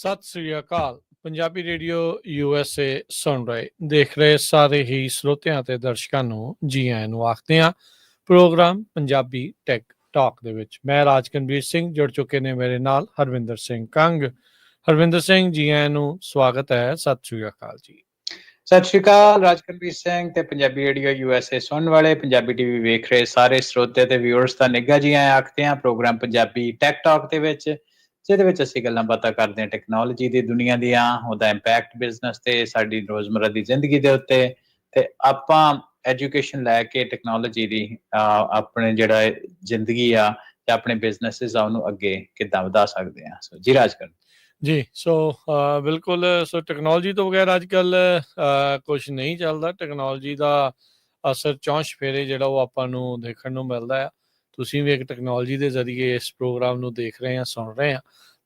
ਸਤਿ ਸ੍ਰੀ ਅਕਾਲ। Punjabi radio USA ਸੁਣ ਦੇਖ ਰਹੇ ਸਾਰੇ ਹੀ ਸਰੋਤਿਆਂ ਤੇ ਦਰਸ਼ਕਾਂ ਨੂੰ ਜੀ ਆਇਆਂ ਨੂੰ ਆਖਦੇ ਹਾਂ ਪ੍ਰੋਗਰਾਮ ਪੰਜਾਬੀ ਟੈਕ ਟਾਕ ਦੇ ਵਿੱਚ। ਮੈਂ ਰਾਜਕਨਵੀਰ ਸਿੰਘ, ਜੁੜ ਚੁੱਕੇ ਨੇ ਮੇਰੇ ਨਾਲ ਹਰਵਿੰਦਰ ਸਿੰਘ ਕੰਗ। ਹਰਵਿੰਦਰ ਸਿੰਘ, ਜੀ ਆਇਆਂ ਨੂੰ, ਸਵਾਗਤ ਹੈ। ਸਤਿ ਸ੍ਰੀ ਅਕਾਲ ਜੀ। ਸਤਿ ਸ਼੍ਰੀ ਅਕਾਲ ਰਾਜਕਨਵੀਰ ਸਿੰਘ ਤੇ ਪੰਜਾਬੀ ਰੇਡੀਓ USA ਸੁਣਨ ਵਾਲੇ, ਪੰਜਾਬੀ ਟੀਵੀ ਵੇਖ ਰਹੇ ਸਾਰੇ ਸਰੋਤੇ ਤੇ ਵਿਊਅਰਸ ਦਾ ਨਿੱਘਾ ਜੀ ਆਇਆਂ ਆਖਦੇ ਹਾਂ ਪ੍ਰੋਗਰਾਮ ਪੰਜਾਬੀ ਟੈਕ ਟਾਕ ਦੇ ਵਿੱਚ, ਜਿਹਦੇ ਵਿੱਚ ਅਸੀਂ ਗੱਲਾਂ ਬਾਤਾਂ ਕਰਦੇ ਹਾਂ ਟੈਕਨੋਲੋਜੀ ਦੀ, ਦੁਨੀਆ ਦੀਆਂ, ਉਹਦਾ ਇੰਪੈਕਟ ਬਿਜ਼ਨਸ ਤੇ ਸਾਡੀ ਰੋਜ਼ਮਰਾ ਦੀ ਜ਼ਿੰਦਗੀ ਦੇ ਉੱਤੇ। ਤੇ ਆਪਾਂ ਐਜੂਕੇਸ਼ਨ ਲੈ ਕੇ ਟੈਕਨੋਲੋਜੀ ਦੀ ਆਪਣੇ ਜਿਹੜਾ ਜ਼ਿੰਦਗੀ ਆ ਤੇ ਆਪਣੇ ਬਿਜ਼ਨਸਿਸ ਆ ਉਹਨੂੰ ਅੱਗੇ ਕਿੱਦਾਂ ਵਧਾ ਸਕਦੇ ਹਾਂ। ਸੋ ਜੀ ਰਾਜਕਨ ਜੀ, ਬਿਲਕੁਲ। ਟੈਕਨੋਲੋਜੀ ਤੋਂ ਬਗੈਰ ਅੱਜ ਕੱਲ੍ਹ ਕੁਛ ਨਹੀਂ ਚੱਲਦਾ। ਟੈਕਨੋਲੋਜੀ ਦਾ ਅਸਰ ਚੌਂਸ਼ ਫੇਰੇ ਜਿਹੜਾ ਉਹ ਆਪਾਂ ਨੂੰ ਦੇਖਣ ਨੂੰ ਮਿਲਦਾ ਆ। ਤੁਸੀਂ ਵੀ ਇੱਕ ਟੈਕਨੋਲੋਜੀ ਦੇ ਜ਼ਰੀਏ ਇਸ ਪ੍ਰੋਗਰਾਮ ਨੂੰ ਦੇਖ ਰਹੇ ਆ, ਸੁਣ ਰਹੇ ਆ,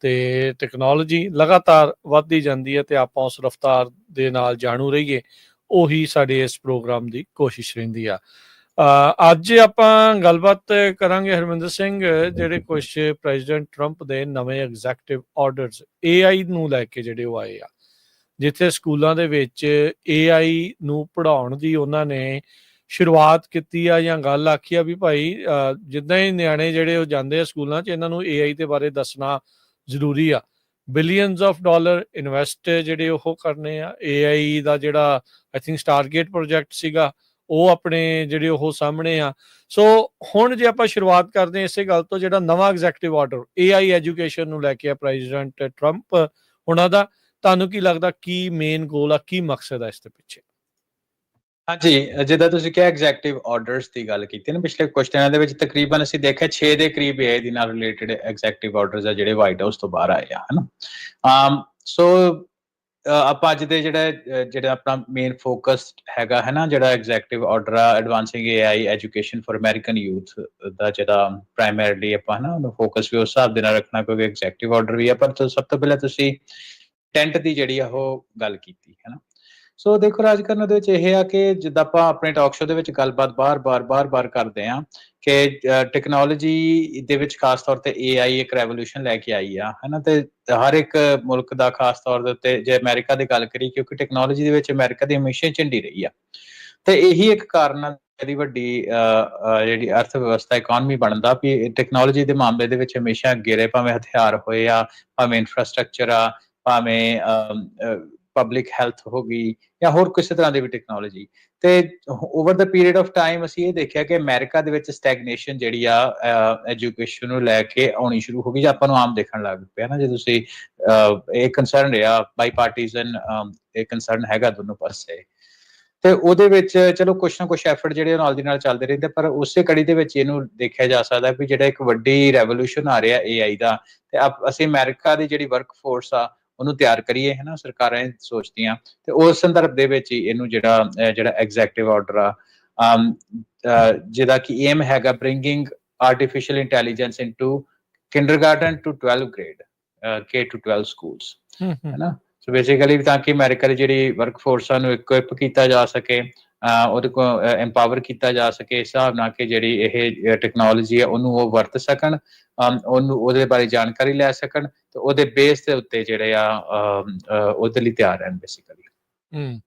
ਤੇ ਟੈਕਨੋਲੋਜੀ ਲਗਾਤਾਰ ਵੱਧਦੀ ਜਾਂਦੀ ਹੈ ਤੇ ਆਪਾਂ ਉਸ ਰਫਤਾਰ ਦੇ ਨਾਲ ਜਾਣੂ ਰਹੀਏ, ਉਹੀ ਸਾਡੇ ਇਸ ਪ੍ਰੋਗਰਾਮ ਦੀ ਕੋਸ਼ਿਸ਼ ਰਹਿੰਦੀ ਆ। ਅੱਜ ਆਪਾਂ ਗੱਲਬਾਤ ਕਰਾਂਗੇ ਹਰਵਿੰਦਰ ਸਿੰਘ, ਜਿਹੜੇ ਕੁਛ ਪ੍ਰੈਜ਼ੀਡੈਂਟ ਟਰੰਪ ਦੇ ਨਵੇਂ ਐਗਜ਼ੈਕਟਿਵ ਆਰਡਰਸ AI ਨੂੰ ਲੈ ਕੇ ਜਿਹੜੇ ਉਹ ਆਏ ਆ, ਜਿੱਥੇ ਸਕੂਲਾਂ ਦੇ ਵਿੱਚ AI ਨੂੰ ਪੜ੍ਹਾਉਣ ਦੀ ਉਹਨਾਂ ਨੇ ਸ਼ੁਰੂਆਤ ਕੀਤੀ ਆ ਜਾਂ ਗੱਲ ਆਖੀ ਆ ਵੀ ਭਾਈ ਜਿੱਦਾਂ ਹੀ ਨਿਆਣੇ ਜਿਹੜੇ ਉਹ ਜਾਂਦੇ ਆ ਸਕੂਲਾਂ 'ਚ, ਇਹਨਾਂ ਨੂੰ AI ਦੇ ਬਾਰੇ ਦੱਸਣਾ ਜ਼ਰੂਰੀ ਆ। ਬਿਲੀਅਨਸ ਆਫ ਡਾਲਰ ਇਨਵੈਸਟ ਜਿਹੜੇ ਉਹ ਕਰਨੇ ਆ। AI ਦਾ ਜਿਹੜਾ ਆਈ ਥਿੰਕ ਸਟਾਰਗੇਟ ਪ੍ਰੋਜੈਕਟ ਸੀਗਾ, ਉਹ ਆਪਣੇ ਜਿਹੜੇ ਉਹ ਸਾਹਮਣੇ ਆ। ਸੋ ਹੁਣ ਜੇ ਆਪਾਂ ਸ਼ੁਰੂਆਤ ਕਰਦੇ ਹਾਂ ਇਸੇ ਗੱਲ ਤੋਂ, ਜਿਹੜਾ ਨਵਾਂ ਐਗਜ਼ੈਕਟਿਵ ਆਰਡਰ AI ਐਜੂਕੇਸ਼ਨ ਨੂੰ ਲੈ ਕੇ ਆ ਪ੍ਰੈਜ਼ੀਡੈਂਟ ਟਰੰਪ ਉਹਨਾਂ ਦਾ, ਤੁਹਾਨੂੰ ਕੀ ਲੱਗਦਾ ਕੀ ਮੇਨ ਗੋਲ ਆ, ਕੀ ਮਕਸਦ ਆ ਇਸ ਦੇ ਪਿੱਛੇ? ਹਾਂਜੀ, ਜਿੱਦਾਂ ਤੁਸੀਂ ਕਿਹਾ ਐਗਜ਼ੈਕਟਿਵ ਆਰਡਰਸ ਦੀ ਗੱਲ ਕੀਤੀ ਨਾ, ਪਿਛਲੇ ਕੁਝ ਦਿਨਾਂ ਦੇ ਵਿੱਚ ਤਕਰੀਬਨ ਅਸੀਂ ਦੇਖਿਆ 6 ਦੇ ਕਰੀਬ AI ਦੇ ਨਾਲ ਰਿਲੇਟਡ ਐਗਜ਼ੈਕਟਿਵ ਆਰਡਰਸ ਆ ਜਿਹੜੇ ਵਾਈਟ ਹਾਊਸ ਤੋਂ ਬਾਹਰ ਆਏ ਆ, ਹਨਾ। ਸੋ ਆਪਾਂ ਅੱਜ ਦੇ ਜਿਹੜਾ ਆਪਣਾ ਮੇਨ ਫੋਕਸ ਹੈਗਾ ਹੈ ਨਾ, ਜਿਹੜਾ ਐਗਜ਼ੈਕਟਿਵ ਆਰਡਰ ਆ advancing AI education for American youth ਦਾ, ਜਿਹੜਾ ਪ੍ਰਾਇਮਰੀਲੀ ਆਪਾਂ ਨਾ ਉਹਨੂੰ ਫੋਕਸ ਵੀ ਉਸ ਹਿਸਾਬ ਦੇ ਨਾਲ ਰੱਖਣਾ, ਕਿਉਂਕਿ ਐਗਜ਼ੈਕਟਿਵ ਆਰਡਰ ਵੀ ਆ। ਪਰ ਸਭ ਤੋਂ ਪਹਿਲਾਂ ਤੁਸੀਂ ਟੈਂਟ ਦੀ ਜਿਹੜੀ ਆ ਉਹ ਗੱਲ ਕੀਤੀ ਹੈ ਨਾ। ਸੋ ਦੇਖੋ ਰਾਜਕਰਨ, ਉਹਦੇ ਵਿੱਚ ਇਹ ਆ ਕਿ ਜਿੱਦਾਂ ਆਪਾਂ ਆਪਣੇ ਟਾਕ ਸ਼ੋ ਦੇ ਵਿੱਚ ਗੱਲਬਾਤ ਬਾਰ-ਬਾਰ ਕਰਦੇ ਹਾਂ ਕਿ ਟੈਕਨੋਲੋਜੀ ਦੇ ਵਿੱਚ ਖਾਸ ਤੌਰ ਤੇ AI ਇੱਕ ਰੈਵੋਲੂਸ਼ਨ ਲੈ ਕੇ ਆਈ ਆ, ਹਨਾ। ਤੇ ਹਰ ਇੱਕ ਮੁਲਕ ਦਾ ਖਾਸ ਤੌਰ ਦੇ ਉੱਤੇ, ਜੇ ਅਮਰੀਕਾ ਦੀ ਗੱਲ ਕਰੀ, ਕਿਉਂਕਿ ਟੈਕਨੋਲੋਜੀ ਦੇ ਵਿੱਚ ਅਮਰੀਕਾ ਦੀ ਹਮੇਸ਼ਾ ਝੰਡੀ ਰਹੀ ਆ, ਤੇ ਇਹੀ ਇੱਕ ਕਾਰਨ ਆ ਇਹਦੀ ਵੱਡੀ ਜਿਹੜੀ ਅਰਥ ਵਿਵਸਥਾ, ਇਕਨੋਮੀ ਬਣਦਾ ਵੀ ਟੈਕਨੋਲੋਜੀ ਦੇ ਮਾਮਲੇ ਦੇ ਵਿੱਚ ਹਮੇਸ਼ਾ ਅੱਗੇ ਰਹੇ, ਭਾਵੇਂ ਹਥਿਆਰ ਹੋਏ ਆ, ਭਾਵੇਂ ਇਨਫਰਾਸਟਰਕਚਰ ਆ, ਭਾਵੇਂ ਪਬਲਿਕ ਹੈਲਥ ਹੋ ਗਈ, ਜਾਂ ਹੋਰ ਕਿਸੇ ਤਰ੍ਹਾਂ ਦੀ ਵੀ ਟੈਕਨੋਲੋਜੀ। ਤੇ over the period of time ਅਸੀਂ ਇਹ ਦੇਖਿਆ ਕਿ ਅਮਰੀਕਾ ਦੇ ਵਿੱਚ ਸਟੈਗਨੇਸ਼ਨ ਜਿਹੜੀ ਆ ਐਜੂਕੇਸ਼ਨ ਨੂੰ ਲੈ ਕੇ ਆਉਣੀ ਸ਼ੁਰੂ ਹੋ ਗਈ, ਜਾਂ ਆਪਾਂ ਨੂੰ ਆਮ ਦੇਖਣ ਲੱਗ ਪਿਆ ਨਾ। ਜੇ ਤੁਸੀਂ ਇਹ ਕੰਸਰਨ ਰਿਹਾ ਬਾਈ ਪਾਰਟੀਜ਼ਨ, ਇਹ ਕੰਸਰਨ ਹੈਗਾ ਦੋਨੋਂ ਪਾਸੇ, ਤੇ ਉਹਦੇ ਵਿੱਚ ਚਲੋ ਕੁਛ ਨਾ ਕੁਛ ਐਫਰਟ ਜਿਹੜੇ ਨਾਲ ਦੀ ਨਾਲ ਚੱਲਦੇ ਰਹਿੰਦੇ। ਪਰ ਉਸੇ ਕੜੀ ਦੇ ਵਿੱਚ ਇਹਨੂੰ ਦੇਖਿਆ ਜਾ ਸਕਦਾ ਵੀ ਜਿਹੜਾ ਇੱਕ ਵੱਡੀ ਰੈਵੋਲੂਸ਼ਨ ਆ ਰਿਹਾ AI ਦਾ, ਤੇ ਅਸੀਂ ਅਮਰੀਕਾ ਦੀ ਜਿਹੜੀ ਵਰਕ ਫੋਰਸ ਆ ਉਹਨੂੰ ਤਿਆਰ ਕਰੀਏ, ਹਨਾ, ਸਰਕਾਰਾਂ ਸੋਚਦੀਆਂ। ਤੇ ਉਸ ਸੰਦਰਭ ਦੇ ਵਿੱਚ ਹੀ ਇਹਨੂੰ ਜਿਹੜਾ ਐਗਜ਼ੈਕਟਿਵ ਆਰਡਰ ਆ, ਜਿਹਦਾ ਕਿ ਏਮ ਹੈਗਾ bringing artificial intelligence into kindergarten to 12th grade, K to 12 schools, ਹਨਾ। ਸੋ ਬੇਸਿਕਲੀ ਤਾਂ ਕਿ ਅਮਰੀਕਾ ਦੀ ਜਿਹੜੀ ਵਰਕ ਫੋਰਸ ਆ ਨੂੰ ਇਕੁਇਪ ਕੀਤਾ ਜਾ ਸਕੇ, ਉਹਦੇ ਕੋਲ ਐਮਪਾਵਰ ਕੀਤਾ ਜਾ ਸਕੇ, ਇਸ ਹਿਸਾਬ ਨਾਲ ਕਿ ਜਿਹੜੀ ਇਹ ਟੈਕਨੋਲੋਜੀ ਆ ਉਹਨੂੰ ਉਹ ਵਰਤ ਸਕਣ, ਉਹਨੂੰ ਉਹਦੇ ਬਾਰੇ ਜਾਣਕਾਰੀ ਲੈ ਸਕਣ, ਤੇ ਉਹਦੇ ਬੇਸ ਦੇ ਉੱਤੇ ਜਿਹੜੇ ਆ ਉਹਦੇ ਲਈ ਤਿਆਰ ਰਹਿਣ ਬੇਸਿਕਲੀ।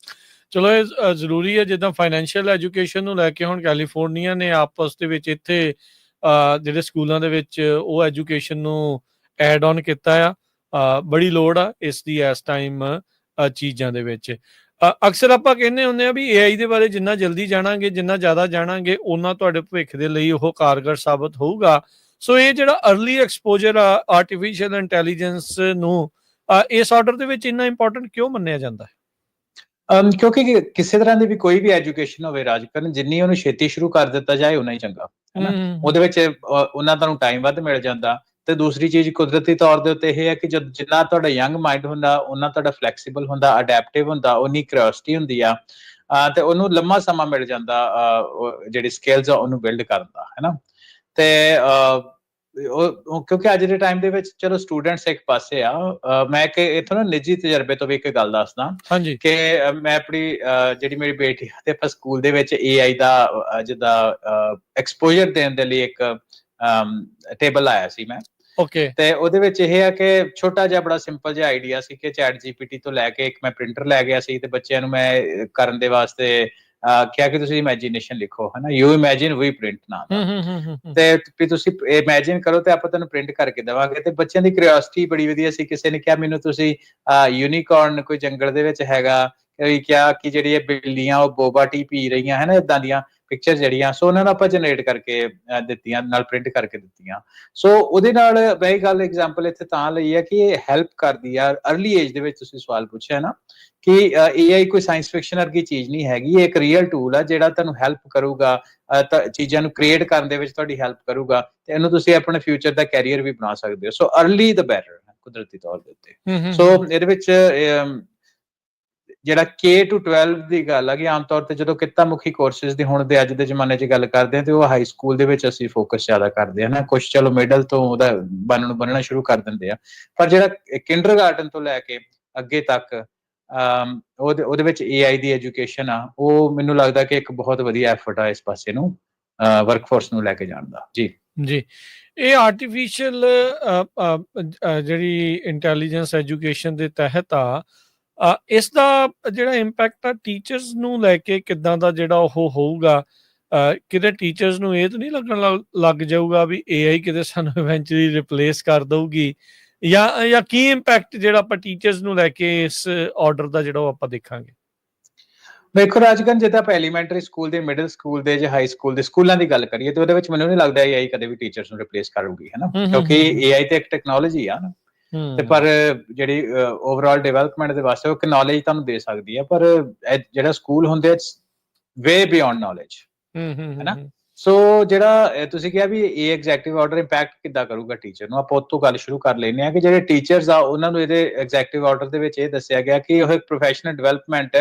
ਚਲੋ, ਇਹ ਜ਼ਰੂਰੀ ਹੈ। ਜਿੱਦਾਂ ਫਾਈਨੈਂਸ਼ੀਅਲ ਐਜੂਕੇਸ਼ਨ ਨੂੰ ਲੈ ਕੇ ਹੁਣ ਕੈਲੀਫੋਰਨੀਆ ਨੇ ਆਪਸ ਦੇ ਵਿੱਚ ਇੱਥੇ ਜਿਹੜੇ ਸਕੂਲਾਂ ਦੇ ਵਿੱਚ ਉਹ ਐਜੂਕੇਸ਼ਨ ਨੂੰ ਐਡ ਔਨ ਕੀਤਾ ਆ। ਬੜੀ ਲੋੜ ਆ ਇਸ ਦੀ ਇਸ ਟਾਈਮ ਚੀਜ਼ਾਂ ਦੇ ਵਿੱਚ। ਅਕਸਰ ਆਪਾਂ ਕਹਿੰਦੇ ਹੁੰਦੇ ਆ ਵੀ AI ਦੇ ਬਾਰੇ ਜਿੰਨਾ ਜਲਦੀ ਜਾਣਾਂਗੇ, ਜਿੰਨਾ ਜ਼ਿਆਦਾ ਜਾਣਾਂਗੇ, ਓਨਾ ਤੁਹਾਡੇ ਭਵਿੱਖ ਦੇ ਲਈ ਉਹ ਕਾਰਗਰ ਸਾਬਤ ਹੋਊਗਾ। ਸੋ ਇਹ ਜਿਹੜਾ ਅਰਲੀ ਐਕਸਪੋਜਰ ਆ ਆਰਟੀਫਿਸ਼ੀਅਲ ਇੰਟੈਲੀਜੈਂਸ ਨੂੰ, ਇਸ ਆਰਡਰ ਦੇ ਵਿੱਚ ਇੰਨਾ ਇੰਪੋਰਟੈਂਟ ਕਿਉਂ ਮੰਨਿਆ ਜਾਂਦਾ ਹੈ? ਕਿਉਂਕਿ ਕਿਸੇ ਤਰ੍ਹਾਂ ਦੀ ਵੀ ਕੋਈ ਵੀ ਐਜੂਕੇਸ਼ਨ ਹੋਵੇ ਰਾਜਕਰਨ, ਜਿੰਨੀ ਉਹਨੂੰ ਛੇਤੀ ਸ਼ੁਰੂ ਕਰ ਦਿੱਤਾ ਜਾਏ ਉਨਾ ਹੀ ਚੰਗਾ, ਹਨਾ। ਉਹਦੇ ਵਿੱਚ ਉਹਨਾਂ ਤੁਹਾਨੂੰ ਟਾਈਮ ਵੱਧ ਮਿਲ ਜਾਂਦਾ। ਤੇ ਦੂਸਰੀ ਚੀਜ਼ ਕੁਦਰਤੀ ਤੌਰ ਦੇ ਉੱਤੇ ਇਹ ਹੈ ਕਿ ਜਿੰਨਾ ਤੁਹਾਡਾ ਯੰਗ ਮਾਈਂਡ ਹੁੰਦਾ, ਉਹਨਾਂ ਤੁਹਾਡਾ ਫਲੈਕਸੀਬਲ ਹੁੰਦਾ, ਅਡੈਪਟਿਵ ਹੁੰਦਾ, ਉਨੀ ਕਿਉਰਿਓਸਿਟੀ ਹੁੰਦੀ ਆ, ਤੇ ਉਹਨੂੰ ਲੰਮਾ ਸਮਾਂ ਮਿਲ ਜਾਂਦਾ ਜਿਹੜੀ ਸਕਿੱਲਸ ਆ ਉਹਨੂੰ ਬਿਲਡ ਕਰਨ ਦਾ, ਹਨਾ। ਤੇ ਕਿਉਂਕਿ ਅੱਜ ਦੇ ਟਾਈਮ ਦੇ ਵਿੱਚ ਚਲੋ ਸਟੂਡੈਂਟਸ ਇੱਕ ਪਾਸੇ ਆ, ਮੈਂ ਇੱਥੋਂ ਨਾ ਨਿੱਜੀ ਤਜਰਬੇ ਤੋਂ ਵੀ ਇੱਕ ਗੱਲ ਦੱਸਦਾ ਕਿ ਮੈਂ ਆਪਣੀ ਜਿਹੜੀ ਮੇਰੀ ਬੇਟੀ ਤੇ ਆਪਾਂ ਸਕੂਲ ਦੇ ਵਿੱਚ AI ਦਾ ਜਿੱਦਾਂ ਐਕਸਪੋਜ਼ਰ ਦੇਣ ਦੇ ਲਈ ਇੱਕ ਟੇਬਲ ਆਇਆ ਸੀ ਮੈਂ, ਓਕੇ ਤੇ ਉਹਦੇ ਵਿੱਚ ਇਹ ਹੈ ਕਿ ਛੋਟਾ ਜਿਹਾ ਬੜਾ ਸਿੰਪਲ ਜਿਹਾ ਆਈਡੀਆ ਸੀ ਕਿ ਚੈਟ ਜੀਪੀਟੀ ਤੋਂ ਲੈ ਕੇ ਇੱਕ ਮੈਂ ਪ੍ਰਿੰਟਰ ਲੈ ਗਿਆ ਸੀ ਤੇ ਬੱਚਿਆਂ ਨੂੰ ਮੈਂ ਕਰਨ ਦੇ ਵਾਸਤੇ ਕਿਹਾ ਕਿ ਤੁਸੀਂ ਇਮੇਜਿਨੇਸ਼ਨ ਲਿਖੋ, ਹਨਾ, ਯੂ ਇਮੇਜਿਨ ਵੀ ਪ੍ਰਿੰਟ ਨਾਂ ਦਾ, ਤੇ ਵੀ ਤੁਸੀਂ ਇਮੇਜਿਨ ਕਰੋ ਤੇ ਆਪਾਂ ਤੁਹਾਨੂੰ ਪ੍ਰਿੰਟ ਕਰਕੇ ਦੇਵਾਂਗੇ। ਤੇ ਬੱਚਿਆਂ ਦੀ ਕਿਉਰਿਓਸਿਟੀ ਬੜੀ ਵਧੀਆ ਸੀ। ਕਿਸੇ ਨੇ ਕਿਹਾ ਮੈਨੂੰ ਤੁਸੀਂ ਯੂਨੀਕੋਰਨ ਕੋਈ ਜੰਗਲ ਦੇ ਵਿੱਚ ਹੈਗਾ, ਕੋਈ ਕਿਹਾ ਕਿ ਜਿਹੜੀ ਇਹ ਬਿੱਲੀਆਂ ਉਹ ਬੋਬਾ ਟੀ ਪੀ ਰਹੀਆਂ, ਹੈ ਨਾ, ਇਦਾਂ ਦੀਆਂ ਪਿਕਚਰ ਜਿਹੜੀਆਂ, ਸੋ ਉਹਨਾਂ ਨੂੰ ਆਪਾਂ ਜਨਰੇਟ ਕਰਕੇ ਦਿੱਤੀਆਂ, ਨਾਲ ਪ੍ਰਿੰਟ ਕਰਕੇ ਦਿੱਤੀਆਂ। ਸੋ ਉਹਦੇ ਨਾਲ ਮੈਂ ਇਹ ਗੱਲ ਐਗਜ਼ਾਮਪਲ ਇੱਥੇ ਤਾਂ ਲਈ ਹੈ ਕਿ ਇਹ ਹੈਲਪ ਕਰਦੀ ਆ ਅਰਲੀ ਏਜ ਦੇ ਵਿੱਚ। ਤੁਸੀਂ ਸਵਾਲ ਪੁੱਛਿਆ ਨਾ ਕਿ AI ਕੋਈ ਸਾਇੰਸ ਫਿਕਸ਼ਨ ਵਰਗੀ ਚੀਜ਼ ਨਹੀਂ ਹੈਗੀ, ਇਹ ਇੱਕ ਰੀਅਲ ਟੂਲ ਆ ਜਿਹੜਾ ਤੁਹਾਨੂੰ ਹੈਲਪ ਕਰੂਗਾ, ਚੀਜ਼ਾਂ ਨੂੰ ਕ੍ਰੀਏਟ ਕਰਨ ਦੇ ਵਿੱਚ ਤੁਹਾਡੀ ਹੈਲਪ ਕਰੂਗਾ, ਤੇ ਇਹਨੂੰ ਤੁਸੀਂ ਆਪਣੇ ਫਿਊਚਰ ਦਾ ਕੈਰੀਅਰ ਵੀ ਬਣਾ ਸਕਦੇ ਹੋ। ਸੋ ਅਰਲੀ ਦ ਬੈਟਰ, ਕੁਦਰਤੀ ਤੌਰ ਦੇ ਉੱਤੇ। ਸੋ ਇਹਦੇ ਵਿੱਚ ਜਿਹੜਾ K-12 ਦੀ ਗੱਲ ਆ ਕਿ ਆਮ ਤੌਰ ਤੇ ਜਦੋਂ ਕਿੱਤਾ ਮੁਖੀ ਕੋਰਸਿਸ ਦੀ ਹੁਣ ਦੇ ਅੱਜ ਦੇ ਜ਼ਮਾਨੇ 'ਚ ਗੱਲ ਕਰਦੇ ਹਾਂ ਤੇ ਉਹ ਹਾਈ ਸਕੂਲ ਦੇ ਵਿੱਚ ਅਸੀਂ ਫੋਕਸ ਜ਼ਿਆਦਾ ਕਰਦੇ ਹਾਂ ਨਾ, ਕੁਛ ਚਲੋ ਮਿਡਲ ਤੋਂ ਉਹਦਾ ਬਣਨਾ ਸ਼ੁਰੂ ਕਰ ਦਿੰਦੇ ਆ, ਪਰ ਜਿਹੜਾ ਕਿੰਡਰਗਾਰਟਨ ਤੋਂ ਲੈ ਕੇ ਅੱਗੇ ਤੱਕ ਉਹਦੇ ਵਿੱਚ AI ਦੀ ਐਜੂਕੇਸ਼ਨ ਆ, ਉਹ ਮੈਨੂੰ ਲੱਗਦਾ ਕਿ ਇੱਕ ਬਹੁਤ ਵਧੀਆ ਐਫਰਟ ਆ ਇਸ ਪਾਸੇ ਨੂੰ ਵਰਕਫੋਰਸ ਨੂੰ ਲੈ ਕੇ ਜਾਣ ਦਾ। ਜੀ ਜੀ, ਇਹ ਆਰਟੀਫਿਸ਼ੀਅਲ ਜਿਹੜੀ ਇੰਟੈਲੀਜੈਂਸ ਐਜੂਕੇਸ਼ਨ ਦੇ ਤਹਿਤ ਆ, ਇਸ ਦਾ ਜਿਹੜਾ ਇੰਪੈਕਟ ਆ ਟੀਚਰਸ ਨੂੰ ਲੈ ਕੇ ਕਿੱਦਾਂ ਦਾ ਜਿਹੜਾ ਉਹ ਹੋਊਗਾ? ਕਿਤੇ ਟੀਚਰਸ ਨੂੰ ਇਹ ਤਾਂ ਨਹੀਂ ਲੱਗਣ ਲੱਗ ਜਾਊਗਾ ਵੀ AI ਕਿਤੇ ਸਾਨੂੰ ਇਵੈਂਚੁਅਲੀ ਰਿਪਲੇਸ ਕਰ ਦਊਗੀ, ਜਾਂ ਕੀ ਇੰਪੈਕਟ ਜਿਹੜਾ ਆਪਾਂ ਟੀਚਰਸ ਨੂੰ ਲੈ ਕੇ ਇਸ ਆਰਡਰ ਦਾ ਜਿਹੜਾ ਉਹ ਆਪਾਂ ਦੇਖਾਂਗੇ? ਵੇਖੋ ਰਾਜਗਨ, ਜਿੱਦਾਂ ਆਪਾਂ ਐਲੀਮੈਂਟਰੀ ਸਕੂਲ ਦੇ, ਮਿਡਲ ਸਕੂਲ ਦੇ ਜਾਂ ਹਾਈ ਸਕੂਲ ਦੇ ਸਕੂਲਾਂ ਦੀ ਗੱਲ ਕਰੀਏ ਤੇ ਉਹਦੇ ਵਿੱਚ ਮੈਨੂੰ ਨਹੀਂ ਲੱਗਦਾ AI ਕਦੇ ਵੀ ਟੀਚਰਸ ਨੂੰ ਰਿਪਲੇਸ ਕਰੂਗੀ, ਹੈ ਨਾ, ਕਿਉਂਕਿ AI ਤੇ ਇੱਕ ਟੈਕਨੋਲੋਜੀ ਆ ਨਾ, ਤੇ ਪਰ ਜਿਹੜੀ ਓਵਰਆਲ ਡਿਵੈਲਪਮੈਂਟ ਦੇ ਵਾਸਤੇ ਉਹ ਇੱਕ ਨੌਲੇਜ ਤੁਹਾਨੂੰ ਦੇ ਸਕਦੀ ਹੈ, ਪਰ ਜਿਹੜਾ ਸਕੂਲ ਹੁੰਦੇ ਵੇ ਬਿਯੋਂਡ ਨੌਲੇਜ, ਹੈ ਨਾ। ਸੋ ਜਿਹੜਾ ਤੁਸੀਂ ਕਿਹਾ ਵੀ ਇਹ ਐਗਜ਼ੈਕਟਿਵ ਆਰਡਰ ਇੰਪੈਕਟ ਕਿੱਦਾਂ ਕਰੂਗਾ ਟੀਚਰ ਨੂੰ, ਆਪਾਂ ਉੱਥੋਂ ਗੱਲ ਸ਼ੁਰੂ ਕਰ ਲੈਂਦੇ ਹਾਂ ਕਿ ਜਿਹੜੇ ਟੀਚਰਸ ਆ ਉਹਨਾਂ ਨੂੰ ਇਹਦੇ ਐਗਜ਼ੈਕਟਿਵ ਆਰਡਰ ਦੇ ਵਿੱਚ ਇਹ ਦੱਸਿਆ ਗਿਆ ਕਿ ਉਹ ਇੱਕ ਪ੍ਰੋਫੈਸ਼ਨਲ ਡਿਵੈਲਪਮੈਂਟ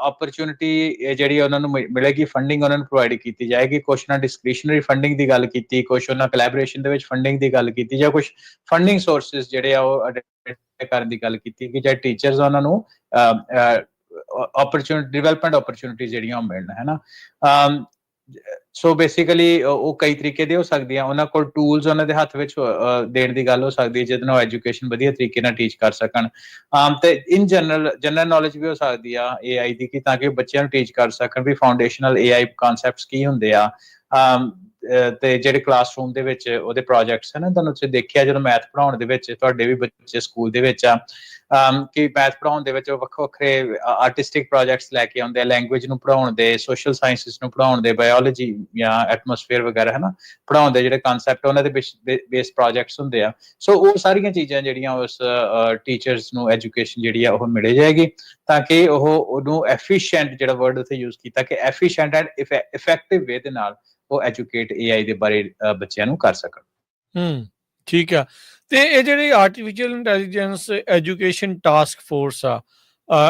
ਓਪਰਚੁਨਿਟੀ ਜਿਹੜੀ ਉਹਨਾਂ ਨੂੰ ਮਿਲੇਗੀ, ਫੰਡਿੰਗ ਉਹਨਾਂ ਨੂੰ ਪ੍ਰੋਵਾਈਡ ਕੀਤੀ ਜਾਏਗੀ। ਕੁਛ ਨਾਲ ਡਿਸਕ੍ਰਿਸ਼ਨਰੀ ਫੰਡਿੰਗ ਦੀ ਗੱਲ ਕੀਤੀ, ਕੁਛ ਉਹਨਾਂ ਕੋਲੈਬੋਰੇਸ਼ਨ ਦੇ ਵਿੱਚ ਫੰਡਿੰਗ ਦੀ ਗੱਲ ਕੀਤੀ, ਜਾਂ ਕੁਛ ਫੰਡਿੰਗ ਸੋਰਸਿਸ ਜਿਹੜੇ ਆ ਉਹ ਕਰਨ ਦੀ ਗੱਲ ਕੀਤੀ ਕਿ ਜਿਹੜੇ ਟੀਚਰਸ ਆ ਉਹਨਾਂ ਨੂੰ ਓਪਰਚੁਨਿਟੀ, ਡਿਵੈਲਪਮੈਂਟ ਓਪਰਚੁਨਿਟੀ ਜਿਹੜੀਆਂ ਉਹ ਮਿਲਣ, ਹੈ ਨਾ। ਸੋ ਬੇਸਿਕਲੀ ਉਹ ਕਈ ਤਰੀਕੇ ਦੇ ਹੋ ਸਕਦੀਆਂ, ਉਹਨਾਂ ਕੋਲ ਟੂਲਸ ਉਹਨਾਂ ਦੇ ਹੱਥ ਵਿੱਚ ਦੇਣ ਦੀ ਗੱਲ ਹੋ ਸਕਦੀ ਹੈ ਜਿਹਦੇ ਨਾਲ ਐਜੂਕੇਸ਼ਨ ਵਧੀਆ ਤਰੀਕੇ ਨਾਲ ਟੀਚ ਕਰ ਸਕਣ। ਤੇ ਇਨ ਜਨਰਲ ਨੌਲੇਜ ਵੀ ਹੋ ਸਕਦੀ ਆ AI ਦੀ, ਕਿ ਤਾਂ ਕਿ ਬੱਚਿਆਂ ਨੂੰ ਟੀਚ ਕਰ ਸਕਣ ਵੀ ਫਾਊਂਡੇਸ਼ਨਲ AI ਕਨਸੈਪਟਸ ਕੀ ਹੁੰਦੇ ਆ, ਤੇ ਜਿਹੜੇ ਕਲਾਸਰੂਮ ਦੇ ਵਿੱਚ ਉਹਦੇ ਪ੍ਰੋਜੈਕਟਸ, ਹੈ ਨਾ, ਤੁਹਾਨੂੰ ਤੁਸੀਂ ਦੇਖਿਆ ਜਦੋਂ ਮੈਥ ਪੜ੍ਹਾਉਣ ਦੇ ਵਿੱਚ ਤੁਹਾਡੇ ਵੀ ਬੱਚੇ ਸਕੂਲ ਦੇ ਵਿੱਚ ਆ, ਕਿ ਮੈਥ ਪੜ੍ਹਾਉਣ ਦੇ ਵਿੱਚ ਉਹ ਵੱਖੋ ਵੱਖਰੇ ਆਰਟਿਸਟਿਕ ਪ੍ਰੋਜੈਕਟਸ ਲੈ ਕੇ ਆਉਂਦੇ ਆ, ਲੈਂਗੁਏਜ ਨੂੰ ਪੜ੍ਹਾਉਣ ਦੇ, ਸੋਸ਼ਲ ਸਾਇੰਸਿਸ ਨੂੰ ਪੜ੍ਹਾਉਣ ਦੇ, ਬਾਇਓਲੋਜੀ ਜਾਂ ਐਟਮੋਸਫੇਅਰ ਵਗੈਰਾ, ਹੈ ਨਾ, ਪੜ੍ਹਾਉਣ ਦੇ ਜਿਹੜੇ ਕਨਸੈਪਟ ਉਹਨਾਂ ਦੇ ਬੇਸ ਪ੍ਰੋਜੈਕਟਸ ਹੁੰਦੇ ਆ। ਸੋ ਉਹ ਸਾਰੀਆਂ ਚੀਜ਼ਾਂ ਜਿਹੜੀਆਂ ਉਸ ਟੀਚਰਸ ਨੂੰ ਐਜੂਕੇਸ਼ਨ ਜਿਹੜੀ ਆ ਉਹ ਮਿਲ ਜਾਏਗੀ, ਤਾਂ ਕਿ ਉਹ ਉਹਨੂੰ ਐਫੀਸ਼ੀਐਂਟ, ਜਿਹੜਾ ਵਰਡ ਉੱਥੇ ਯੂਜ਼ ਕੀਤਾ ਕਿ ਐਫੀਸ਼ੀਐਂਟ ਐਂਡ ਇਫੈਕਟਿਵ ਵੇ ਦੇ ਨਾਲ ਉਹ ਐਜੂਕੇਟ AI ਦੇ ਬਾਰੇ ਬੱਚਿਆਂ ਨੂੰ ਕਰ ਸਕਣ। ਠੀਕ ਆ। ਤੇ ਇਹ ਜਿਹੜੀ artificial intelligence education task force ਆ,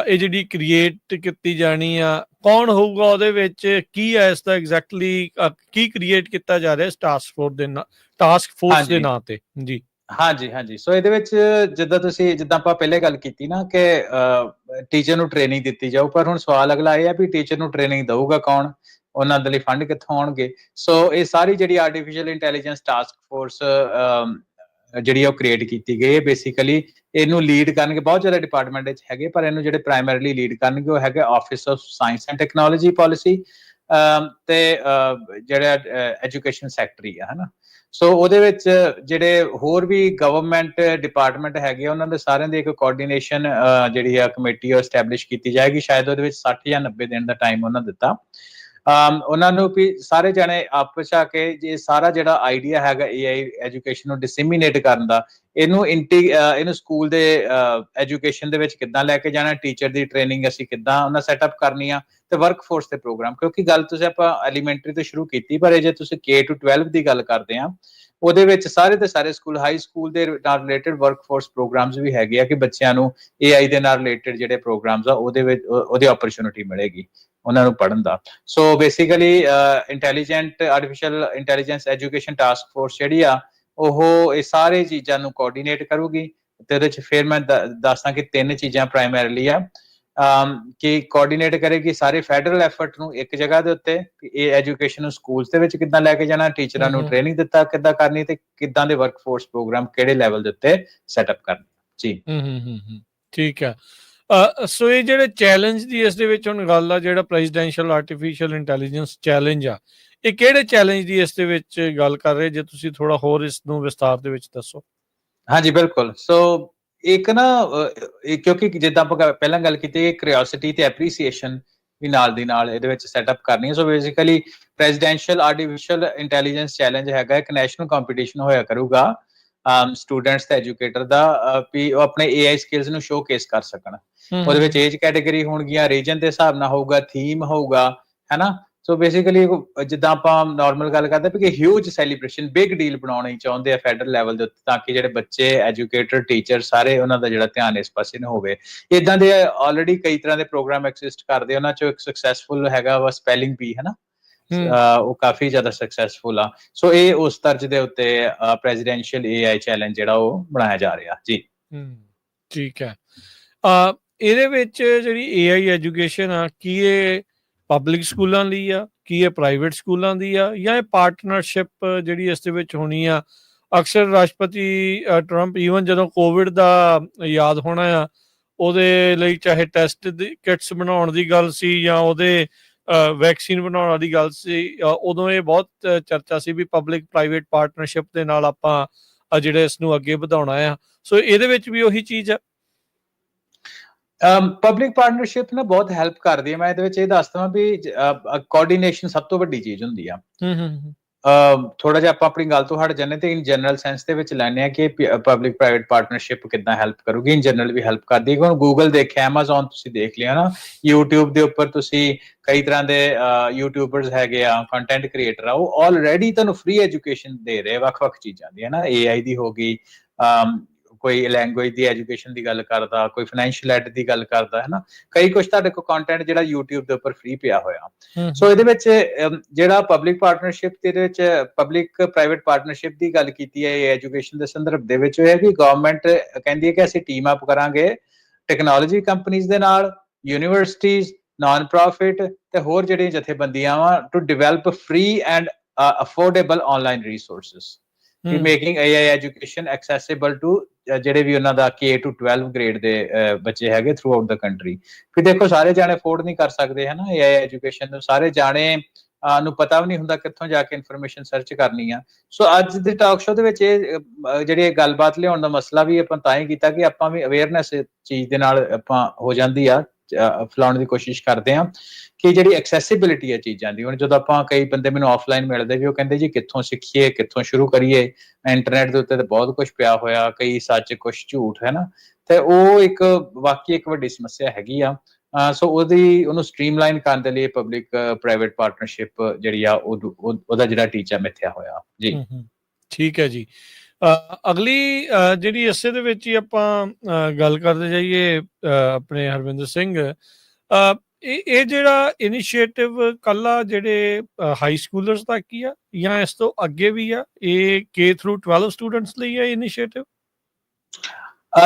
ਇਹ ਜਿਹੜੀ ਕ੍ਰੀਏਟ ਕੀਤੀ ਜਾਣੀ ਆ, ਕੌਣ ਹੋਊਗਾ ਉਹਦੇ ਵਿੱਚ? ਕੀ ਹੈ ਇਸ ਦਾ ਐਗਜ਼ੈਕਟਲੀ ਕੀ ਕ੍ਰੀਏਟ ਕੀਤਾ ਜਾ ਰਿਹਾ ਇਸ ਟਾਸਕ ਫੋਰਸ ਦੇ ਨਾਂ ਤੇ? ਜੀ ਹਾਂਜੀ। ਸੋ ਇਹਦੇ ਵਿੱਚ ਜਿੱਦਾਂ ਆਪਾਂ ਪਹਿਲੇ ਗੱਲ ਕੀਤੀ ਨਾ ਕਿ ਟੀਚਰ ਨੂੰ ਟ੍ਰੇਨਿੰਗ ਦਿੱਤੀ ਜਾਊ, ਪਰ ਹੁਣ ਸਵਾਲ ਅਗਲਾ ਇਹ ਹੈ ਵੀ ਟੀਚਰ ਨੂੰ ਟ੍ਰੇਨਿੰਗ ਦਊਗਾ ਕੌਣ, ਉਹਨਾਂ ਦੇ ਲਈ ਫੰਡ ਕਿੱਥੋਂ ਆਉਣਗੇ? ਸੋ ਇਹ ਸਾਰੀ ਜਿਹੜੀ ਆਰਟੀਫਿਸ਼ੀਅਲ ਇੰਟੈਲੀਜੈਂਸ ਟਾਸਕ ਫੋਰਸ ਜਿਹੜੀ ਉਹ ਕ੍ਰੀਏਟ ਕੀਤੀ ਗਈ ਹੈ, ਬੇਸਿਕਲੀ ਇਹਨੂੰ ਲੀਡ ਕਰਨਗੇ, ਬਹੁਤ ਜ਼ਿਆਦਾ ਡਿਪਾਰਟਮੈਂਟ ਵਿੱਚ ਹੈਗੇ, ਪਰ ਇਹਨੂੰ ਜਿਹੜੇ ਪ੍ਰਾਇਮਰੀਲੀ ਲੀਡ ਕਰਨਗੇ ਉਹ ਹੈਗੇ office of science and technology policy, ਤੇ ਜਿਹੜਾ ਐਜੂਕੇਸ਼ਨ ਸੈਕਟਰੀ ਆ, ਹੈ ਨਾ। ਸੋ ਉਹਦੇ ਵਿੱਚ ਜਿਹੜੇ ਹੋਰ ਵੀ ਗਵਰਨਮੈਂਟ ਡਿਪਾਰਟਮੈਂਟ ਹੈਗੇ ਉਹਨਾਂ ਦੇ ਸਾਰਿਆਂ ਦੀ ਇੱਕ ਕੋਆਰਡੀਨੇਸ਼ਨ ਜਿਹੜੀ ਆ ਕਮੇਟੀ ਉਹ ਐਸਟੈਬਲਿਸ਼ ਕੀਤੀ ਜਾਏਗੀ। ਸ਼ਾਇਦ ਉਹਦੇ ਵਿੱਚ 60 ਜਾਂ 90 ਦਿਨ ਦਾ ਟਾਈਮ ਉਹਨਾਂ ਦਿੱਤਾ ਉਹਨਾਂ ਨੂੰ ਵੀ ਸਾਰੇ ਜਾਣੇ ਆਪਸ ਆ ਕੇ ਜੇ ਸਾਰਾ ਜਿਹੜਾ ਆਈਡੀਆ ਹੈਗਾ AI ਐਜੂਕੇਸ਼ਨ ਨੂੰ ਡਿਸੈਮੀਨੇਟ ਕਰਨ ਦਾ, ਇਹਨੂੰ ਸਕੂਲ ਦੇ ਐਜੂਕੇਸ਼ਨ ਦੇ ਵਿੱਚ ਕਿੱਦਾਂ ਲੈ ਕੇ ਜਾਣਾ, ਟੀਚਰ ਦੀ ਟ੍ਰੇਨਿੰਗ ਅਸੀਂ ਕਿੱਦਾਂ ਉਹਨਾਂ ਸੈਟਅਪ ਕਰਨੀ ਆ, ਤੇ ਵਰਕਫੋਰਸ ਦੇ ਪ੍ਰੋਗਰਾਮ, ਕਿਉਂਕਿ ਗੱਲ ਤੁਸੀਂ ਆਪਾਂ ਐਲੀਮੈਂਟਰੀ ਤੋਂ ਸ਼ੁਰੂ ਕੀਤੀ, ਪਰ ਜੇ ਤੁਸੀਂ K-12 ਦੀ ਗੱਲ ਕਰਦੇ ਆ ਉਹਦੇ ਵਿੱਚ ਸਾਰੇ ਦੇ ਸਾਰੇ ਸਕੂਲ, ਹਾਈ ਸਕੂਲ ਦੇ ਨਾਲ ਰਿਲੇਟਡ ਵਰਕਫੋਰਸ ਪ੍ਰੋਗਰਾਮਸ ਵੀ ਹੈਗੇ ਆ ਕਿ ਬੱਚਿਆਂ ਨੂੰ AI ਦੇ ਨਾਲ ਰਿਲੇਟਡ ਜਿਹੜੇ ਪ੍ਰੋਗਰਾਮਸ ਆ ਉਹਦੇ ਵਿੱਚ ਉਹਦੀ ਓਪਰਚੁਨਿਟੀ ਮਿਲੇਗੀ ਉਹਨਾਂ ਨੂੰ ਪੜ੍ਹਨ ਦਾ। So basically intelligent artificial intelligence education task force ਜਿਹੜੀ ਆ ਉਹ ਇਹ ਸਾਰੇ ਚੀਜ਼ਾਂ ਨੂੰ ਕੋਆਰਡੀਨੇਟ ਕਰੂਗੀ, ਤੇ ਉਹਦੇ ਚ ਫਿਰ ਮੈਂ ਦੱਸਾਂ ਕਿ 3 ਚੀਜ਼ਾਂ ਪ੍ਰਾਇਮਰੀਲੀ ਆ ਕਿ ਕੋਆਰਡੀਨੇਟ ਕਰੇਗੀ ਸਾਰੇ ਫੈਡਰਲ ਐਫਰਟ ਨੂੰ ਇੱਕ ਜਗ੍ਹਾ ਦੇ ਉੱਤੇ, ਇਹ ਐਜੂਕੇਸ਼ਨ ਨੂੰ ਸਕੂਲਸ ਦੇ ਵਿੱਚ ਕਿੱਦਾਂ ਲੈ ਕੇ ਜਾਣਾ, ਟੀਚਰਾਂ ਨੂੰ ਟ੍ਰੇਨਿੰਗ ਦਿੱਤਾ ਕਿੱਦਾਂ ਕਰਨੀ ਤੇ ਕਿੱਦਾਂ ਦੇ ਵਰਕਫੋਰਸ ਪ੍ਰੋਗਰਾਮ ਕਿਹੜੇ ਲੈਵਲ ਦੇ ਉੱਤੇ ਸੈਟਅਪ ਕਰਨੇ। ਜੀ ਠੀਕ ਹੈ। ਸੋ ਇਹ ਜਿਹੜੇ ਚੈਲੰਜ ਦੀ ਇਸ ਦੇ ਵਿੱਚ ਹੁਣ ਗੱਲ ਆ, ਜਿਹੜਾ ਪ੍ਰੈਜ਼ੀਡੈਂਸ਼ੀਅਲ ਆਰਟੀਫਿਸ਼ੀਅਲ ਇੰਟੈਲੀਜੈਂਸ ਚੈਲੰਜ ਆ, ਇਹ ਕਿਹੜੇ ਚੈਲੰਜ ਦੀ ਇਸ ਦੇ ਵਿੱਚ ਗੱਲ ਕਰ ਰਹੇ, ਜੇ ਤੁਸੀਂ ਥੋੜਾ ਹੋਰ ਇਸ ਨੂੰ ਵਿਸਤਾਰ ਦੇ ਵਿੱਚ ਦੱਸੋ। ਹਾਂਜੀ ਬਿਲਕੁਲ। ਸੋ ਇੱਕ ਨਾ ਕਿਉਂਕਿ ਜਿੱਦਾਂ ਆਪਾਂ ਪਹਿਲਾਂ ਗੱਲ ਕੀਤੀ, ਕਿਉਰਿਓਸਿਟੀ ਤੇ ਐਪਰੀਸੀਏਸ਼ਨ ਵੀ ਨਾਲ ਦੀ ਨਾਲ ਇਹਦੇ ਵਿੱਚ ਸੈਟਅਪ ਕਰਨੀ ਹੈ। So basically presidential artificial intelligence challenge ਹੈਗਾ, ਇੱਕ ਨੈਸ਼ਨਲ ਕੰਪੀਟੀਸ਼ਨ ਹੋਇਆ ਕਰੂਗਾ ਸਟੂਡੈਂਟਸ ਤੇ ਐਜੂਕੇਟਰ ਦਾ, ਵੀ ਉਹ ਆਪਣੇ AI ਸਕਿੱਲਸ ਨੂੰ ਸ਼ੋਕੇਸ ਕਰ ਸਕਣ। ਉਹਦੇ ਵਿੱਚ ਏਜ ਕੈਟੇਗਰੀ ਹੋਣਗੀਆਂ, ਰੀਜਨ ਦੇ ਹਿਸਾਬ ਨਾਲ ਹੋਊਗਾ, ਥੀਮ ਹੋਊਗਾ, ਹੈਨਾ। ਸੋ ਬੇਸਿਕਲੀ ਜਿੱਦਾਂ ਆਪਾਂ ਨਾਰਮਲ ਗੱਲ ਕਰਦੇ ਵੀ ਕਿ ਹਿਊਜ ਸੈਲੀਬ੍ਰੇਸ਼ਨ, ਬਿਗ ਡੀਲ ਬਣਾਉਣੀ ਚਾਹੁੰਦੇ ਆ ਫੈਡਰਲ ਲੈਵਲ ਦੇ ਉੱਤੇ, ਤਾਂ ਕਿ ਜਿਹੜੇ ਬੱਚੇ, ਐਜੂਕੇਟਰ, ਟੀਚਰ ਸਾਰੇ ਉਹਨਾਂ ਦਾ ਜਿਹੜਾ ਧਿਆਨ ਇਸ ਪਾਸੇ ਨੂੰ ਹੋਵੇ। ਇਦਾਂ ਦੇ ਆਲਰੇਡੀ ਕਈ ਤਰ੍ਹਾਂ ਦੇ ਪ੍ਰੋਗਰਾਮ ਐਗਜ਼ਿਸਟ ਕਰਦੇ, ਉਹਨਾਂ ਚੋਂ ਇੱਕ ਸਕਸੈਸਫੁਲ ਹੈਗਾ ਵਾ ਸਪੈਲਿੰਗ ਬੀ, ਹੈਨਾ। ਉਹ ਕਾਫੀ ਜ਼ਿਆਦਾ ਸਕਸੈਸਫੁਲ ਆ। ਸੋ ਇਹ ਉਸ ਤਰਜ ਦੇ ਉੱਤੇ ਪ੍ਰੈਜ਼ੀਡੈਂਸ਼ੀਅਲ AI ਚੈਲੰਜ ਜਿਹੜਾ ਉਹ ਬਣਾਇਆ ਜਾ ਰਿਹਾ। ਜੀ ਠੀਕ ਹੈ। ਇਹਦੇ ਵਿੱਚ ਜਿਹੜੀ AI ਐਜੂਕੇਸ਼ਨ ਆ, ਕੀ ਇਹ ਪਬਲਿਕ ਸਕੂਲਾਂ ਲਈ ਆ, ਕੀ ਇਹ ਪ੍ਰਾਈਵੇਟ ਸਕੂਲਾਂ ਦੀ ਆ, ਜਾਂ ਇਹ ਪਾਰਟਨਰਸ਼ਿਪ ਜਿਹੜੀ ਇਸ ਦੇ ਵਿੱਚ ਹੋਣੀ ਆ? ਅਕਸਰ ਰਾਸ਼ਟਰਪਤੀ ਟਰੰਪ ਈਵਨ ਜਦੋਂ ਕੋਵਿਡ ਦਾ ਯਾਦ ਹੋਣਾ ਆ, ਉਹਦੇ ਲਈ ਚਾਹੇ ਟੈਸਟ ਦੀ ਕਿਟਸ ਬਣਾਉਣ ਦੀ ਗੱਲ ਸੀ ਜਾਂ ਉਹਦੇ ਵੈਕਸੀਨ ਬਣਾਉਣ ਦੀ ਗੱਲ ਸੀ, ਉਦੋਂ ਇਹ ਬਹੁਤ ਚਰਚਾ ਸੀ ਵੀ ਪਬਲਿਕ ਪ੍ਰਾਈਵੇਟ ਪਾਰਟਨਰਸ਼ਿਪ ਦੇ ਨਾਲ ਆਪਾਂ ਜਿਹੜੇ ਇਸ ਨੂੰ ਅੱਗੇ ਵਧਾਉਣਾ ਆ। ਸੋ ਇਹਦੇ ਵਿੱਚ ਵੀ ਉਹੀ ਚੀਜ਼ ਆ। ਪਬਲਿਕ ਪਾਰਟਨਰਸ਼ਿਪ ਨਾ ਬਹੁਤ ਹੈਲਪ ਕਰਦੀ ਹੈ। ਮੈਂ ਇਹਦੇ ਵਿੱਚ ਇਹ ਦੱਸ ਦਵਾਂ ਵੀ ਕੋਆਰਡੀਨੇਸ਼ਨ ਸਭ ਤੋਂ ਵੱਡੀ ਚੀਜ਼ ਹੁੰਦੀ ਆ। ਥੋੜਾ ਜਿਹਾ ਆਪਾਂ ਆਪਣੀ ਗੱਲ ਤੋਂ ਹਟ ਜਾਂਦੇ ਤੇ ਇਨ ਜਨਰਲ ਸੈਂਸ ਦੇ ਵਿੱਚ ਲੈਣੇ ਆ ਕਿ ਪਬਲਿਕ ਪ੍ਰਾਈਵੇਟ ਪਾਰਟਨਰਸ਼ਿਪ ਕਿੱਦਾਂ ਹੈਲਪ ਕਰੂਗੀ। ਇਨ ਜਨਰਲ ਵੀ ਹੈਲਪ ਕਰਦੀ ਹੈ। ਹੁਣ ਗੂਗਲ ਦੇਖਿਆ, ਐਮਾਜ਼ੋਨ ਤੁਸੀਂ ਦੇਖ ਲਿਆ ਨਾ, YouTube ਦੇ ਉੱਪਰ ਤੁਸੀਂ ਕਈ ਤਰ੍ਹਾਂ ਦੇ ਯੂਟਿਊਬਰਸ ਹੈਗੇ ਆ, ਕੰਟੈਂਟ ਕ੍ਰੀਏਟਰ ਆ, ਉਹ ਆਲਰੇਡੀ ਤੁਹਾਨੂੰ ਫ੍ਰੀ ਐਜੂਕੇਸ਼ਨ ਦੇ ਰਹੇ ਵੱਖ-ਵੱਖ ਚੀਜ਼ਾਂ ਦੀ, ਹੈ ਨਾ। AI ਦੀ ਹੋ ਗਈ, ਕੋਈ ਲੈਂਗੁਏਜ ਦੀ ਐਜੂਕੇਸ਼ਨ ਦੀ ਗੱਲ ਕਰਦਾ, ਕੋਈ ਫਾਈਨੈਂਸ਼ੀਅਲ ਐਡ ਦੀ ਗੱਲ ਕਰਦਾ, ਹੈ ਨਾ। ਕਈ ਕੁਛ ਤੁਹਾਡੇ ਕੋਲ ਕੰਟੈਂਟ ਜਿਹੜਾ YouTube ਦੇ ਉੱਪਰ ਫ੍ਰੀ ਪਿਆ ਹੋਇਆ। ਸੋ ਇਹਦੇ ਵਿੱਚ ਜਿਹੜਾ ਪਬਲਿਕ ਪਾਰਟਨਰਸ਼ਿਪ ਦੇ ਵਿੱਚ ਪਬਲਿਕ ਪ੍ਰਾਈਵੇਟ ਪਾਰਟਨਰਸ਼ਿਪ ਦੀ ਗੱਲ ਕੀਤੀ ਹੈ ਐਜੂਕੇਸ਼ਨ ਦੇ ਸੰਦਰਭ ਦੇ ਵਿੱਚ, ਇਹ ਹੈ ਕਿ ਗਵਰਨਮੈਂਟ ਕਹਿੰਦੀ ਹੈ ਕਿ ਅਸੀਂ ਟੀਮ ਅਪ ਕਰਾਂਗੇ ਟੈਕਨੋਲੋਜੀ ਕੰਪਨੀਜ਼ ਦੇ ਨਾਲ, ਯੂਨੀਵਰਸਿਟੀਜ਼, ਨਾਨ ਪ੍ਰੋਫਿਟ ਤੇ ਹੋਰ ਜਿਹੜੀਆਂ ਜਥੇਬੰਦੀਆਂ ਵਾ, to develop free and affordable online resources, making AI education accessible to ਜਿਹੜੇ ਵੀ ਉਹਨਾਂ ਦਾ K to 12 ਗ੍ਰੇਡ ਦੇ ਬੱਚੇ ਹੈਗੇ ਥਰੂ ਆਊਟ ਦਾ ਕੰਟਰੀ। ਫਿਰ ਦੇਖੋ ਸਾਰੇ ਜਾਣੇ ਅਫੋਰਡ ਨਹੀਂ ਕਰ ਸਕਦੇ, ਹੈ ਨਾ, AI ਐਜੂਕੇਸ਼ਨ ਨੂੰ। ਸਾਰੇ ਜਾਣੇ ਨੂੰ ਪਤਾ ਵੀ ਨਹੀਂ ਹੁੰਦਾ ਕਿੱਥੋਂ ਜਾ ਕੇ ਇਨਫੋਰਮੇਸ਼ਨ ਸਰਚ ਕਰਨੀ ਆ। ਸੋ ਅੱਜ ਦੇ ਟਾਕ ਸ਼ੋ ਦੇ ਵਿੱਚ ਇਹ ਜਿਹੜੀ ਗੱਲਬਾਤ ਲਿਆਉਣ ਦਾ ਮਸਲਾ ਵੀ ਆਪਾਂ ਤਾਂ ਹੀ ਕੀਤਾ ਕਿ ਆਪਾਂ ਵੀ ਅਵੇਅਰਨੈਸ ਚੀਜ਼ ਦੇ ਨਾਲ ਆਪਾਂ ਹੋ ਜਾਂਦੀ ਆ, ਫੈਲਾਉਣ ਦੀ ਕੋਸ਼ਿਸ਼ ਕਰਦੇ ਆ ਕਿ ਜਿਹੜੀ ਐਕਸੈਸਿਬਿਲਿਟੀ ਹੈ ਚੀਜ਼ਾਂ ਦੀ। ਹੁਣ ਜਦੋਂ ਆਪਾਂ ਕਈ ਬੰਦੇ ਮੈਨੂੰ ਆਫਲਾਈਨ ਮਿਲਦੇ ਵੀ, ਉਹ ਕਹਿੰਦੇ ਜੀ ਕਿੱਥੋਂ ਸਿੱਖੀਏ, ਕਿੱਥੋਂ ਸ਼ੁਰੂ ਕਰੀਏ, ਇੰਟਰਨੈਟ ਦੇ ਉੱਤੇ ਤਾਂ ਬਹੁਤ ਕੁਝ ਪਿਆ ਹੋਇਆ, ਕਈ ਸੱਚ ਕੁਝ ਝੂਠ, ਹੈ ਨਾ। ਤੇ ਉਹ ਇੱਕ ਵਾਕਈ ਇੱਕ ਵੱਡੀ ਸਮੱਸਿਆ ਹੈਗੀ ਆ। ਸੋ ਉਹਨੂੰ ਸਟ੍ਰੀਮਲਾਈਨ ਕਰਨ ਦੇ ਲਈ ਪਬਲਿਕ ਪ੍ਰਾਈਵੇਟ ਪਾਰਟਨਰਸ਼ਿਪ ਜਿਹੜੀ ਆ ਉਹਦਾ ਜਿਹੜਾ ਟੀਚਾ ਮਿੱਥਿਆ ਹੋਇਆ। ਜੀ ਠੀਕ ਹੈ ਜੀ। ਅਗਲੀ ਜਿਹੜੀ ਇਸੇ ਦੇ ਵਿੱਚ ਹੀ ਆਪਾਂ ਗੱਲ ਕਰਦੇ ਜਾਈਏ ਆਪਣੇ ਹਰਵਿੰਦਰ ਸਿੰਘ, ਇਹ ਜਿਹੜਾ ਇਨੀਸ਼ੀਏਟਿਵ ਕੱਲਾ ਜਿਹੜੇ ਹਾਈ ਸਕੂਲਰਸ ਤੱਕ ਹੀ ਆ ਜਾਂ ਇਸ ਤੋਂ ਅੱਗੇ ਵੀ ਆ? ਇਹ K through 12 ਸਟੂਡੈਂਟਸ ਲਈ ਹੈ ਇਨੀਸ਼ੀਏਟਿਵ?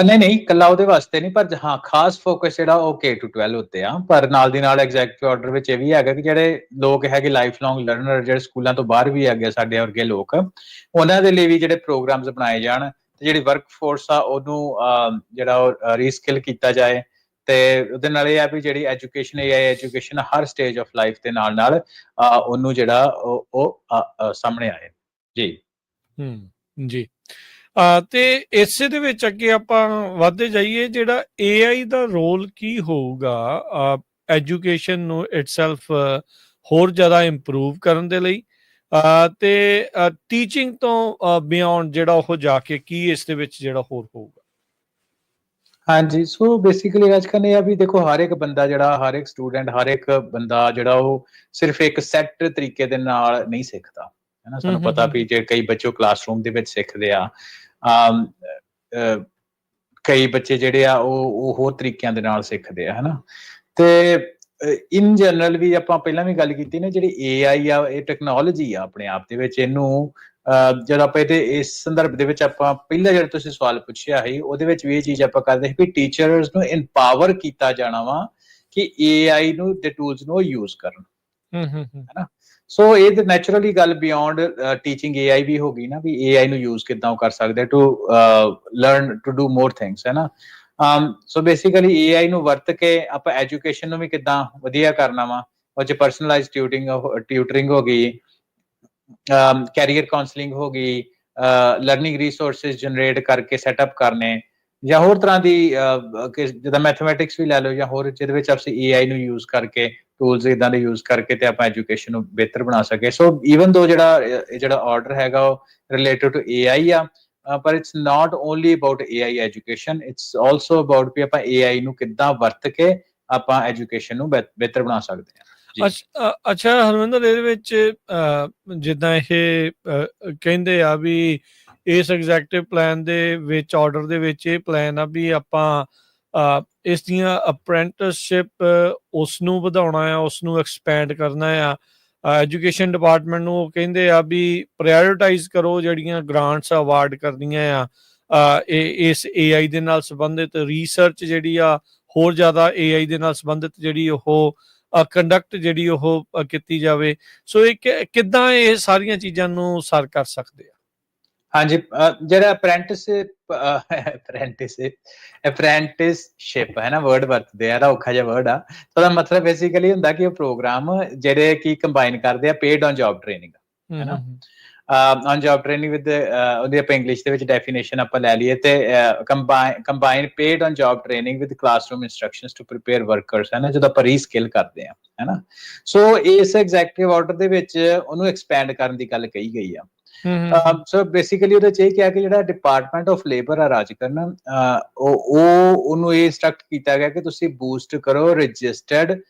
ਨਹੀਂ, ਕੱਲਾ ਉਹਦੇ ਵਾਸਤੇ ਨਹੀਂ, ਪਰ ਹਾਂ ਖਾਸ ਫੋਕਸ ਜਿਹੜਾ ਉਹ K to 12 ਉੱਤੇ ਆ। ਪਰ ਨਾਲ ਦੀ ਨਾਲ ਐਗਜ਼ੈਕਟਿਵ ਆਰਡਰ ਵਿੱਚ ਇਹ ਵੀ ਹੈਗਾ ਕਿ ਜਿਹੜੇ ਲੋਕ ਹੈਗੇ ਲਾਈਫ ਲੌਂਗ ਲਰਨਰ, ਜਿਹੜੇ ਸਕੂਲਾਂ ਤੋਂ ਬਾਹਰ ਵੀ ਹੈਗੇ ਸਾਡੇ ਵਰਗੇ ਲੋਕ, ਉਹਨਾਂ ਦੇ ਲਈ ਵੀ ਜਿਹੜੇ ਪ੍ਰੋਗਰਾਮਸ ਬਣਾਏ ਜਾਣ ਤੇ ਜਿਹੜੀ ਵਰਕ ਫੋਰਸ ਆ ਉਹਨੂੰ ਜਿਹੜਾ ਉਹ ਰੀਸਕਿਲ ਕੀਤਾ ਜਾਏ। ਤੇ ਉਹਦੇ ਨਾਲ ਇਹ ਆ ਵੀ ਜਿਹੜੀ ਐਜੂਕੇਸ਼ਨ AI ਐਜੂਕੇਸ਼ਨ ਹਰ ਸਟੇਜ ਆਫ ਲਾਈਫ ਦੇ ਨਾਲ ਉਹਨੂੰ ਜਿਹੜਾ ਉਹ ਸਾਹਮਣੇ ਆਏ। ਜੀ ਜੀ। ਤੇ ਇਸੇ ਦੇ ਵਿੱਚ ਅੱਗੇ ਆਪਾਂ ਵੱਧਦੇ ਜਾਈਏ, ਜਿਹੜਾ AI ਦਾ ਰੋਲ ਕੀ ਹੋਊਗਾ ਐਜੂਕੇਸ਼ਨ ਨੂੰ ਇਟਸੈਲਫ ਹੋਰ ਜ਼ਿਆਦਾ ਇੰਪਰੂਵ ਕਰਨ ਦੇ ਲਈ, ਤੇ ਟੀਚਿੰਗ ਤੋਂ ਬਿਯੋਂਡ ਜਿਹੜਾ ਉਹ ਜਾ ਕੇ ਕੀ ਇਸ ਦੇ ਵਿੱਚ ਜਿਹੜਾ ਹੋਰ ਹੋਊਗਾ? ਹਾਂਜੀ, ਸੋ ਬੇਸਿਕਲੀ ਅੱਜ ਕੱਲ੍ਹ ਇਹ ਆ ਵੀ ਦੇਖੋ ਹਰ ਇੱਕ ਬੰਦਾ ਜਿਹੜਾ, ਹਰ ਇੱਕ ਸਟੂਡੈਂਟ, ਹਰ ਇੱਕ ਬੰਦਾ ਜਿਹੜਾ ਉਹ ਸਿਰਫ ਇੱਕ ਸੈੱਟ ਤਰੀਕੇ ਦੇ ਨਾਲ ਨਹੀਂ ਸਿੱਖਦਾ, ਹੈ ਨਾ। ਸਾਨੂੰ ਪਤਾ ਵੀ ਜੇ ਕਈ ਬੱਚੇ ਕਲਾਸਰੂਮ ਦੇ ਵਿੱਚ ਸਿੱਖਦੇ ਆ, ਕਈ ਬੱਚੇ ਜਿਹੜੇ ਆ ਉਹ ਹੋਰ ਤਰੀਕਿਆਂ ਦੇ ਨਾਲ ਸਿੱਖਦੇ ਆ, ਹੈ ਨਾ। ਤੇ ਇਨ ਜਨਰਲ ਵੀ ਆਪਾਂ ਪਹਿਲਾਂ ਵੀ ਗੱਲ ਕੀਤੀ ਨਾ, ਜਿਹੜੀ AI ਆ ਇਹ ਟੈਕਨੋਲੋਜੀ ਆ ਆਪਣੇ ਆਪ ਦੇ ਵਿੱਚ। ਇਹਨੂੰ ਜਦੋਂ ਆਪਾਂ ਇਸ ਸੰਦਰਭ ਦੇ ਵਿੱਚ ਆਪਾਂ ਪਹਿਲਾਂ ਜਿਹੜਾ ਤੁਸੀਂ ਸਵਾਲ ਪੁੱਛਿਆ ਸੀ ਉਹਦੇ ਵਿੱਚ ਵੀ ਇਹ ਚੀਜ਼ ਆਪਾਂ ਕਰਦੇ ਸੀ ਵੀ ਟੀਚਰਸ ਨੂੰ ਇੰਪਾਵਰ ਕੀਤਾ ਜਾਣਾ ਵਾ ਕਿ AI ਨੂੰ ਦੇ ਟੂਲਸ ਨੂੰ ਯੂਜ਼ ਕਰਨ, ਹੂੰ ਹੈ ਨਾ। ਸੋ ਇਹ ਤਾਂ ਨੈਚੁਰਲੀ ਗੱਲ ਬਿਯੋਂਡ ਟੀਚਿੰਗ AI ਵੀ ਹੋ ਗਈ ਨਾ, ਵੀ AI ਨੂੰ ਯੂਜ਼ ਕਿੱਦਾਂ ਉਹ ਕਰ ਸਕਦੇ to learn to do more things, ਹੈ ਨਾ। ਸੋ ਬੇਸਿਕਲੀ AI ਨੂੰ ਵਰਤ ਕੇ ਆਪਾਂ ਐਜੂਕੇਸ਼ਨ ਨੂੰ ਵੀ ਕਿੱਦਾਂ ਵਧੀਆ ਕਰਨਾ ਵਾ, ਉਹ 'ਚ ਪਰਸਨਲਾਈਜ਼ਡ ਟਿਊਟਰਿੰਗ ਹੋ ਗਈ, ਕੈਰੀਅਰ ਕਾਉਂਸਲਿੰਗ ਹੋ ਗਈ, ਲਰਨਿੰਗ ਰਿਸੋਰਸਿਸ ਜਨਰੇਟ ਕਰਕੇ ਸੈਟਅਪ ਕਰਨੇ, ਜਾਂ ਹੋਰ ਤਰ੍ਹਾਂ ਦੀ ਜਿੱਦਾਂ ਮੈਥਮੈਟਿਕਸ ਵੀ ਲੈ ਲਓ, ਜਾਂ ਹੋਰ ਜਿਹਦੇ ਵਿੱਚ ਅਸੀਂ AI ਨੂੰ ਯੂਜ਼ ਕਰਕੇ ਟੂਲਸ ਇਦਾਂ ਦੇ ਯੂਜ਼ ਕਰਕੇ ਤੇ ਆਪਾਂ ਐਜੂਕੇਸ਼ਨ ਨੂੰ ਬਿਹਤਰ ਬਣਾ ਸਕੇ। ਸੋ ਈਵਨ ਦੋ ਜਿਹੜਾ ਆਰਡਰ ਹੈਗਾ ਉਹ ਰਿਲੇਟਡ ਟੂ AI ਆ, ਪਰ it's not only about AI education, it's also about ਵੀ ਆਪਾਂ AI ਨੂੰ ਕਿੱਦਾਂ ਵਰਤ ਕੇ ਆਪਾਂ ਐਜੂਕੇਸ਼ਨ ਨੂੰ ਬਿਹਤਰ ਬਣਾ ਸਕਦੇ ਹਾਂ। ਅੱਛਾ ਹਰਵਿੰਦਰ, ਇਹਦੇ ਵਿੱਚ ਜਿੱਦਾਂ ਇਹ ਕਹਿੰਦੇ ਆ ਵੀ ਇਸ ਐਗਜ਼ੈਕਟਿਵ ਪਲਾਨ ਦੇ ਵਿੱਚ, ਆਰਡਰ ਦੇ ਵਿੱਚ ਇਹ ਪਲਾਨ ਆ ਵੀ ਆਪਾਂ ਇਸ ਦੀਆਂ ਅਪ੍ਰੈਂਟਿਸਸ਼ਿਪ ਉਸ ਨੂੰ ਵਧਾਉਣਾ ਆ, ਉਸ ਨੂੰ ਐਕਸਪੈਂਡ ਕਰਨਾ ਆ। ਐਜੂਕੇਸ਼ਨ ਡਿਪਾਰਟਮੈਂਟ ਨੂੰ ਉਹ ਕਹਿੰਦੇ ਆ ਵੀ ਪ੍ਰਾਇਓਰਟਾਈਜ਼ ਕਰੋ ਜਿਹੜੀਆਂ ਗ੍ਰਾਂਟਸ ਅਵਾਰਡ ਕਰਦੀਆਂ ਆ ਇਸ AI ਦੇ ਨਾਲ ਸੰਬੰਧਿਤ ਰਿਸਰਚ ਜਿਹੜੀ ਆ, ਹੋਰ ਜ਼ਿਆਦਾ AI ਦੇ ਨਾਲ ਸੰਬੰਧਿਤ ਜਿਹੜੀ ਉਹ ਕੰਡਕਟ ਜਿਹੜੀ ਉਹ ਕੀਤੀ ਜਾਵੇ। ਸੋ ਇਹ ਕਿੱਦਾਂ ਇਹ ਸਾਰੀਆਂ ਚੀਜ਼ਾਂ ਨੂੰ ਸਰ ਕਰ ਸਕਦੇ ਆ? ਹਾਂਜੀ, ਜਿਹੜਾ ਅਪ੍ਰੈਂਟਿਸਸ਼ਿਪ ਹੈ ਨਾ, ਵਰਡ ਵਰਤਦੇ ਆ, ਔਖਾ ਜਿਹਾ ਵਰਡ ਆ। ਉਹਦਾ ਮਤਲਬ ਬੇਸਿਕਲੀ ਹੁੰਦਾ ਕਿ ਉਹ ਪ੍ਰੋਗਰਾਮ ਜਿਹੜੇ ਕਿ ਕੰਬਾਈਨ ਕਰਦੇ ਆ ਪੇਡ ਔਨ ਜੌਬ ਟ੍ਰੇਨਿੰਗ, ਹੈ ਨਾ। ਔਨ ਜੌਬ ਟ੍ਰੇਨਿੰਗ ਵਿਦ ਉਹਦੀ ਆਪਾਂ ਇੰਗਲਿਸ਼ ਦੇ ਵਿੱਚ ਡੈਫੀਨੇਸ਼ਨ ਆਪਾਂ ਲੈ ਲਈਏ ਤੇ combine paid on job training with classroom instructions to prepare workers, ਹੈ ਨਾ, ਜਦੋਂ ਆਪਾਂ ਰੀਸਕਿਲ ਕਰਦੇ ਆ, ਹੈ ਨਾ। ਸੋ ਇਸ ਐਗਜ਼ੈਕਟਿਵ ਆਰਡਰ ਦੇ ਵਿੱਚ ਉਹਨੂੰ ਐਕਸਪੈਂਡ ਕਰਨ ਦੀ ਗੱਲ ਕਹੀ ਗਈ ਆ। ਸੋ ਬੇਸਿਕਲੀ ਉਹਦੇ 'ਚ ਇਹ ਕਿਹਾ ਕਿ ਜਿਹੜਾ ਡਿਪਾਰਟਮੈਂਟ ਆਫ ਲੇਬਰ ਆ ਰਾਜ ਕਰਨ, ਉਹਨੂੰ ਇਹ ਇੰਸਟਰਕਟ ਕੀਤਾ ਗਿਆ ਕਿ ਤੁਸੀਂ ਬੂਸਟ ਕਰੋ ਰਜਿਸਟਰਡ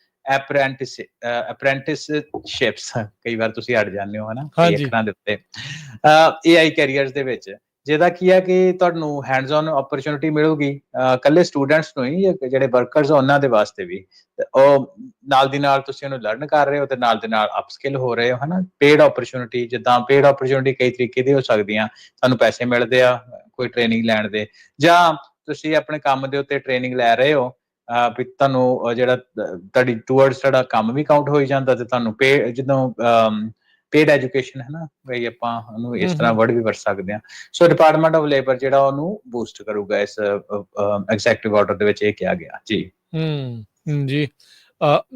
ਅਪ੍ਰੈਂਟਿਸਸ਼ਿਪਸ, ਕਈ ਵਾਰ ਤੁਸੀਂ ਅੜ ਜਾਂਦੇ ਹੋ, ਹਨਾ, ਅੱਖਰਾਂ ਦੇ ਉੱਤੇ, AI ਕੈਰੀਅਰਸ ਦੇ ਵਿੱਚ, ਜਿਹਦਾ ਕੀ ਹੈ ਕਿ ਤੁਹਾਨੂੰ ਹੈਂਡਸ ਔਨ ਓਪਰਚੁਨਿਟੀ ਮਿਲੂਗੀ, ਇਕੱਲੇ ਸਟੂਡੈਂਟਸ ਨੂੰ ਹੀ, ਜਿਹੜੇ ਵਰਕਰਸ ਉਹਨਾਂ ਦੇ ਵਾਸਤੇ ਵੀ। ਉਹ ਨਾਲ ਦੀ ਨਾਲ ਤੁਸੀਂ ਉਹਨੂੰ ਲਰਨ ਕਰ ਰਹੇ ਹੋ ਤੇ ਨਾਲ ਦੇ ਨਾਲ ਅਪਸਕਿਲ ਹੋ ਰਹੇ ਹੋ, ਹਨਾ। ਪੇਡ ਓਪਰਚੁਨਿਟੀ, ਜਿੱਦਾਂ ਪੇਡ ਓਪਰਚੁਨਿਟੀ ਕਈ ਤਰੀਕੇ ਦੀ ਹੋ ਸਕਦੀਆਂ, ਤੁਹਾਨੂੰ ਪੈਸੇ ਮਿਲਦੇ ਆ ਕੋਈ ਟ੍ਰੇਨਿੰਗ ਲੈਣ ਦੇ, ਜਾਂ ਤੁਸੀਂ ਆਪਣੇ ਕੰਮ ਦੇ ਉੱਤੇ ਟ੍ਰੇਨਿੰਗ ਲੈ ਰਹੇ ਹੋ, ਵੀ ਤੁਹਾਨੂੰ ਜਿਹੜਾ ਤੁਹਾਡੀ ਟੂਵਰਡਸ ਤੁਹਾਡਾ ਕੰਮ ਵੀ ਕਾਊਂਟ ਹੋਈ ਜਾਂਦਾ, ਤੇ ਤੁਹਾਨੂੰ ਜਦੋਂ ਪੇਡ ਐਜੂਕੇਸ਼ਨ, ਹੈ ਨਾ, ਬਈ ਆਪਾਂ ਉਹਨੂੰ ਇਸ ਤਰ੍ਹਾਂ ਵਰਡ ਵੀ ਵਰਤ ਸਕਦੇ ਹਾਂ। ਸੋ ਡਿਪਾਰਟਮੈਂਟ ਆਫ ਲੇਬਰ ਜਿਹੜਾ ਉਹਨੂੰ ਬੂਸਟ ਕਰੂਗਾ ਇਸ ਐਗਜ਼ੈਕਟਿਵ ਆਰਡਰ ਦੇ ਵਿੱਚ, ਇਹ ਕਿਹਾ ਗਿਆ ਜੀ। ਜੀ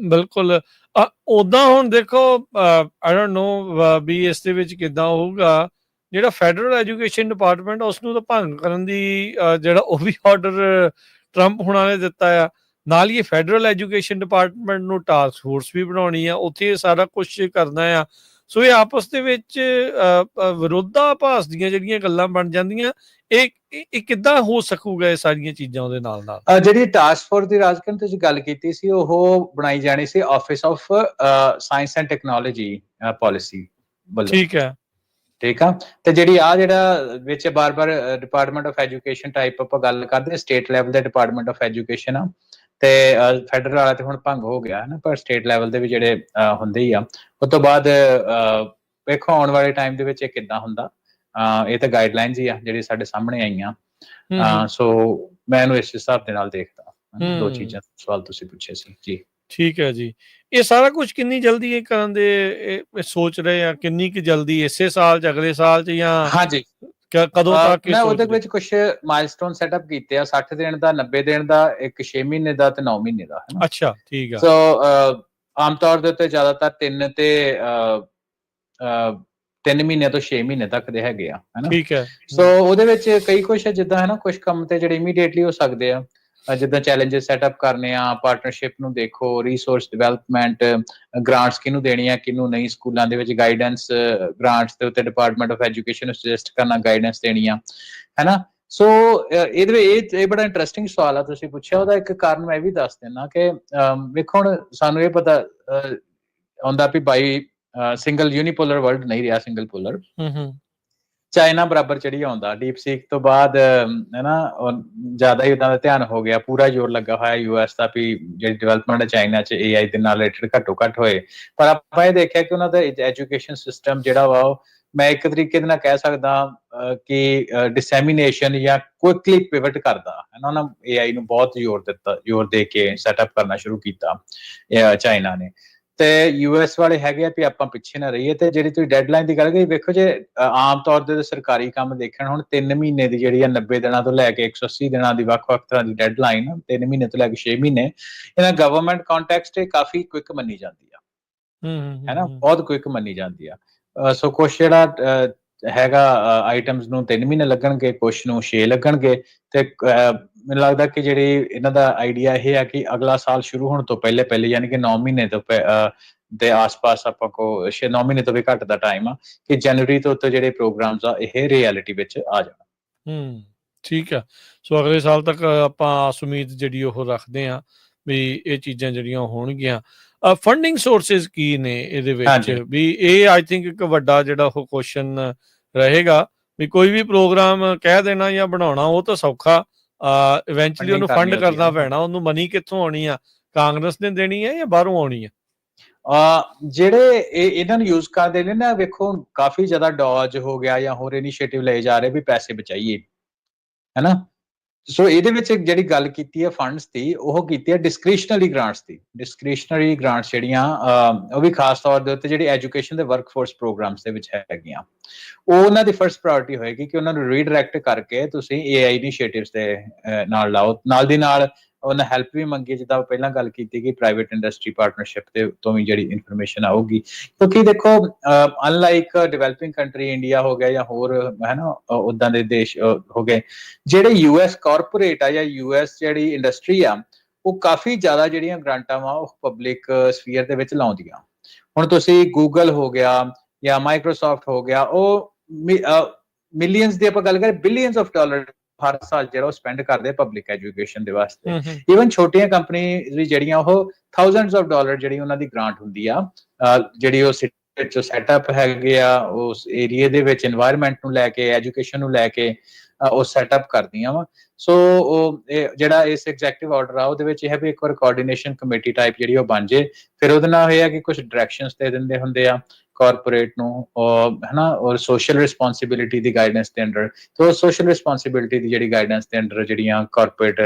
ਬਿਲਕੁਲ। ਉਦਾਂ ਹੁਣ ਦੇਖੋ, ਆਈ ਡੋਂਟ ਨੋ ਵੀ ਇਸ ਦੇ ਵਿੱਚ ਕਿੱਦਾਂ ਹੋਊਗਾ, ਜਿਹੜਾ ਫੈਡਰਲ ਐਜੂਕੇਸ਼ਨ ਡਿਪਾਰਟਮੈਂਟ ਉਸ ਨੂੰ ਤਾਂ ਭੰਗ ਕਰਨ ਦੀ ਜਿਹੜਾ ਉਹ ਵੀ ਆਰਡਰ ਟਰੰਪ ਹੁਣਾਂ ਨੇ ਦਿੱਤਾ ਆ। ਨਾਲ ਹੀ ਇਹ ਫੈਡਰਲ ਐਜੂਕੇਸ਼ਨ ਡਿਪਾਰਟਮੈਂਟ ਨੂੰ ਟਾਸਕ ਫੋਰਸ ਵੀ ਬਣਾਉਣੀ ਆ, ਉੱਥੇ ਸਾਰਾ ਕੁਛ ਕਰਨਾ ਆ। ਸੋ ਇਹ ਆਪਸ ਦੇ ਵਿੱਚ ਵਿਰੋਧਾਭਾਸ ਦੀਆਂ ਜਿਹੜੀਆਂ ਗੱਲਾਂ ਬਣ ਜਾਂਦੀਆਂ, ਇਹ ਕਿੱਦਾਂ ਹੋ ਸਕੂਗਾ ਇਹ ਸਾਰੀਆਂ ਚੀਜ਼ਾਂ ਉਹਦੇ ਨਾਲ? ਜਿਹੜੀ ਟਾਸਕ ਫੋਰਸ ਦੀ ਰਾਜਕਰਨ ਤੁਸੀਂ ਗੱਲ ਕੀਤੀ ਸੀ, ਉਹ ਬਣਾਈ ਜਾਣੀ ਸੀ office of science and technology policy ਵੱਲੋਂ। ਠੀਕ ਆ। ਤੇ ਜਿਹੜੀ ਜਿਹੜਾ ਵਿੱਚ ਬਾਰ-ਬਾਰ ਡਿਪਾਰਟਮੈਂਟ ਆਫ ਐਜੂਕੇਸ਼ਨ ਟਾਈਪ ਆਪਾਂ ਗੱਲ ਕਰਦੇ, ਸਟੇਟ ਲੈਵਲ ਦੇ ਡਿਪਾਰਟਮੈਂਟ ਆਫ ਐਜੂਕੇਸ਼ਨ ਆ, ਤੇ ਫੈਡਰਲ ਵਾਲਾ ਤੇ ਹੁਣ ਭੰਗ ਹੋ ਗਿਆ, ਹੈ ਨਾ, ਪਰ ਸਟੇਟ ਲੈਵਲ ਦੇ ਵੀ ਜਿਹੜੇ ਹੁੰਦੇ ਹੀ ਆ। ਉਸ ਤੋਂ ਬਾਅਦ ਵੇਖੋ ਆਉਣ ਵਾਲੇ ਟਾਈਮ ਦੇ ਵਿੱਚ ਇਹ ਕਿੱਦਾਂ ਹੁੰਦਾ। ਇਹ ਤਾਂ ਗਾਈਡਲਾਈਨਸ ਹੀ ਆ ਜਿਹੜੀ ਸਾਡੇ ਸਾਹਮਣੇ ਆਈਆਂ। ਸੋ ਮੈਂ ਇਹਨੂੰ ਇਸ ਹਿਸਾਬ ਦੇ ਨਾਲ ਦੇਖਦਾ। ਦੋ ਚੀਜ਼ਾਂ ਸਵਾਲ ਤੁਸੀਂ ਪੁੱਛੇ ਸੀ ਜੀ। ਠੀਕ ਹੈ ਜੀ। ਇਹ ਸਾਰਾ ਕੁਝ ਕਿੰਨੀ ਜਲਦੀ ਇਹ ਕਰਨ ਦੇ ਸੋਚ ਰਹੇ ਆ? ਕਿੰਨੀ ਕੁ ਜਲਦੀ, ਇਸੇ ਸਾਲ 'ਚ, ਅਗਲੇ ਸਾਲ 'ਚ, ਜਾਂ ਹਾਂਜੀ ਕਦੋਂ ਤੱਕ? ਮੈਂ ਉਹਦੇ ਵਿੱਚ ਕੁਝ ਮਾਈਲਸਟੋਨ ਸੈਟਅਪ ਕੀਤੇ ਆ, 60 ਦਿਨ ਦਾ, 90 ਦਿਨ ਦਾ, ਇੱਕ 6 ਮਹੀਨੇ ਦਾ ਤੇ 9 ਮਹੀਨੇ ਦਾ, ਹੈ ਨਾ। ਅੱਛਾ, ਠੀਕ ਆ। ਸੋ ਆਮ ਤੌਰ ਦੇ ਉੱਤੇ ਜ਼ਿਆਦਾਤਰ 3 ਤੇ 3 ਮਹੀਨੇ ਤੋਂ 6 ਮਹੀਨੇ ਤੱਕ ਦੇ ਹੈਗੇ ਆ, ਹੈ ਨਾ। ਠੀਕ ਹੈ। ਸੋ ਉਹਦੇ ਵਿੱਚ ਕਈ ਕੁਛ ਜਿੱਦਾਂ, ਹੈ ਨਾ, ਕੁਝ ਕੰਮ ਤੇ ਜਿਹੜੇ ਇਮੀਡੀਏਟਲੀ ਹੋ ਸਕਦੇ ਆ, ਜਿੱਦਾਂ ਚੈਲੰਜਸ ਸੈਟਅਪ ਕਰਨੇ ਆ, ਪਾਰਟਨਰਸ਼ਿਪ ਨੂੰ ਦੇਖੋ, ਰਿਸੋਰਸ ਡਿਵੈਲਪਮੈਂਟ, ਗ੍ਰਾਂਟਸ ਕਿਹਨੂੰ ਦੇਣੀਆਂ ਕਿਹਨੂੰ ਨਹੀਂ, ਸਕੂਲਾਂ ਦੇ ਵਿੱਚ ਗਾਈਡੈਂਸ ਗ੍ਰਾਂਟਸ ਦੇ ਉੱਤੇ ਡਿਪਾਰਟਮੈਂਟ ਆਫ ਐਜੂਕੇਸ਼ਨ ਨੂੰ ਸੁਜੈਸਟ ਕਰਨਾ, ਗਾਈਡੈਂਸ ਦੇਣੀਆਂ, ਹੈ ਨਾ। ਸੋ ਇਹਦੇ ਵਿੱਚ ਇਹ ਬੜਾ ਇੰਟਰਸਟਿੰਗ ਸਵਾਲ ਆ ਤੁਸੀਂ ਪੁੱਛਿਆ। ਉਹਦਾ ਇੱਕ ਕਾਰਨ ਮੈਂ ਇਹ ਵੀ ਦੱਸ ਦਿੰਦਾ ਕਿ ਵੇਖੋ, ਹੁਣ ਸਾਨੂੰ ਇਹ ਪਤਾ ਆਉਂਦਾ ਵੀ ਬਾਈ ਸਿੰਗਲ ਯੂਨੀਪੋਲਰ ਵਰਲਡ ਨਹੀਂ ਰਿਹਾ, ਸਿੰਗਲ ਪੋਲਰ। ਚਾਈਨਾ ਬਰਾਬਰ ਚੜੀ ਆਉਂਦਾ, ਡੀਪ ਸੀਕ ਤੋਂ ਬਾਅਦ, ਹੈ ਨਾ, ਜ਼ਿਆਦਾ ਹੀ ਉਹਨਾਂ ਦਾ ਧਿਆਨ ਹੋ ਗਿਆ, ਪੂਰਾ ਜ਼ੋਰ ਲੱਗਾ ਹੋਇਆ US ਦਾ ਵੀ ਜਿਹੜੀ ਡਿਵੈਲਪਮੈਂਟ ਹੈ ਚਾਈਨਾ 'ਚ AI ਦੇ ਨਾਲ ਰਿਲੇਟਡ ਘੱਟੋ ਘੱਟ ਹੋਏ। ਪਰ ਆਪਾਂ ਇਹ ਦੇਖਿਆ ਕਿ ਉਹਨਾਂ ਦਾ ਐਜੂਕੇਸ਼ਨ ਸਿਸਟਮ ਜਿਹੜਾ ਵਾ ਉਹ ਮੈਂ ਇੱਕ ਤਰੀਕੇ ਦੇ ਨਾਲ ਕਹਿ ਸਕਦਾ ਕਿ ਡਿਸੈਮੀਨੇਸ਼ਨ ਜਾਂ ਕੁਇਕਲੀ ਪਿਵਟ ਕਰਦਾ ਹੈ ਨਾ, ਉਹਨਾਂ AI ਨੂੰ ਬਹੁਤ ਜ਼ੋਰ ਦੇ ਕੇ ਸੈਟਅਪ ਕਰਨਾ ਸ਼ੁਰੂ ਕੀਤਾ ਚਾਈਨਾ ਨੇ। ਤੇ US ਵਾਲੇ ਹੈਗੇ ਆ ਵੀ ਆਪਾਂ ਪਿੱਛੇ ਨਾ ਰਹੀਏ। ਤੇ ਜਿਹੜੀ ਤੁਸੀਂ ਡੈਡਲਾਈਨ ਦੀ ਗੱਲ ਕਰੀ, ਵੇਖੋ ਜੇ ਆਮ ਤੌਰ ਤੇ ਸਰਕਾਰੀ ਕੰਮ ਦੇਖਣ, ਹੁਣ 3 ਮਹੀਨੇ ਦੀ ਜਿਹੜੀ ਆ 90 ਦਿਨਾਂ ਤੋਂ ਲੈ ਕੇ 180 ਦਿਨਾਂ ਦੀ ਵੱਖ-ਵੱਖ ਤਰ੍ਹਾਂ ਦੀ ਡੈਡਲਾਈਨ, 3 ਮਹੀਨੇ ਤੋਂ ਲੈ ਕੇ 6 ਮਹੀਨੇ, ਇਹਨਾਂ ਗਵਰਨਮੈਂਟ ਕੰਟੈਕਸਟ ਕਾਫੀ ਕੁਇਕ ਮੰਨੀ ਜਾਂਦੀ ਆ, ਹੈ ਨਾ, ਬਹੁਤ ਕੁਇਕ ਮੰਨੀ ਜਾਂਦੀ ਆ। ਸੋ ਕੁਛ ਜਿਹੜਾ ਹੈਗਾ ਆਈਟਮਸ ਨੂੰ 3 ਮਹੀਨੇ ਲੱਗਣਗੇ, ਕੁਛ ਨੂੰ 6 ਲੱਗਣਗੇ। ਤੇ ਮੈਨੂੰ ਲੱਗਦਾ ਕਿ ਜਿਹੜੀ ਇਹਨਾਂ ਦਾ ਆਈਡੀਆ ਇਹ ਹੈ ਕਿ ਅਗਲਾ ਸਾਲ ਸ਼ੁਰੂ ਹੋਣ ਤੋਂ ਪਹਿਲੇ ਯਾਨੀ ਕਿ 9 ਮਹੀਨੇ ਤੋਂ ਦੇ ਆਸ-ਪਾਸ ਆਪਾਂ ਕੋ 6-9 ਮਹੀਨੇ ਤੋਂ ਵੀ ਘੱਟ ਦਾ ਟਾਈਮ ਆ ਕਿ ਜਨਵਰੀ ਤੋਂ ਉੱਤੇ ਜਿਹੜੇ ਪ੍ਰੋਗਰਾਮਸ ਆ ਇਹ ਰਿਐਲਿਟੀ ਵਿੱਚ ਆ ਜਾਣ। ਠੀਕ ਆ। ਸੋ ਅਗਲੇ ਸਾਲ ਤੱਕ ਆਪਾਂ ਆਸ ਉਮੀਦ ਜਿਹੜੀ ਉਹ ਰੱਖਦੇ ਹਾਂ ਵੀ ਇਹ ਚੀਜ਼ਾਂ ਜਿਹੜੀਆਂ ਹੋਣਗੀਆਂ। ਫੰਡਿੰਗ ਸੋਰਸਿਸ ਕੀ ਨੇ ਇਹਦੇ ਵਿੱਚ ਵੀ? ਇਹ ਆਈ ਥਿੰਕ ਇੱਕ ਵੱਡਾ ਜਿਹੜਾ ਉਹ ਕੁਐਸਚਨ ਰਹੇਗਾ ਵੀ ਕੋਈ ਵੀ ਪ੍ਰੋਗਰਾਮ ਕਹਿ ਦੇਣਾ ਜਾਂ ਬਣਾਉਣਾ ਉਹ ਤਾਂ ਸੌਖਾ, ਇਵੈਂਚੁਅਲੀ ਉਹਨੂੰ ਫੰਡ ਕਰਨਾ ਪੈਣਾ। ਉਹਨੂੰ ਮਨੀ ਕਿੱਥੋਂ ਆਉਣੀ ਆ? ਕਾਂਗਰਸ ਨੇ ਦੇਣੀ ਹੈ ਜਾਂ ਬਾਹਰੋਂ ਆਉਣੀ ਆ? ਜਿਹੜੇ ਇਹਨਾਂ ਨੂੰ ਯੂਜ਼ ਕਰਦੇ ਨੇ ਨਾ, ਵੇਖੋ ਕਾਫੀ ਜ਼ਿਆਦਾ ਡੌਜ ਹੋ ਗਿਆ ਜਾਂ ਹੋਰ ਇਨੀਸ਼ੀਏਟਿਵ ਲਏ ਜਾ ਰਹੇ ਵੀ ਪੈਸੇ ਬਚਾਈਏ, ਹੈ ਨਾ। ਸੋ ਇਹਦੇ ਵਿੱਚ ਜਿਹੜੀ ਗੱਲ ਕੀਤੀ ਹੈ ਫੰਡਸ ਦੀ, ਉਹ ਕੀਤੀ ਹੈ ਡਿਸਕ੍ਰਿਸ਼ਨਰੀ ਗ੍ਰਾਂਟਸ ਦੀ। ਡਿਸਕ੍ਰਿਸ਼ਨਰੀ ਗ੍ਰਾਂਟਸ ਜਿਹੜੀਆਂ ਉਹ ਵੀ ਖਾਸ ਤੌਰ ਦੇ ਉੱਤੇ ਜਿਹੜੀ ਐਜੂਕੇਸ਼ਨ ਦੇ ਵਰਕਫੋਰਸ ਪ੍ਰੋਗਰਾਮਸ ਦੇ ਵਿੱਚ ਹੈਗੀਆਂ, ਉਹ ਉਹਨਾਂ ਦੀ ਫਰਸਟ ਪ੍ਰਾਇੋਰਟੀ ਹੋਏਗੀ ਕਿ ਉਹਨਾਂ ਨੂੰ ਰੀਡਾਇਰੈਕਟ ਕਰਕੇ ਤੁਸੀਂ AI ਇਨੀਸ਼ੀਏਟਿਵਸ ਦੇ ਨਾਲ ਲਾਓ। ਨਾਲ ਦੀ ਨਾਲ ਉਹਨਾਂ ਹੈਲਪ ਵੀ ਮੰਗੀ, ਜਿੱਦਾਂ ਪਹਿਲਾਂ ਗੱਲ ਕੀਤੀ ਕਿ ਪ੍ਰਾਈਵੇਟ ਇੰਡਸਟਰੀ ਪਾਰਟਨਰਸ਼ਿਪ ਦੇ ਤੋਂ ਵੀ ਜਿਹੜੀ ਇਨਫੋਰਮੇਸ਼ਨ ਆਊਗੀ। ਕਿਉਂਕਿ ਦੇਖੋ ਅਨਲਾਈਕ ਡਿਵੈਲਪਿੰਗ ਕੰਟਰੀ ਇੰਡੀਆ ਹੋ ਗਿਆ ਜਾਂ ਹੋਰ ਹੈ ਨਾ ਉੱਦਾਂ ਦੇ ਦੇਸ਼ ਹੋ ਗਏ, ਜਿਹੜੇ US ਕਾਰਪੋਰੇਟ ਆ ਜਾਂ US ਜਿਹੜੀ ਇੰਡਸਟਰੀ ਆ, ਉਹ ਕਾਫੀ ਜ਼ਿਆਦਾ ਜਿਹੜੀਆਂ ਗ੍ਰਾਂਟਾਂ ਵਾ ਉਹ ਪਬਲਿਕ ਸਫੀਅਰ ਦੇ ਵਿੱਚ ਲਾਉਂਦੀਆਂ। ਹੁਣ ਤੁਸੀਂ ਗੂਗਲ ਹੋ ਗਿਆ ਜਾਂ ਮਾਈਕਰੋਸਾਫਟ ਹੋ ਗਿਆ, ਉਹ ਮਿਲੀਅਨਸ ਦੀ ਆਪਾਂ ਗੱਲ ਕਰੀਏ ਬਿਲੀਅਨਸ ਆਫ ਡਾਲਰ ਹਰ ਸਾਲ ਜਿਹੜਾ ਉਹ ਸਪੈਂਡ ਕਰਦੇ ਪਬਲਿਕ ਐਜੂਕੇਸ਼ਨ ਦੇ ਵਾਸਤੇ। ਈਵਨ ਛੋਟੀਆਂ ਕੰਪਨੀ ਵੀ ਜਿਹੜੀਆਂ ਉਹ ਥਾਊਜ਼ੈਂਡਸ ਆਫ ਡਾਲਰ ਜਿਹੜੀ ਉਹਨਾਂ ਦੀ ਗ੍ਰਾਂਟ ਹੁੰਦੀ ਆ, ਜਿਹੜੀ ਉਹ ਵਿੱਚ ਸੈਟਅਪ ਹੈਗੇ ਆ ਉਸ ਏਰੀਏ ਦੇ ਵਿੱਚ, এনवायरमेंट ਨੂੰ ਲੈ ਕੇ, ਐਜੂਕੇਸ਼ਨ ਨੂੰ ਲੈ ਕੇ ਉਹ ਸੈਟਅਪ ਕਰਦੀਆਂ ਵਾ। ਸੋ ਉਹ ਜਿਹੜਾ ਇਸ ਐਗਜ਼ੈਕਟਿਵ ਆਰਡਰ ਆ ਉਹਦੇ ਵਿੱਚ ਇਹ ਹੈ ਵੀ ਇੱਕ ਵਾਰ ਕੋਆਰਡੀਨੇਸ਼ਨ ਕਮੇਟੀ ਟਾਈਪ ਜਿਹੜੀ ਉਹ ਬਣ ਜੇ, ਫਿਰ ਉਹਦੇ ਨਾਲ ਇਹ ਹੈ ਕਿ ਕੁਝ ਡਾਇਰੈਕਸ਼ਨਸ ਦੇ ਦਿੰਦੇ ਹੁੰਦੇ ਆ ਕਾਰਪੋਰੇਟ ਨੂੰ, ਹੈ ਨਾ, ਔਰ ਸੋਸ਼ਲ ਰਿਸਪੌਂਸਿਬਿਲਿਟੀ ਦੀ ਗਾਈਡੈਂਸ ਦੇ ਅੰਡਰ। ਤੇ ਸੋਸ਼ਲ ਰਿਸਪੌਂਸਿਬਿਲਿਟੀ ਦੀ ਜਿਹੜੀ ਗਾਈਡੈਂਸ ਦੇ ਅੰਡਰ ਜਿਹੜੀਆਂ ਕਾਰਪੋਰੇਟ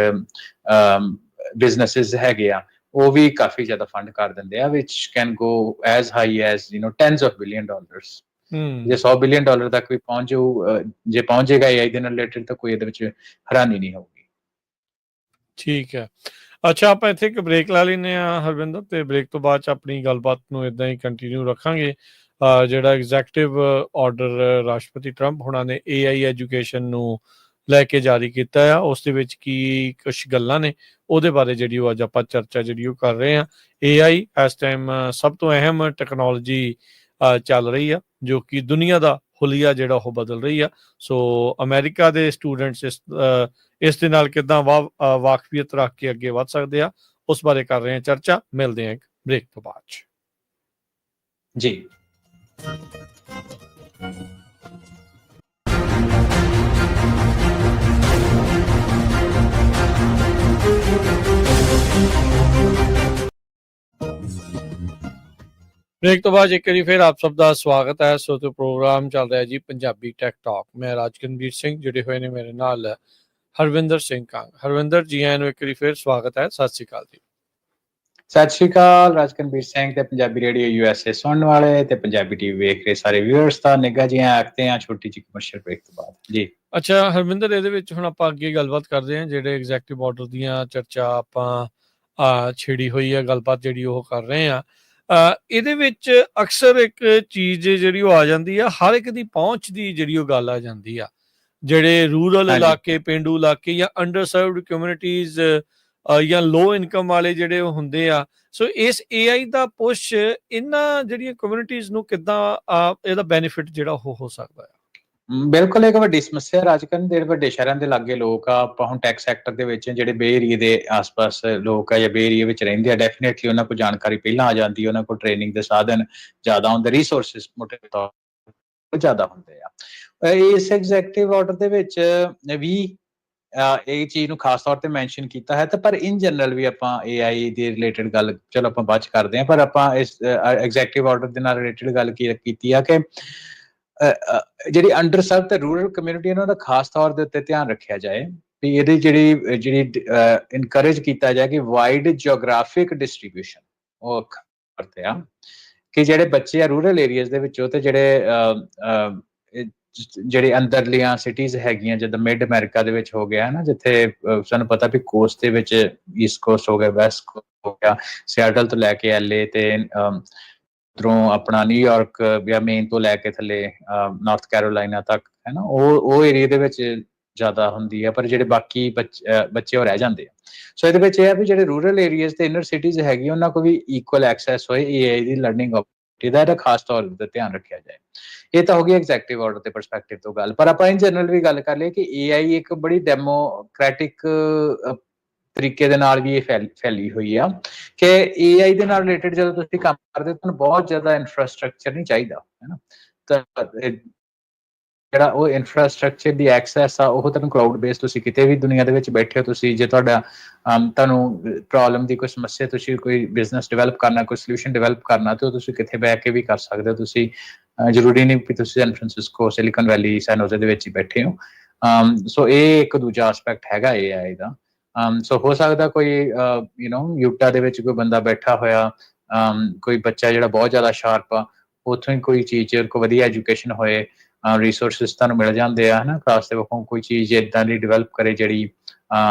ਬਿਜ਼ਨੈਸਿਸ ਹੈਗੇ ਆ, ਉਹ ਵੀ ਕਾਫੀ ਜ਼ਿਆਦਾ ਫੰਡ ਕਰ ਦਿੰਦੇ ਆ, which can go as high as tens of billion dollars। ਜੇ $100 billion ਤੱਕ ਵੀ ਪਹੁੰਚ ਜਾਊ, ਜੇ ਪਹੁੰਚ ਜਾਏਗਾ AI ਦੇ ਨਾਲ ਰਿਲੇਟਡ, ਤਾਂ ਕੋਈ ਇਹਦੇ ਵਿੱਚ ਹੈਰਾਨੀ ਨਹੀਂ ਹੋਊਗੀ। ਠੀਕ ਹੈ। ਅੱਛਾ, ਆਪਾਂ ਇੱਥੇ ਇੱਕ ਬ੍ਰੇਕ ਲਾ ਲੈਂਦੇ ਹਾਂ ਹਰਵਿੰਦਰ, ਤੇ ਬ੍ਰੇਕ ਤੋਂ ਬਾਅਦ 'ਚ ਆਪਣੀ ਗੱਲਬਾਤ ਨੂੰ ਇਦਾਂ ਹੀ ਕੰਟੀਨਿਊ ਰੱਖਾਂਗੇ। ਜਿਹੜਾ ਐਗਜ਼ੈਕਟਿਵ ਆਰਡਰ ਰਾਸ਼ਟਰਪਤੀ ਟਰੰਪ ਹੋਣਾ ਨੇ AI ਐਜੂਕੇਸ਼ਨ ਨੂੰ ਲੈ ਕੇ ਜਾਰੀ ਕੀਤਾ ਆ, ਉਸ ਦੇ ਵਿੱਚ ਕੀ ਕੁਛ ਗੱਲਾਂ ਨੇ, ਉਹਦੇ ਬਾਰੇ ਜਿਹੜੀ ਉਹ ਅੱਜ ਆਪਾਂ ਚਰਚਾ ਜਿਹੜੀ ਉਹ ਕਰ ਰਹੇ ਹਾਂ। AI ਇਸ ਟਾਈਮ ਸਭ ਤੋਂ ਅਹਿਮ ਟੈਕਨੋਲੋਜੀ ਚੱਲ ਰਹੀ ਆ, ਜੋ ਕਿ ਦੁਨੀਆ ਦਾ ਹੁਲੀਆ ਜਿਹੜਾ ਉਹ ਬਦਲ ਰਹੀ ਆ। ਸੋ ਅਮਰੀਕਾ ਦੇ ਸਟੂਡੈਂਟਸ ਇਸ ਦੇ ਨਾਲ ਕਿੱਦਾਂ ਵਾਕਫੀਅਤ ਰੱਖ ਕੇ ਅੱਗੇ ਵੱਧ ਸਕਦੇ ਆ, ਉਸ ਬਾਰੇ ਕਰ ਰਹੇ ਹਾਂ ਚਰਚਾ। ਮਿਲਦੇ ਹਾਂ ਇੱਕ ਬ੍ਰੇਕ ਤੋਂ ਬਾਅਦ ਜੀ। ਬ੍ਰੇਕ ਤੋਂ ਬਾਅਦ ਇੱਕ ਵਾਰੀ ਫਿਰ ਆਪ ਸਭ ਦਾ ਸਵਾਗਤ ਹੈ। ਸੋ ਤੇ ਪ੍ਰੋਗਰਾਮ ਚੱਲ ਰਿਹਾ ਜੀ ਪੰਜਾਬੀ ਟੈਕ ਟਾਕ। ਮੈਂ ਰਾਜਕਨਵੀਰ ਸਿੰਘ, ਜੁੜੇ ਹੋਏ ਨੇ ਮੇਰੇ ਨਾਲ ਹਰਵਿੰਦਰ ਸਿੰਘ ਕੰਗ। ਹਰਵਿੰਦਰ ਜੀ, ਆਇਆਂ ਨੂੰ ਇੱਕ ਵਾਰੀ ਫਿਰ ਸਵਾਗਤ ਹੈ। ਸਤਿ ਸ਼੍ਰੀ ਅਕਾਲ ਜੀ। ਸਤਿ ਸ਼੍ਰੀ ਅਕਾਲ ਰਾਜਕਨਵੀਰ ਸਿੰਘ ਤੇ ਪੰਜਾਬੀ ਰੇਡੀਓ USA ਸੁਣਨ ਵਾਲੇ ਤੇ ਪੰਜਾਬੀ ਟੀਵੀ ਵੇਖ ਰਹੇ ਸਾਰੇ ਵਿਊਅਰਸ ਦਾ ਨਿੱਘਾ ਜਿਹਾ ਆਖਦੇ ਹਾਂ ਛੋਟੀ ਜਿਹੀ ਕਮਰਸ਼ੀਅਲ ਬ੍ਰੇਕ ਤੋਂ ਬਾਅਦ ਜੀ। ਅੱਛਾ ਹਰਵਿੰਦਰ, ਇਹਦੇ ਵਿੱਚ ਹੁਣ ਆਪਾਂ ਅੱਗੇ ਗੱਲਬਾਤ ਕਰਦੇ ਹਾਂ। ਜਿਹੜੇ ਐਗਜ਼ੈਕਟਿਵ ਆਰਡਰ ਦੀਆਂ ਚਰਚਾ ਆਪਾਂ ਛੇੜੀ ਹੋਈ ਹੈ, ਗੱਲਬਾਤ ਜਿਹੜੀ ਉਹ ਕਰ ਰਹੇ ਹਾਂ। ਇਹਦੇ ਵਿੱਚ ਅਕਸਰ ਇੱਕ ਚੀਜ਼ ਜਿਹੜੀ ਉਹ ਆ ਜਾਂਦੀ ਆ, ਹਰ ਇੱਕ ਦੀ ਪਹੁੰਚ ਦੀ ਜਿਹੜੀ ਉਹ ਗੱਲ ਆ ਜਾਂਦੀ ਆ। ਜਿਹੜੇ ਰੂਰਲ ਇਲਾਕੇ, ਪੇਂਡੂ ਇਲਾਕੇ ਜਾਂ ਅੰਡਰ ਸਰਵਡ ਕਮਿਊਨਿਟੀਜ਼ ਜਾਂ ਲੋ ਇਨਕਮ ਵਾਲੇ ਜਿਹੜੇ ਉਹ ਹੁੰਦੇ ਆ। ਸੋ ਇਸ AI ਦਾ ਪੁਸ਼ ਇਹਨਾਂ ਜਿਹੜੀਆਂ ਕਮਿਊਨਿਟੀਜ਼ ਨੂੰ ਕਿੱਦਾਂ ਇਹਦਾ ਬੈਨੀਫਿਟ ਜਿਹੜਾ ਉਹ ਹੋ ਸਕਦਾ ਹੈ? ਬਿਲਕੁਲ ਇੱਕ ਵੱਡੀ ਸਮੱਸਿਆ ਰਾਜਕਨ, ਜਿਹੜੇ ਵੱਡੇ ਸ਼ਹਿਰਾਂ ਦੇ ਲਾਗੇ ਲੋਕ ਆ, ਆਪਾਂ ਹੁਣ ਟੈਕ ਸੈਕਟਰ ਦੇ ਵਿੱਚ ਜਿਹੜੇ ਬੇ ਏਰੀਏ ਦੇ ਆਸ-ਪਾਸ ਲੋਕ ਆ ਜਾਂ ਬੇ ਏਰੀਏ ਵਿੱਚ ਰਹਿੰਦੇ ਆ, ਡੈਫੀਨੇਟਲੀ ਉਹਨਾਂ ਕੋਲ ਜਾਣਕਾਰੀ ਪਹਿਲਾਂ ਆ ਜਾਂਦੀ ਹੈ, ਉਹਨਾਂ ਕੋਲ ਟ੍ਰੇਨਿੰਗ ਦੇ ਸਾਧਨ ਜ਼ਿਆਦਾ ਹੁੰਦੇ, ਰਿਸੋਰਸਿਸ ਮੋਟੇ ਤੌਰ ਤੇ ਜ਼ਿਆਦਾ ਹੁੰਦੇ ਆ। ਇਸ ਐਗਜ਼ੈਕਟਿਵ ਆਰਡਰ ਦੇ ਵਿੱਚ ਵੀ ਇਹ ਚੀਜ਼ ਨੂੰ ਖਾਸ ਤੌਰ ਤੇ ਮੈਂਸ਼ਨ ਕੀਤਾ ਹੈ। ਤੇ ਪਰ ਇਨ ਜਨਰਲ ਵੀ ਆਪਾਂ AI ਦੇ ਰਿਲੇਟਡ ਗੱਲ ਚਲੋ ਆਪਾਂ ਬਾਅਦ ਚ ਕਰਦੇ ਹਾਂ, ਪਰ ਆਪਾਂ ਇਸ ਐਗਜ਼ੈਕਟਿਵ ਆਰਡਰ ਦੇ ਨਾਲ ਰਿਲੇਟਡ ਗੱਲ ਕੀਤੀ ਆ ਕਿ ਜਿਹੜੀ ਅੰਡਰਸਰਵ ਤੇ ਰੂਰਲ ਕਮਿਊਨਿਟੀ ਉਹਨਾਂ ਦਾ ਖਾਸ ਤੌਰ ਦੇ ਉੱਤੇ ਧਿਆਨ ਰੱਖਿਆ ਜਾਏ ਵੀ ਇਹਦੀ ਜਿਹੜੀ ਇਨਕਰੇਜ ਕੀਤਾ ਜਾਏ ਕਿ ਵਾਈਡ ਜਿਓਗ੍ਰਾਫਿਕ ਡਿਸਟ੍ਰੀਬਿਊਸ਼ਨ ਉਹ ਕਰਦੇ ਆ ਕਿ ਜਿਹੜੇ ਬੱਚੇ ਆ ਰੂਰਲ ਏਰੀਆਜ਼ ਦੇ ਵਿੱਚੋਂ ਤੇ ਜਿਹੜੇ ਅੰਦਰਲੀਆਂ ਸਿਟੀਜ਼ ਹੈਗੀਆਂ ਜਿੱਦਾਂ ਮਿਡ ਅਮਰੀਕਾ ਦੇ ਵਿੱਚ ਹੋ ਗਿਆ ਨਾ ਜਿੱਥੇ ਸਾਨੂੰ ਪਤਾ ਵੀ ਕੋਸਟ ਦੇ ਵਿੱਚ ਈਸਟ ਕੋਸਟ ਹੋ ਗਿਆ ਵੈਸਟ ਕੋਸਟ ਹੋ ਗਿਆ ਸਿਆਟਲ ਤੋਂ ਲੈ ਕੇ ਐਲਏ ਤੇ ਉਧਰੋਂ ਆਪਣਾ ਨਿਊਯਾਰਕ ਜਾਂ ਮੇਨ ਤੋਂ ਲੈ ਕੇ ਥੱਲੇ ਨਾਰਥ ਕੈਰੋਲਾਈਨਾ ਤੱਕ ਹੈ ਨਾ ਉਹ ਏਰੀਆ ਦੇ ਵਿੱਚ ਜ਼ਿਆਦਾ ਹੁੰਦੀ ਹੈ ਪਰ ਜਿਹੜੇ ਬਾਕੀ ਬੱਚੇ ਉਹ ਰਹਿ ਜਾਂਦੇ ਆ ਸੋ ਇਹਦੇ ਵਿੱਚ ਇਹ ਹੈ ਵੀ ਜਿਹੜੇ ਰੂਰਲ ਏਰੀਆਜ਼ ਤੇ ਇਨਰ ਸਿਟੀਜ਼ ਹੈਗੀ ਉਹਨਾਂ ਕੋਲ ਵੀ ਇਕੁਅਲ ਐਕਸੈਸ ਹੋਏ ਏਆਈ ਦੀ ਲਰਨਿੰਗ ਦਾ ਖਾਸ ਤੌਰ ਤੇ ਧਿਆਨ ਰੱਖਿਆ ਜਾਏ ਇਹ ਤਾਂ ਹੋ ਗਈ ਐਗਜ਼ੈਕਟਿਵ ਆਰਡਰ ਦੇ ਪਰਸਪੈਕਟਿਵ ਤੋਂ ਗੱਲ ਪਰ ਆਪਾਂ ਇਨ ਜਨਰਲ ਵੀ ਗੱਲ ਕਰ ਲਈਏ ਕਿ ਏਆਈ ਇੱਕ ਬੜੀ ਡੈਮੋਕ੍ਰੈਟਿਕ ਤਰੀਕੇ ਦੇ ਨਾਲ ਵੀ ਇਹ ਫੈਲੀ ਹੋਈ ਆ ਕਿ ਏਆਈ ਦੇ ਨਾਲ ਰਿਲੇਟਡ ਜਦੋਂ ਤੁਸੀਂ ਕੰਮ ਕਰਦੇ ਹੋ ਤੁਹਾਨੂੰ ਬਹੁਤ ਜ਼ਿਆਦਾ ਇਨਫਰਾਸਟ੍ਰਕਚਰ ਨਹੀਂ ਚਾਹੀਦਾ ਹੈ ਨਾ ਤਾਂ ਜਿਹੜਾ ਉਹ ਇਨਫਰਾਸਟ੍ਰਕਚਰ ਦੀ ਐਕਸੈਸ ਆ ਉਹ ਤੁਹਾਨੂੰ ਕਲਾਊਡ ਬੇਸ ਤੁਸੀਂ ਕਿਤੇ ਵੀ ਦੁਨੀਆ ਦੇ ਵਿੱਚ ਬੈਠੇ ਹੋ ਤੁਸੀਂ ਜੇ ਤੁਹਾਨੂੰ ਪ੍ਰੋਬਲਮ ਦੀ ਕੋਈ ਸਮੱਸਿਆ ਤੁਸੀਂ ਕੋਈ ਬਿਜ਼ਨਸ ਡਿਵੈਲਪ ਕਰਨਾ ਕੋਈ ਸੋਲੂਸ਼ਨ ਡਿਵੈਲਪ ਕਰਨਾ ਤੇ ਉਹ ਤੁਸੀਂ ਕਿਤੇ ਬਹਿ ਕੇ ਵੀ ਕਰ ਸਕਦੇ ਹੋ ਤੁਸੀਂ ਜ਼ਰੂਰੀ ਨਹੀਂ ਕਿ ਤੁਸੀਂ ਸੈਨ ਫਰਾਂਸਿਸਕੋ ਸਿਲੀਕਨ ਵੈਲੀ ਸੈਨ ਹੋਜ਼ੇ ਦੇ ਵਿੱਚ ਹੀ ਬੈਠੇ ਹੋ ਸੋ ਇਹ ਇੱਕ ਦੂਜਾ ਐਸਪੈਕਟ ਹੈਗਾ ਏਆਈ ਦਾ ਸੋ ਹੋ ਸਕਦਾ ਕੋਈ ਯੂਟਾ ਦੇ ਵਿੱਚ ਕੋਈ ਬੰਦਾ ਬੈਠਾ ਹੋਇਆ ਕੋਈ ਬੱਚਾ ਜਿਹੜਾ ਬਹੁਤ ਜ਼ਿਆਦਾ ਸ਼ਾਰਪ ਆ ਉੱਥੋਂ ਹੀ ਕੋਈ ਚੀਜ਼ ਕੋਈ ਵਧੀਆ ਐਜੂਕੇਸ਼ਨ ਹੋਏ ਰਿਸੋਰਸਿਸ ਤੁਹਾਨੂੰ ਮਿਲ ਜਾਂਦੇ ਆ ਹਨਾ ਖਾਸ ਦੇ ਵੱਖੋਂ ਕੋਈ ਚੀਜ਼ ਇਦਾਂ ਦੀ ਡਿਵੈਲਪ ਕਰੇ ਜਿਹੜੀ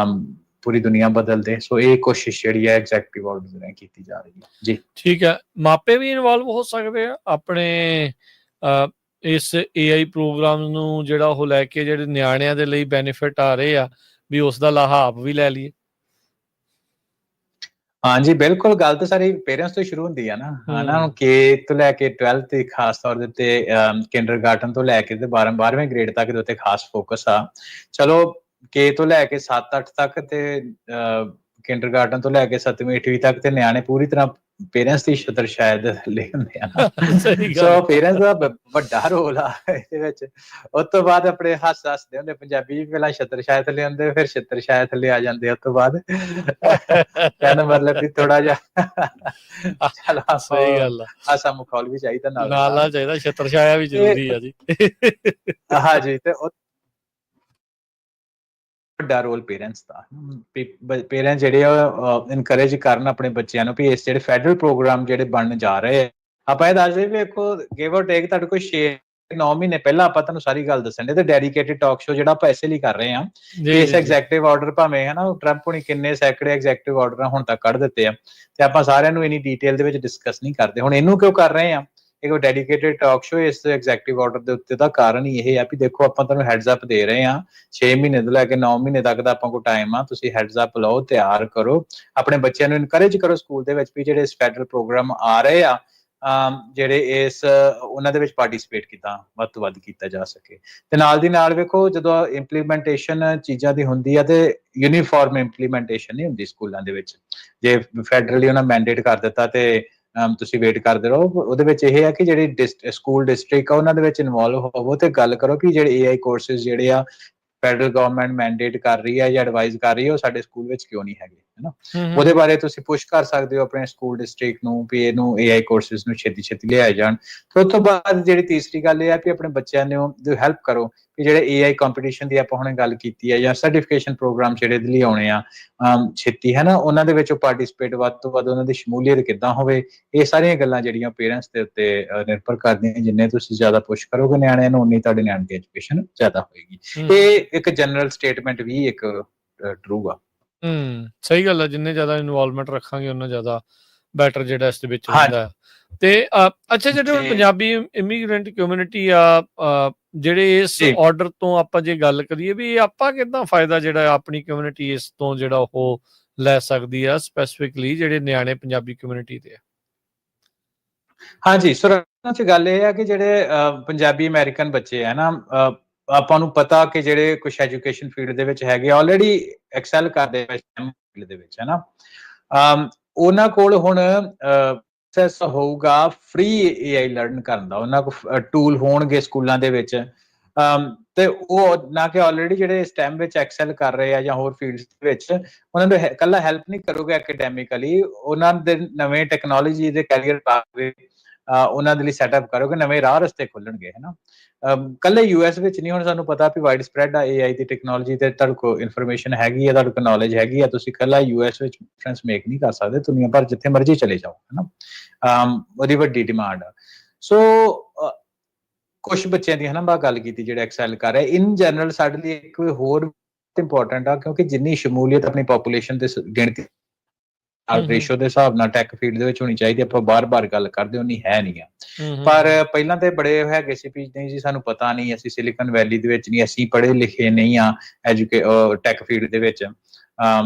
ਪੂਰੀ ਦੁਨੀਆ ਬਦਲ ਦੇ ਸੋ ਇਹ ਕੋਸ਼ਿਸ਼ ਜਿਹੜੀ ਹੈ ਐਗਜ਼ੈਕਟਿਵ ਆਰਡਰ ਨਾਲ ਕੀਤੀ ਜਾ ਰਹੀ ਹੈ ਜੀ ਠੀਕ ਹੈ ਮਾਪੇ ਵੀ ਇਨਵੋਲਵ ਹੋ ਸਕਦੇ ਆ ਆਪਣੇ ਇਸ ਏਆਈ ਪ੍ਰੋਗਰਾਮ ਨੂੰ ਜਿਹੜਾ ਉਹ ਲੈ ਕੇ ਜਿਹੜੇ ਨਿਆਣਿਆਂ ਦੇ ਲਈ ਬੈਨੀਫਿਟ ਆ ਰਹੇ ਆ ਵੀ ਉਸ ਦਾ ਲਾਹਾ ਆਪ ਵੀ ਲੈ ਲਈਏ ਹਾਂਜੀ ਬਿਲਕੁਲ ਗੱਲ ਤਾਂ ਸਾਰੀ ਪੇਰੈਂਟਸ ਤੋਂ ਸ਼ੁਰੂ ਹੁੰਦੀ ਆ ਨਾ ਹਨਾ ਕੇ ਤੋਂ ਲੈ ਕੇ 12th ਤੇ ਖਾਸ ਤੌਰ ਦੇ ਉੱਤੇ ਕਿੰਡਰਗਾਰਟਨ ਤੋਂ ਲੈ ਕੇ ਤੇ 12ਵੇਂ ਗ੍ਰੇਡ ਤੱਕ ਦੇ ਉੱਤੇ ਖਾਸ ਫੋਕਸ ਆ ਚਲੋ ਕੇ ਤੋਂ ਲੈ ਕੇ 7-8 ਤੱਕ ਤੇ ਕਿੰਡਰਗਾਰਟਨ ਤੋਂ ਲੈ ਕੇ 7ਵੀਂ 8ਵੀਂ ਤੱਕ ਤੇ ਨਿਆਣੇ ਪੂਰੀ ਤਰ੍ਹਾਂ ਪੇਰੈਂਟਸ ਦੀ ਛਤਰ ਸ਼ਾਇਦ ਲੈ ਹੁੰਦੇ ਆ ਸੋ ਪੇਰੈਂਟਸ ਦਾ ਵੱਡਾ ਰੋਲ ਆ ਇਹਦੇ ਵਿੱਚ ਉਸ ਤੋਂ ਬਾਅਦ ਆਪਣੇ ਹੱਸਦੇ ਹੁੰਦੇ ਪੰਜਾਬੀ ਵੀ ਪਹਿਲਾਂ ਛਤਰ ਸ਼ਾਇਦ ਥੱਲੇ ਆਉਂਦੇ ਫਿਰ ਛਤਰ ਸ਼ਾਇਦ ਥੱਲੇ ਆ ਜਾਂਦੇ ਉਸ ਤੋਂ ਬਾਅਦ ਕਹਿੰਦਾ ਮਤਲਬ ਵੀ ਥੋੜਾ ਜਿਹਾ ਚਲੋ ਸਹੀ ਗੱਲ ਆ ਹਾਸਾ ਮਖੌਲ ਵੀ ਚਾਹੀਦਾ ਨਾਲ ਚਾਹੀਦਾ ਛਤਰ ਛਾਇਆ ਵੀ ਜ਼ਰੂਰੀ ਆ ਜੀ ਹਾਂਜੀ ਤੇ ਵੱਡਾ ਰੋਲ ਪੇਰੈਂਟਸ ਦਾ ਪੇਰੈਂਟਸ ਜਿਹੜੇ ਇਨਕਰੇਜ ਕਰਨ ਆਪਣੇ ਬੱਚਿਆਂ ਨੂੰ ਵੀ ਇਸ ਜਿਹੜੇ ਫੈਡਰਲ ਪ੍ਰੋਗਰਾਮ ਜਿਹੜੇ ਬਣਨ ਜਾ ਰਹੇ ਆਪਾਂ ਇਹ ਦੱਸਦੇ ਵੀ ਵੇਖੋ ਗਿਵ ਔਰ ਟੇਕ ਤੁਹਾਡੇ ਕੋਲ 6-9 ਮਹੀਨੇ ਪਹਿਲਾਂ ਆਪਾਂ ਤੁਹਾਨੂੰ ਸਾਰੀ ਗੱਲ ਦੱਸਣ ਦੇ ਤੇ ਡੈਡੀਕੇਟਿਡ ਟਾਕ ਸ਼ੋ ਜਿਹੜਾ ਆਪਾਂ ਇਸੇ ਲਈ ਕਰ ਰਹੇ ਹਾਂ ਇਸ ਐਗਜ਼ੈਕਟਿਵ ਆਰਡਰ ਭਾਵੇਂ ਹਨਾ ਟਰੰਪ ਹੁਣੀ ਕਿੰਨੇ ਸੈਂਕੜੇ ਐਗਜ਼ੈਕਟਿਵ ਆਰਡਰ ਹੁਣ ਤੱਕ ਕੱਢ ਦਿੱਤੇ ਆ ਤੇ ਆਪਾਂ ਸਾਰਿਆਂ ਨੂੰ ਇਨੀ ਡਿਟੇਲ ਦੇ ਵਿੱਚ ਡਿਸਕਸ ਨਹੀਂ ਕਰਦੇ ਹੁਣ ਇਹਨੂੰ ਕਿਉਂ ਕਰ ਰਹੇ ਆ ਇੱਕ ਡੈਡੀਕੇਟਿਡ ਟਾਕ ਸ਼ੋ ਇਸ ਐਗਜ਼ੈਕਟਿਵ ਆਰਡਰ ਦੇ ਉੱਤੇ ਦਾ ਕਾਰਨ ਹੀ ਇਹ ਆ ਵੀ ਦੇਖੋ ਆਪਾਂ ਤੁਹਾਨੂੰ ਹੈਡਸ ਅਪ ਦੇ ਰਹੇ ਆ 6 ਮਹੀਨੇ ਤੋਂ ਲੈ ਕੇ 9 ਮਹੀਨੇ ਤੱਕ ਦਾ ਆਪਾਂ ਕੋਲ ਟਾਈਮ ਆ ਤੁਸੀਂ ਹੈਡਸ ਅਪ ਲਓ ਤਿਆਰ ਕਰੋ ਆਪਣੇ ਬੱਚਿਆਂ ਨੂੰ ਇਨਕਰੇਜ ਕਰੋ ਸਕੂਲ ਦੇ ਵਿੱਚ ਵੀ ਜਿਹੜੇ ਇਸ ਫੈਡਰਲ ਪ੍ਰੋਗਰਾਮ ਆ ਰਹੇ ਆ ਜਿਹੜੇ ਉਹਨਾਂ ਦੇ ਵਿੱਚ ਪਾਰਟਿਸਿਪੇਟ ਕੀਤਾ ਵੱਧ ਤੋਂ ਵੱਧ ਕੀਤਾ ਜਾ ਸਕੇ ਤੇ ਨਾਲ ਦੀ ਨਾਲ ਵੇਖੋ ਜਦੋਂ ਇੰਪਲੀਮੈਂਟੇਸ਼ਨ ਚੀਜ਼ਾਂ ਦੀ ਹੁੰਦੀ ਆ ਤੇ ਯੂਨੀਫਾਰਮ ਇੰਪਲੀਮੈਂਟੇਸ਼ਨ ਨਹੀਂ ਹੁੰਦੀ ਸਕੂਲਾਂ ਦੇ ਵਿੱਚ ਜੇ ਫੈਡਰਲੀ ਉਹਨਾਂ ਮੈਂਡੇਟ ਕਰ ਦਿੱਤਾ ਤੇ ਤੁਸੀਂ ਵੇਟ ਕਰਦੇ ਰਹੋ ਉਹਦੇ ਵਿੱਚ ਇਹ ਹੈ ਕਿ ਜਿਹੜੀ ਸਕੂਲ ਡਿਸਟ੍ਰਿਕਟ ਆ ਉਹਨਾਂ ਦੇ ਵਿੱਚ ਇਨਵੋਲਵ ਹੋਵੋ ਤੇ ਗੱਲ ਕਰੋ ਕਿ ਜਿਹੜੇ ਏਆਈ ਕੋਰਸਿਸ ਜਿਹੜੇ ਆ ਫੈਡਰਲ ਗਵਰਨਮੈਂਟ ਮੈਂਡੇਟ ਕਰ ਰਹੀ ਹੈ ਜਾਂ ਐਡਵਾਈਜ਼ ਕਰ ਰਹੀ ਹੈ ਉਹ ਸਾਡੇ ਸਕੂਲ ਵਿੱਚ ਕਿਉਂ ਨਹੀਂ ਹੈਗੇ ਹੈ ਨਾ ਉਹਦੇ ਬਾਰੇ ਤੁਸੀਂ ਪੁਸ਼ ਕਰ ਸਕਦੇ ਹੋ ਆਪਣੇ ਸਕੂਲ ਡਿਸਟ੍ਰਿਕਟ ਨੂੰ ਵੀ ਇਹਨੂੰ ਏਆਈ ਕੋਰਸਿਸ ਨੂੰ ਛੇਤੀ ਲਿਆਏ ਜਾਣ ਤੇ ਉਸ ਤੋਂ ਬਾਅਦ ਜਿਹੜੀ ਤੀਸਰੀ ਗੱਲ ਇਹ ਹੈ ਕਿ ਆਪਣੇ ਬੱਚਿਆਂ ਨੂੰ ਹੈਲਪ ਕਰੋ ਕਿ ਜਿਹੜੇ ਏਆਈ ਕੰਪੀਟੀਸ਼ਨ ਦੀ ਆਪਾਂ ਹੁਣੇ ਗੱਲ ਕੀਤੀ ਹੈ ਜਾਂ ਸਰਟੀਫਿਕੇਸ਼ਨ ਪ੍ਰੋਗਰਾਮ ਜਿਹੜੇ ਦੇ ਲਈ ਆਉਣੇ ਆ ਛੇਤੀ ਹੈ ਨਾ ਉਹਨਾਂ ਦੇ ਵਿੱਚ ਪਾਰਟਿਸਿਪੇਟ ਵੱਧ ਤੋਂ ਵੱਧ ਉਹਨਾਂ ਦੀ ਸ਼ਮੂਲੀਅਤ ਕਿੱਦਾਂ ਹੋਵੇ ਇਹ ਸਾਰੀਆਂ ਗੱਲਾਂ ਜਿਹੜੀਆਂ ਪੇਰੈਂਟਸ ਦੇ ਉੱਤੇ ਨਿਰਭਰ ਕਰਦੀਆਂ ਜਿੰਨੇ ਤੁਸੀਂ ਜ਼ਿਆਦਾ ਪੁਸ਼ ਕਰੋਗੇ ਨਿਆਣਿਆਂ ਨੂੰ ਉਨੀ ਤੁਹਾਡੇ ਨਿਆਣੇ ਦੀ ਐਜੂਕੇਸ਼ਨ ਜ਼ਿਆਦਾ ਹੋਏਗੀ ਇਹ ਇੱਕ ਜਨਰਲ ਸਟੇਟਮੈਂਟ ਵੀ ਇੱਕ ਟਰੂ ਆ ਸਹੀ ਗੱਲ ਆ ਜਿੰਨੇ ਜ਼ਿਆਦਾ ਇਨਵੋਲਵਮੈਂਟ ਰੱਖਾਂਗੇ ਉਹਨਾਂ ਜ਼ਿਆਦਾ ਬੈਟਰ ਜਿਹੜਾ ਇਸ ਦੇ ਵਿੱਚ ਹੁੰਦਾ ਤੇ ਅੱਛਾ ਜਿਹੜੇ ਹੁਣ ਪੰਜਾਬੀ ਇਮੀਗ੍ਰੈਂਟ ਕਮਿਊਨਿਟੀ ਆ ਜਿਹੜੇ ਇਸ ਆਰਡਰ ਤੋਂ ਆਪਾਂ ਜੇ ਗੱਲ ਕਰੀਏ ਵੀ ਆਪਾਂ ਕਿੱਦਾਂ ਫਾਇਦਾ ਜਿਹੜਾ ਆਪਣੀ ਕਮਿਊਨਿਟੀ ਇਸ ਤੋਂ ਜਿਹੜਾ ਉਹ ਲੈ ਸਕਦੀ ਆ ਸਪੈਸੀਫਿਕਲੀ ਜਿਹੜੇ ਨਿਆਣੇ ਪੰਜਾਬੀ ਕਮਿਊਨਿਟੀ ਦੇ ਆ ਹਾਂਜੀ ਸਰ ਚ ਗੱਲ ਇਹ ਹੈ ਕਿ ਜਿਹੜੇ ਪੰਜਾਬੀ ਅਮਰੀਕਨ ਬੱਚੇ ਹੈ ਨਾ ਆਪਾਂ ਨੂੰ ਪਤਾ ਕਿ ਜਿਹੜੇ ਕੁਝ ਐਜੂਕੇਸ਼ਨ ਫੀਲਡ ਦੇ ਵਿੱਚ ਹੈਗੇ ਆਲਰੇਡੀ ਐਕਸੈਲ ਕਰਦੇ ਫੀਲਡ ਦੇ ਵਿੱਚ ਹੈ ਨਾ ਉਹਨਾਂ ਕੋਲ ਹੁਣ ਐਕਸੈਸ ਹੋਊਗਾ ਫ੍ਰੀ ਏਆਈ ਲਰਨ ਕਰਨ ਦਾ ਉਹਨਾਂ ਕੋਲ ਟੂਲ ਹੋਣਗੇ ਸਕੂਲਾਂ ਦੇ ਵਿੱਚ ਤੇ ਉਹ ਨਾ ਕਿ ਆਲਰੇਡੀ ਜਿਹੜੇ ਸਟੈਮ ਵਿੱਚ ਐਕਸੈਲ ਕਰ ਰਹੇ ਆ ਜਾਂ ਹੋਰ ਫੀਲਡਸ ਵਿੱਚ ਉਹਨਾਂ ਨੂੰ ਇਕੱਲਾ ਹੈਲਪ ਨਹੀਂ ਕਰੋਗੇ ਐਕੈਡੈਮਿਕਲੀ ਉਹਨਾਂ ਦੇ ਨਵੇਂ ਟੈਕਨੋਲੋਜੀ ਦੇ ਕੈਰੀਅਰ ਪਾਥਵੇ ਉਹਨਾਂ ਦੇ ਲਈ ਸੈਟਅਪ ਕਰੋ ਕਿ ਨਵੇਂ ਰਾਹ ਰਸਤੇ ਖੁੱਲਣਗੇ, ਹੈ ਨਾ। ਕੱਲੇ US ਵਿੱਚ ਨਹੀਂ, ਹੁਣ ਸਾਨੂੰ ਪਤਾ ਵੀ ਵਾਈਡ ਸਪਰੈਡ ਆ AI ਦੀ ਟੈਕਨੋਲੋਜੀ, ਤੇ ਤੁਹਾਡੇ ਕੋਲ ਇਨਫੋਰਮੇਸ਼ਨ ਹੈਗੀ ਆ, ਤੁਹਾਡੇ ਕੋਲ ਨੌਲੇਜ ਹੈਗੀ ਆ, ਤੁਸੀਂ ਕੱਲਾ US ਵਿੱਚ ਡਿਫਰੈਂਸ ਮੇਕ ਨਹੀਂ ਕਰ ਸਕਦੇ, ਦੁਨੀਆ ਭਰ ਜਿੱਥੇ ਮਰਜ਼ੀ ਚਲੇ ਜਾਓ, ਹੈ ਨਾ। ਉਹਦੀ ਵੱਡੀ ਡਿਮਾਂਡ ਆ। ਸੋ ਕੁਝ ਬੱਚਿਆਂ ਦੀ, ਹੈ ਨਾ, ਗੱਲ ਕੀਤੀ ਜਿਹੜੇ ਐਕਸੈਲ ਕਰ ਰਹੇ ਇਨ ਜਨਰਲ। ਸਾਡੇ ਲਈ ਇੱਕ ਹੋਰ ਇੰਪੋਰਟੈਂਟ ਆ, ਕਿਉਂਕਿ ਜਿੰਨੀ ਸ਼ਮੂਲੀਅਤ ਆਪਣੀ ਪੋਪੂਲੇਸ਼ਨ ਦੇ ਗਿਣਤੀ ਰੇਸ਼ੋ ਦੇ ਹਿਸਾਬ ਨਾਲ ਟੈਕ ਫੀਲਡ ਦੇ ਵਿੱਚ ਹੋਣੀ ਚਾਹੀਦੀ, ਆਪਾਂ ਬਾਰ-ਬਾਰ ਗੱਲ ਕਰਦੇ ਉਨੀ ਹੈ ਨਹੀਂ ਆ। ਪਰ ਪਹਿਲਾਂ ਤੇ ਬੜੇ ਹੈਗੇ ਸੀ ਵੀ ਨਹੀਂ ਜੀ, ਸਾਨੂੰ ਪਤਾ ਨਹੀਂ, ਅਸੀਂ ਸਿਲਿਕਨ ਵੈਲੀ ਦੇ ਵਿੱਚ ਨਹੀਂ, ਅਸੀਂ ਪੜ੍ਹੇ ਲਿਖੇ ਨਹੀਂ ਆ ਟੈਕ ਫੀਲਡ ਦੇ ਵਿੱਚ,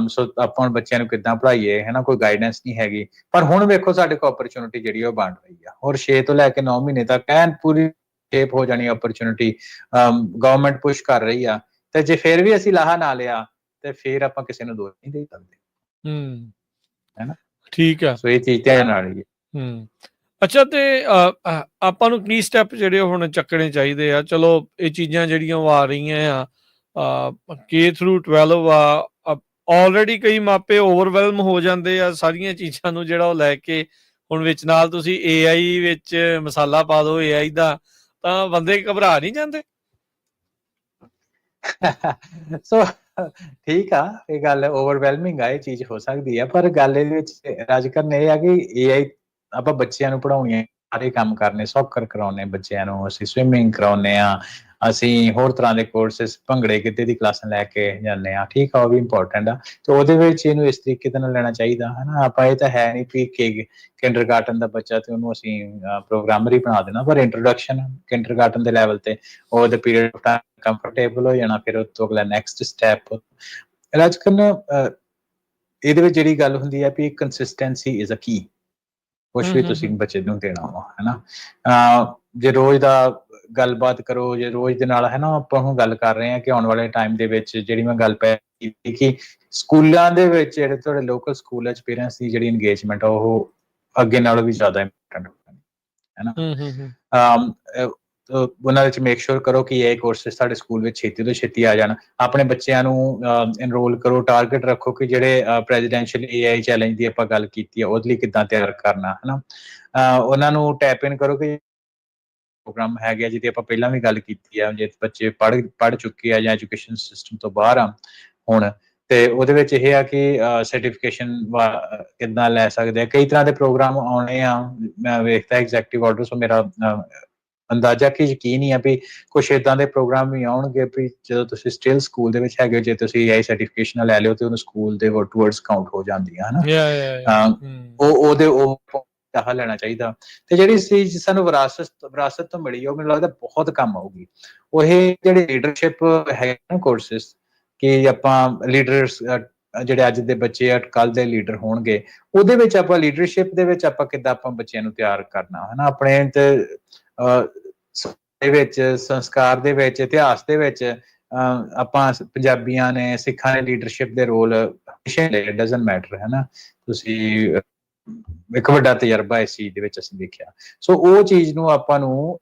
ਸੋ ਆਪਾਂ ਹੁਣ ਬੱਚਿਆਂ ਨੂੰ ਕਿੱਦਾਂ ਪੜ੍ਹਾਈਏ, ਹੈ ਨਾ, ਕੋਈ ਗਾਈਡੈਂਸ ਨਹੀਂ ਹੈਗੀ। ਪਰ ਹੁਣ ਵੇਖੋ ਸਾਡੇ ਕੋਲ ਓਪਰਚੁਨਿਟੀ ਜਿਹੜੀ ਉਹ ਬਣ ਰਹੀ ਆ, ਔਰ 6 ਤੋਂ ਲੈ ਕੇ 9 ਮਹੀਨੇ ਤੱਕ ਐਨ ਪੂਰੀ ਸ਼ੇਪ ਹੋ ਜਾਣੀ ਓਪਰਚੁਨਿਟੀ, ਗਵਰਨਮੈਂਟ ਪੁਸ਼ ਕਰ ਰਹੀ ਆ। ਤੇ ਜੇ ਫਿਰ ਵੀ ਅਸੀਂ ਲਾਹਾ ਨਾ ਲਿਆ ਤੇ ਫਿਰ ਆਪਾਂ ਕਿਸੇ ਨੂੰ ਦੋਸ਼ ਨਹੀਂ ਦੇ ਸਕਦੇ, ਹੈ ਨਾ। ਠੀਕ ਆ, ਸੋ ਇਹ ਚੀਜ਼ ਧਿਆਨ ਨਾਲ ਹੀ। ਅੱਛਾ, ਤੇ ਆਪਾਂ ਨੂੰ ਕੀ ਸਟੈਪ ਜਿਹੜੇ ਹੁਣ ਚੱਕਣੇ ਚਾਹੀਦੇ ਆ? ਚਲੋ ਇਹ ਚੀਜ਼ਾਂ ਜਿਹੜੀਆਂ ਉਹ ਆ ਰਹੀਆਂ ਆ, K through 12 ਆ, ਆਲਰੇਡੀ ਕਈ ਮਾਪੇ ਓਵਰਵੈਲਮ ਹੋ ਜਾਂਦੇ ਆ ਸਾਰੀਆਂ ਚੀਜ਼ਾਂ ਨੂੰ, ਜਿਹੜਾ ਉਹ ਲੈ ਕੇ ਹੁਣ ਵਿੱਚ ਨਾਲ ਤੁਸੀਂ AI ਵਿੱਚ ਮਸਾਲਾ ਪਾ ਦਿਓ AI ਦਾ, ਤਾਂ ਬੰਦੇ ਘਬਰਾ ਨਹੀਂ ਜਾਂਦੇ? ਸੋ ਠੀਕ ਆ, ਇਹ ਗੱਲ ਓਵਰਵੈਲਮਿੰਗ ਆ, ਇਹ ਚੀਜ਼ ਹੋ ਸਕਦੀ ਆ, ਪਰ ਗੱਲ ਇਹਦੇ ਵਿੱਚ ਰਾਜ ਕਰਨ ਇਹ ਆ ਕਿ AI ਆਪਾਂ ਬੱਚਿਆਂ ਨੂੰ ਪੜ੍ਹਾਉਣੀ, ਸਾਰੇ ਕੰਮ ਕਰਨੇ, ਸੌਕਰ ਕਰਾਉਣੇ ਬੱਚਿਆਂ ਨੂੰ, ਅਸੀਂ ਸਵਿਮਿੰਗ ਕਰਾਉਣੇ ਆ, ਅਸੀਂ ਹੋਰ ਤਰ੍ਹਾਂ ਦੇ ਕੋਰਸਿਸ, ਭੰਗੜੇ ਗਿੱਧੇ ਦੀ ਕਲਾਸਾਂ ਲੈ ਕੇ ਜਾਂਦੇ ਆ, ਠੀਕ ਆ, ਉਹ ਵੀ ਇੰਪੋਰਟੈਂਟ ਆ। ਤੇ ਉਹਦੇ ਵਿੱਚ ਇਹਨੂੰ ਇਸ ਤਰੀਕੇ ਦੇ ਨਾਲ ਲੈਣਾ ਚਾਹੀਦਾ, ਹੈ ਨਾ। ਆਪਾਂ ਇਹ ਤਾਂ ਹੈ ਨਹੀਂ ਵੀ ਕਿੰਡਰਗਾਰਟਨ ਦਾ ਬੱਚਾ ਤੇ ਉਹਨੂੰ ਅਸੀਂ ਪ੍ਰੋਗਰਾਮਰ ਹੀ ਬਣਾ ਦੇਣਾ, ਪਰ ਇੰਟਰੋਡਕਸ਼ਨ ਕਿੰਡਰਗਾਰਟਨ ਦੇ ਲੈਵਲ ਤੇ ਉਹਦੇ ਪੀਰੀਅਡ ਆਫ ਟਾਈਮ ਕੰਫਰਟੇਬਲ ਹੋ ਜਾਣਾ, ਫਿਰ ਉਹ ਤੋਂ ਅਗਲਾ ਨੈਕਸਟ ਸਟੈਪ। ਰਾਜ ਕਰਨ ਇਹਦੇ ਵਿੱਚ ਜਿਹੜੀ ਗੱਲ ਹੁੰਦੀ ਹੈ ਵੀ ਕੰਸਿਸਟੈਂਸੀ ਇਜ਼ ਅ ਕੀ, ਕੁਛ ਵੀ ਤੁਸੀਂ ਬੱਚੇ ਨੂੰ ਦੇਣਾ ਵਾ, ਹੈ ਨਾ। ਜੇ ਰੋਜ਼ ਦਾ ਗੱਲਬਾਤ ਕਰੋ, ਜੇ ਰੋਜ਼ ਦੇ ਨਾਲ, ਹੈ ਨਾ, ਆਪਾਂ ਹੁਣ ਗੱਲ ਕਰ ਰਹੇ ਹਾਂ ਕਿ ਆਉਣ ਵਾਲੇ ਟਾਈਮ ਦੇ ਵਿੱਚ ਜਿਹੜੀ ਮੈਂ ਗੱਲ ਕੀਤੀ ਕਿ ਸਕੂਲਾਂ ਦੇ ਵਿੱਚ ਜਿਹੜੇ ਤੁਹਾਡੇ ਲੋਕਲ ਸਕੂਲ ਵਿੱਚ ਪੇਰੈਂਟਸ ਦੀ ਜਿਹੜੀ ਇੰਗੇਜਮੈਂਟ ਆ ਉਹ ਅੱਗੇ ਨਾਲੋਂ ਵੀ ਜ਼ਿਆਦਾ ਇੰਪੋਰਟੈਂਟ ਹੈ ਨਾ। ਉਹਨਾਂ ਵਿੱਚ ਮੇਕ ਸ਼ੋਰ ਕਰੋ ਕਿ ਇਹ ਕੋਰਸਿਸ ਸਾਡੇ ਸਕੂਲ ਵਿੱਚ ਛੇਤੀ ਤੋਂ ਛੇਤੀ ਆ ਜਾਣ। ਆਪਣੇ ਬੱਚਿਆਂ ਨੂੰ ਐਨਰੋਲ ਕਰੋ, ਟਾਰਗੇਟ ਰੱਖੋ ਕਿ ਜਿਹੜੇ ਪ੍ਰੈਜ਼ੀਡੈਂਸ਼ੀਅਲ AI ਚੈਲੰਜ ਦੀ ਆਪਾਂ ਗੱਲ ਕੀਤੀ ਆ ਉਹਦੇ ਲਈ ਕਿੱਦਾਂ ਤਿਆਰ ਕਰਨਾ, ਹੈ ਨਾ। ਉਹਨਾਂ ਨੂੰ ਟੈਪ ਇਨ ਕਰੋ ਕਿ ਪ੍ਰੋਗਰਾਮ ਹੈਗੇ ਆ ਜਿਹਦੀ ਆਪਾਂ ਪਹਿਲਾਂ ਵੀ ਗੱਲ ਕੀਤੀ ਆ, ਜੇ ਬੱਚੇ ਪੜ੍ਹ ਚੁੱਕੇ ਆ ਜਾਂ ਐਜੂਕੇਸ਼ਨ ਸਿਸਟਮ ਤੋਂ ਬਾਹਰ ਆ ਹੁਣ, ਤੇ ਉਹਦੇ ਵਿੱਚ ਇਹ ਆ ਕਿ ਸਰਟੀਫਿਕੇਸ਼ਨ ਕਿੱਦਾਂ ਲੈ ਸਕਦੇ ਆ। ਕਈ ਤਰ੍ਹਾਂ ਦੇ ਪ੍ਰੋਗਰਾਮ ਆਉਣੇ ਆ, ਮੈਂ ਵੇਖਦਾ ਐਗਜ਼ੈਕਟਿਵ ਆਰਡਰ, ਸੋ ਮੇਰਾ ਅੰਦਾਜ਼ਾ ਕਿ ਯਕੀਨ ਹੀ ਆ ਵੀ ਕੁਛ ਏਦਾਂ ਦੇ ਪ੍ਰੋਗਰਾਮ ਵੀ ਆਉਣਗੇ ਵੀ ਜਦੋਂ ਤੁਸੀਂ ਸਟਿਲ ਸਕੂਲ ਦੇ ਵਿੱਚ ਹੈਗੇ, ਜੇ ਤੁਸੀਂ AI ਸਰਟੀਫਿਕੇਸ਼ਨ ਲੈ ਲਿਓ ਤੇ ਉਹਨੂੰ ਸਕੂਲ ਦੇ ਟੂਵਰਡਸ ਕਾਊਂਟ ਹੋ ਜਾਂਦੀਆਂ, ਹੈ ਨਾ। ਉਹ ਚਾਹ ਲੈਣਾ ਚਾਹੀਦਾ। ਤੇ ਜਿਹੜੀ ਚੀਜ਼ ਸਾਨੂੰ ਵਿਰਾਸਤ ਤੋਂ ਮਿਲੀ, ਉਹ ਮੈਨੂੰ ਲੱਗਦਾ ਬਹੁਤ ਕੰਮ ਆਊਗੀ। ਉਹ ਇਹ ਜਿਹੜੇ ਲੀਡਰਸ਼ਿਪ ਹੈ ਨਾ ਕੋਰਸਿਸ, ਕਿ ਆਪਾਂ ਲੀਡਰਸ ਜਿਹੜੇ ਅੱਜ ਦੇ ਬੱਚੇ ਆ ਕੱਲ ਦੇ ਲੀਡਰ ਹੋਣਗੇ, ਉਹਦੇ ਵਿੱਚ ਆਪਾਂ ਲੀਡਰਸ਼ਿਪ ਦੇ ਵਿੱਚ ਆਪਾਂ ਕਿੱਦਾਂ ਆਪਾਂ ਬੱਚਿਆਂ ਨੂੰ ਤਿਆਰ ਕਰਨਾ, ਹੈ ਨਾ। ਆਪਣੇ ਤੇ ਵਿੱਚ ਸੰਸਕਾਰ ਦੇ ਵਿੱਚ, ਇਤਿਹਾਸ ਦੇ ਵਿੱਚ ਆਪਾਂ ਪੰਜਾਬੀਆਂ ਨੇ, ਸਿੱਖਾਂ ਨੇ ਲੀਡਰਸ਼ਿਪ ਦੇ ਰੋਲ ਡਜ਼ਨਟ ਮੈਟਰ, ਹੈ ਨਾ। ਤੁਸੀਂ ਇੱਕ ਵੱਡਾ ਤਜਰਬਾ ਇਸ ਚੀਜ਼ ਦੇ ਵਿੱਚ ਅਸੀਂ ਦੇਖਿਆ। ਸੋ ਉਹ ਚੀਜ਼ ਨੂੰ ਆਪਾਂ ਨੂੰ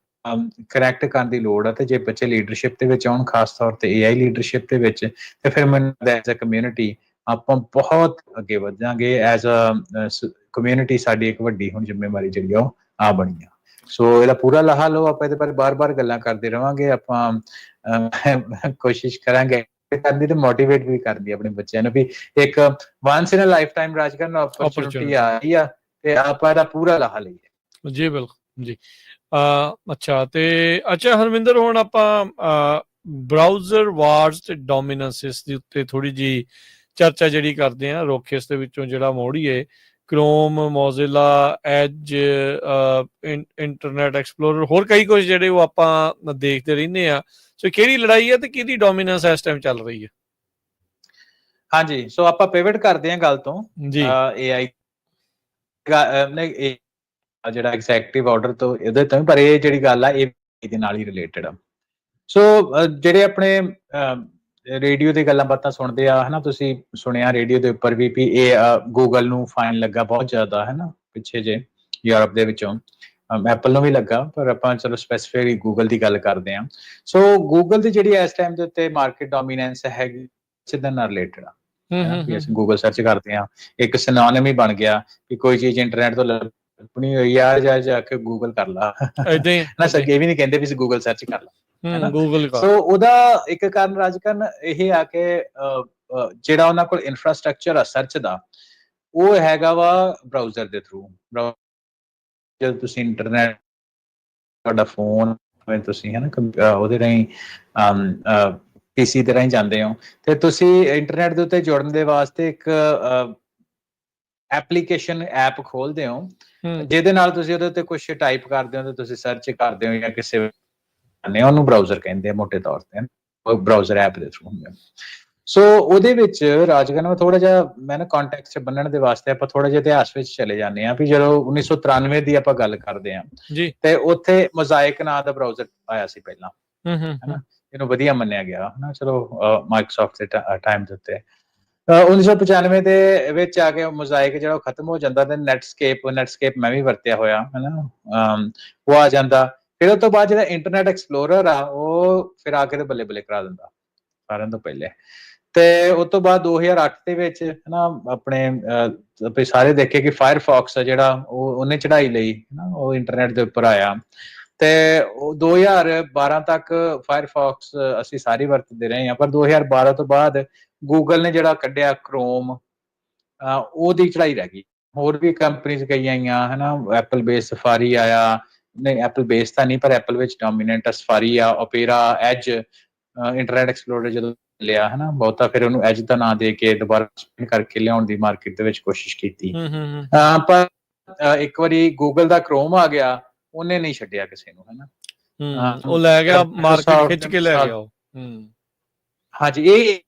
ਕਰੈਕਟ ਕਰਨ ਦੀ ਲੋੜ ਆ। ਤੇ ਜੇ ਬੱਚੇ ਲੀਡਰਸ਼ਿਪ ਦੇ ਵਿੱਚ ਆਉਣ, ਖਾਸ ਤੌਰ ਤੇ AI ਲੀਡਰਸ਼ਿਪ ਦੇ ਵਿੱਚ, ਤੇ ਫਿਰ ਮੈਨੂੰ ਐਜ਼ ਅ ਕਮਿਊਨਿਟੀ ਆਪਾਂ ਬਹੁਤ ਅੱਗੇ ਵਧਾਂਗੇ। ਐਜ਼ ਅ ਕਮਿਊਨਿਟੀ ਸਾਡੀ ਇੱਕ ਵੱਡੀ ਹੁਣ ਜ਼ਿੰਮੇਵਾਰੀ ਜਿਹੜੀ ਉਹ ਆ ਬਣੀ ਆ। ਸੋ ਇਹਦਾ ਪੂਰਾ ਲਾਹਾ ਲਓ। ਆਪਾਂ ਇਹਦੇ ਬਾਰੇ ਬਾਰ-ਬਾਰ ਗੱਲਾਂ ਕਰਦੇ ਰਵਾਂਗੇ। ਆਪਾਂ ਕੋਸ਼ਿਸ਼ ਕਰਾਂਗੇ ਕਰਨੀ ਤੇ ਮੋਟੀਵੇਟ ਵੀ ਕਰਦੀ ਆਪਣੇ ਬੱਚਿਆਂ ਨੂੰ ਵੀ ਇੱਕ ਵਾਂਸ ਇਨ ਅ ਲਾਈਫ ਟਾਈਮ ਰਾਜ ਕਰਨ ਓਪਰਚੁਨਿਟੀ ਆ ਰਹੀ ਆ ਤੇ ਆਪਾਂ ਇਹਦਾ ਪੂਰਾ ਲਾਹਾ ਲਈਏ। ਜੀ ਬਿਲਕੁਲ ਜੀ। ਅੱਛਾ, ਤੇ ਅੱਛਾ ਹਰਮਿੰਦਰ, ਹੁਣ ਆਪਾਂ ਬਰਾਊਜ਼ਰ ਵਾਰਸ ਤੇ ਡੋਮੀਨੈਂਸਿਸ ਦੇ ਉੱਤੇ ਥੋੜੀ ਜੀ ਚਰਚਾ ਜਿਹੜੀ ਕਰਦੇ ਆ, ਰੋਖਿਸ ਦੇ ਵਿੱਚੋਂ ਜਿਹੜਾ ਮੋੜੀਏ, Chrome, Mozilla, Edge, Internet Explorer, ਹੋਰ ਕਈ ਕੁਝ ਜਿਹੜੇ ਉਹ ਆਪਾਂ ਦੇਖਦੇ ਰਹਿੰਦੇ ਆ। ਸੋ ਕਿਹੜੀ ਲੜਾਈ ਹੈ ਤੇ ਕਿਹਦੀ ਡੋਮੀਨੈਂਸ ਇਸ ਟਾਈਮ ਚੱਲ ਰਹੀ ਹੈ? ਹਾਂਜੀ, ਸੋ ਆਪਾਂ ਪਿਵਟ ਕਰਦੇ ਹਾਂ ਗੱਲ ਤੋਂ ਜੀ। AI ਜਿਹੜਾ ਐਗਜ਼ੈਕਟਿਵ ਆਰਡਰ ਤੋਂ ਇਹਦੇ ਤੋਂ, ਪਰ ਇਹ ਜਿਹੜੀ ਗੱਲ ਆ ਇਹ ਇਹਦੇ ਨਾਲ ਹੀ ਰਿਲੇਟਡ ਆ। ਸੋ ਜਿਹੜੇ ਆਪਣੇ ਰੇਡੀਓ ਦੀ ਗੱਲਾਂ ਬਾਤਾਂ ਸੁਣਦੇ ਆ, ਹੈ ਨਾ, ਤੁਸੀਂ ਸੁਣਿਆ ਰੇਡੀਓ ਦੇ ਉੱਪਰ ਵੀ ਇਹ ਗੂਗਲ ਨੂੰ ਫਾਈਨ ਲੱਗਾ ਬਹੁਤ ਜ਼ਿਆਦਾ, ਹੈ ਨਾ, ਪਿੱਛੇ ਜੇ ਯੂਰਪ ਦੇ ਵਿੱਚੋਂ। ਐਪਲ ਨੂੰ ਵੀ ਲੱਗਾ, ਪਰ ਆਪਾਂ ਚਲੋ ਸਪੈਸੀਫਿਕਲੀ ਗੂਗਲ ਦੀ ਗੱਲ ਕਰਦੇ ਹਾਂ। ਸੋ ਗੂਗਲ ਦੀ ਜਿਹੜੀ ਇਸ ਟਾਈਮ ਦੇ ਉੱਤੇ ਮਾਰਕੀਟ ਡੋਮੀਨੈਂਸ ਹੈਗੀ, ਸਿੱਧਾ ਨਾਲ ਰਿਲੇਟਡ ਆ। ਵੀ ਅਸੀਂ ਗੂਗਲ ਸਰਚ ਕਰਦੇ ਹਾਂ, ਇੱਕ ਸਿਨੋਨਿਮ ਹੀ ਬਣ ਗਿਆ ਕਿ ਕੋਈ ਚੀਜ਼ ਇੰਟਰਨੈਟ ਤੋਂ ਆਪਣੀ ਹੋਈ ਆ, ਜਾ ਕੇ ਗੂਗਲ ਕਰ ਲਾ ਏਦਾਂ ਹੀ ਨਾ ਸਰ, ਇਹ ਵੀ ਨਹੀਂ ਕਹਿੰਦੇ ਵੀ ਗੂਗਲ ਸਰਚ ਕਰ ਲਾ, ਹੈ ਨਾ। ਗੂਗਲ ਕਰ। ਸੋ ਉਹਦਾ ਇੱਕ ਕਾਰਨ ਰਾਜਕਰਨ ਇਹ ਆ ਕਿ ਜਿਹੜਾ ਉਹਨਾਂ ਕੋਲ ਇਨਫਰਾਸਟ੍ਰਕਚਰ ਆ ਸਰਚ ਦਾ, ਉਹ ਹੈਗਾ ਵਾ ਬਰਾਊਜ਼ਰ ਦੇ ਥਰੂ। ਜਦੋਂ ਤੁਸੀਂ ਇੰਟਰਨੈਟ, ਤੁਹਾਡਾ ਫੋਨ, ਤੁਸੀਂ ਹੈ ਨਾ ਉਹਦੇ ਰਾਹੀਂ ਪੀਸੀ ਦੇ ਰਾਹੀਂ ਜਾਂਦੇ ਹੋ, ਤੇ ਤੁਸੀਂ ਇੰਟਰਨੈਟ ਦੇ ਉੱਤੇ ਜੁੜਨ ਦੇ ਵਾਸਤੇ ਇੱਕ ਐਪਲੀਕੇਸ਼ਨ ਐਪ ਖੋਲਦੇ ਹੋ, ਜਿਹਦੇ ਨਾਲ ਤੁਸੀਂ ਉਹਦੇ ਉੱਤੇ ਕੁਝ ਟਾਈਪ ਕਰਦੇ ਹੋ ਤੇ ਤੁਸੀਂ ਸਰਚ ਕਰਦੇ ਹੋ ਜਾਂ ਕਿਸੇ ਉਹਨੂੰ ਬਰਾਊਜ਼ਰ ਕਹਿੰਦੇ ਆ ਮੋਟੇ ਤੌਰ ਤੇ, ਬਰਾਊਜ਼ਰ ਐਪ ਦੇ ਥਰੂ ਹੁੰਦੇ। ਸੋ ਉਹਦੇ ਵਿੱਚ ਰਾਜਕਰਨ ਥੋੜਾ ਜਿਹਾ ਮੈਂ ਨਾ ਕੰਟੈਕਸਟ ਬੰਨਣ ਦੇ ਵਾਸਤੇ ਆਪਾਂ ਥੋੜਾ ਜਿਹਾ ਇਤਿਹਾਸ ਵਿੱਚ ਚਲੇ ਜਾਂਦੇ ਹਾਂ ਵੀ ਜਦੋਂ 1993 ਦੀ ਆਪਾਂ ਗੱਲ ਕਰਦੇ ਹਾਂ ਜੀ, ਤੇ ਉੱਥੇ ਮੋਜ਼ਾਇਕ ਨਾਂ ਦਾ ਬਰਾਊਜ਼ਰ ਆਇਆ ਸੀ ਪਹਿਲਾਂ, ਹਨਾ, ਇਹਨੂੰ ਵਧੀਆ ਮੰਨਿਆ ਗਿਆ ਹਨਾ। ਚਲੋ ਮਾਈਕਰੋਸਾਫਟ ਦੇ ਟਾਈਮ ਦੇ ਉੱਤੇ 1995 ਦੇ ਵਿੱਚ ਆ ਕੇ ਮੋਜ਼ਾਇਕ ਜਿਹੜਾ ਖਤਮ ਹੋ ਜਾਂਦਾ ਤੇ ਨੈਟਸਕੇਪ ਮੈਂ ਵੀ ਵਰਤਿਆ ਹੋਇਆ ਹਨਾ, ਉਹ ਆ ਜਾਂਦਾ। ਫਿਰ ਉਸ ਤੋਂ ਬਾਅਦ ਜਿਹੜਾ ਇੰਟਰਨੈਟ ਐਕਸਪਲੋਰਰ ਆ ਉਹ ਫਿਰ ਆ ਕੇ ਤੇ ਬੱਲੇ ਬੱਲੇ ਕਰਾ ਦਿੰਦਾ ਸਾਰਿਆਂ ਤੋਂ ਪਹਿਲੇ। ਤੇ ਉਸ ਤੋਂ ਬਾਅਦ 2008 ਦੇ ਵਿੱਚ ਹਨਾ ਆਪਣੇ ਸਾਰੇ ਦੇਖੇ ਕਿ ਫਾਇਰਫੌਕਸ ਆ ਜਿਹੜਾ ਉਹਨੇ ਚੜਾਈ ਲਈ ਹਨਾ, ਉਹ ਇੰਟਰਨੈਟ ਦੇ ਉੱਪਰ ਆਇਆ। ਤੇ 2012 ਤੱਕ ਫਾਇਰਫੌਕਸ ਅਸੀਂ ਸਾਰੇ ਵਰਤਦੇ ਰਹੇ ਹਾਂ, ਪਰ 2012 ਤੋਂ ਬਾਅਦ ਗੂਗਲ ਨੇ ਜਿਹੜਾ ਕੱਢਿਆ ਕਰੋਮ, ਉਹਦੀ ਚੜਾਈ ਰਹਿ ਗਈ। ਹੋਰ ਵੀ ਕੰਪਨੀਜ਼ ਕਈ ਆਈਆਂ ਹਨਾ, ਐਪਲ ਬੇਸ ਸਫਾਰੀ ਆਇਆ, ਨਹੀਂ ਐਪਲ ਬੇਸ ਤਾਂ ਨਹੀਂ ਪਰ ਐਪਲ ਵਿੱਚ ਡੋਮੀਨੈਂਟ ਸਫਾਰੀ ਆ, ਓਪੇਰਾ, ਐਜ, ਇੰਟਰਨੈਟ ਐਕਸਪਲੋਰਰ ਜਦੋਂ ਲਿਆ ਹਨਾ ਬਹੁਤਾ, ਫਿਰ ਉਹਨੂੰ ਐਜ ਦਾ ਨਾਂ ਦੇ ਕੇ ਦੁਬਾਰਾ ਕਰਕੇ ਲਿਆਉਣ ਦੀ ਮਾਰਕੀਟ ਦੇ ਵਿੱਚ ਕੋਸ਼ਿਸ਼ ਕੀਤੀ। ਪਰ ਇੱਕ ਵਾਰੀ ਗੂਗਲ ਦਾ ਕਰੋਮ ਆ ਗਿਆ, ਉਹਨੇ ਨਹੀਂ ਛੱਡਿਆ ਕਿਸੇ ਨੂੰ ਹਨਾ, ਉਹ ਲੈ ਗਿਆ ਮਾਰਕੀਟ ਖਿੱਚ ਕੇ ਲੈ ਗਿਆ ਉਹ। ਹਾਂਜੀ, ਇਹ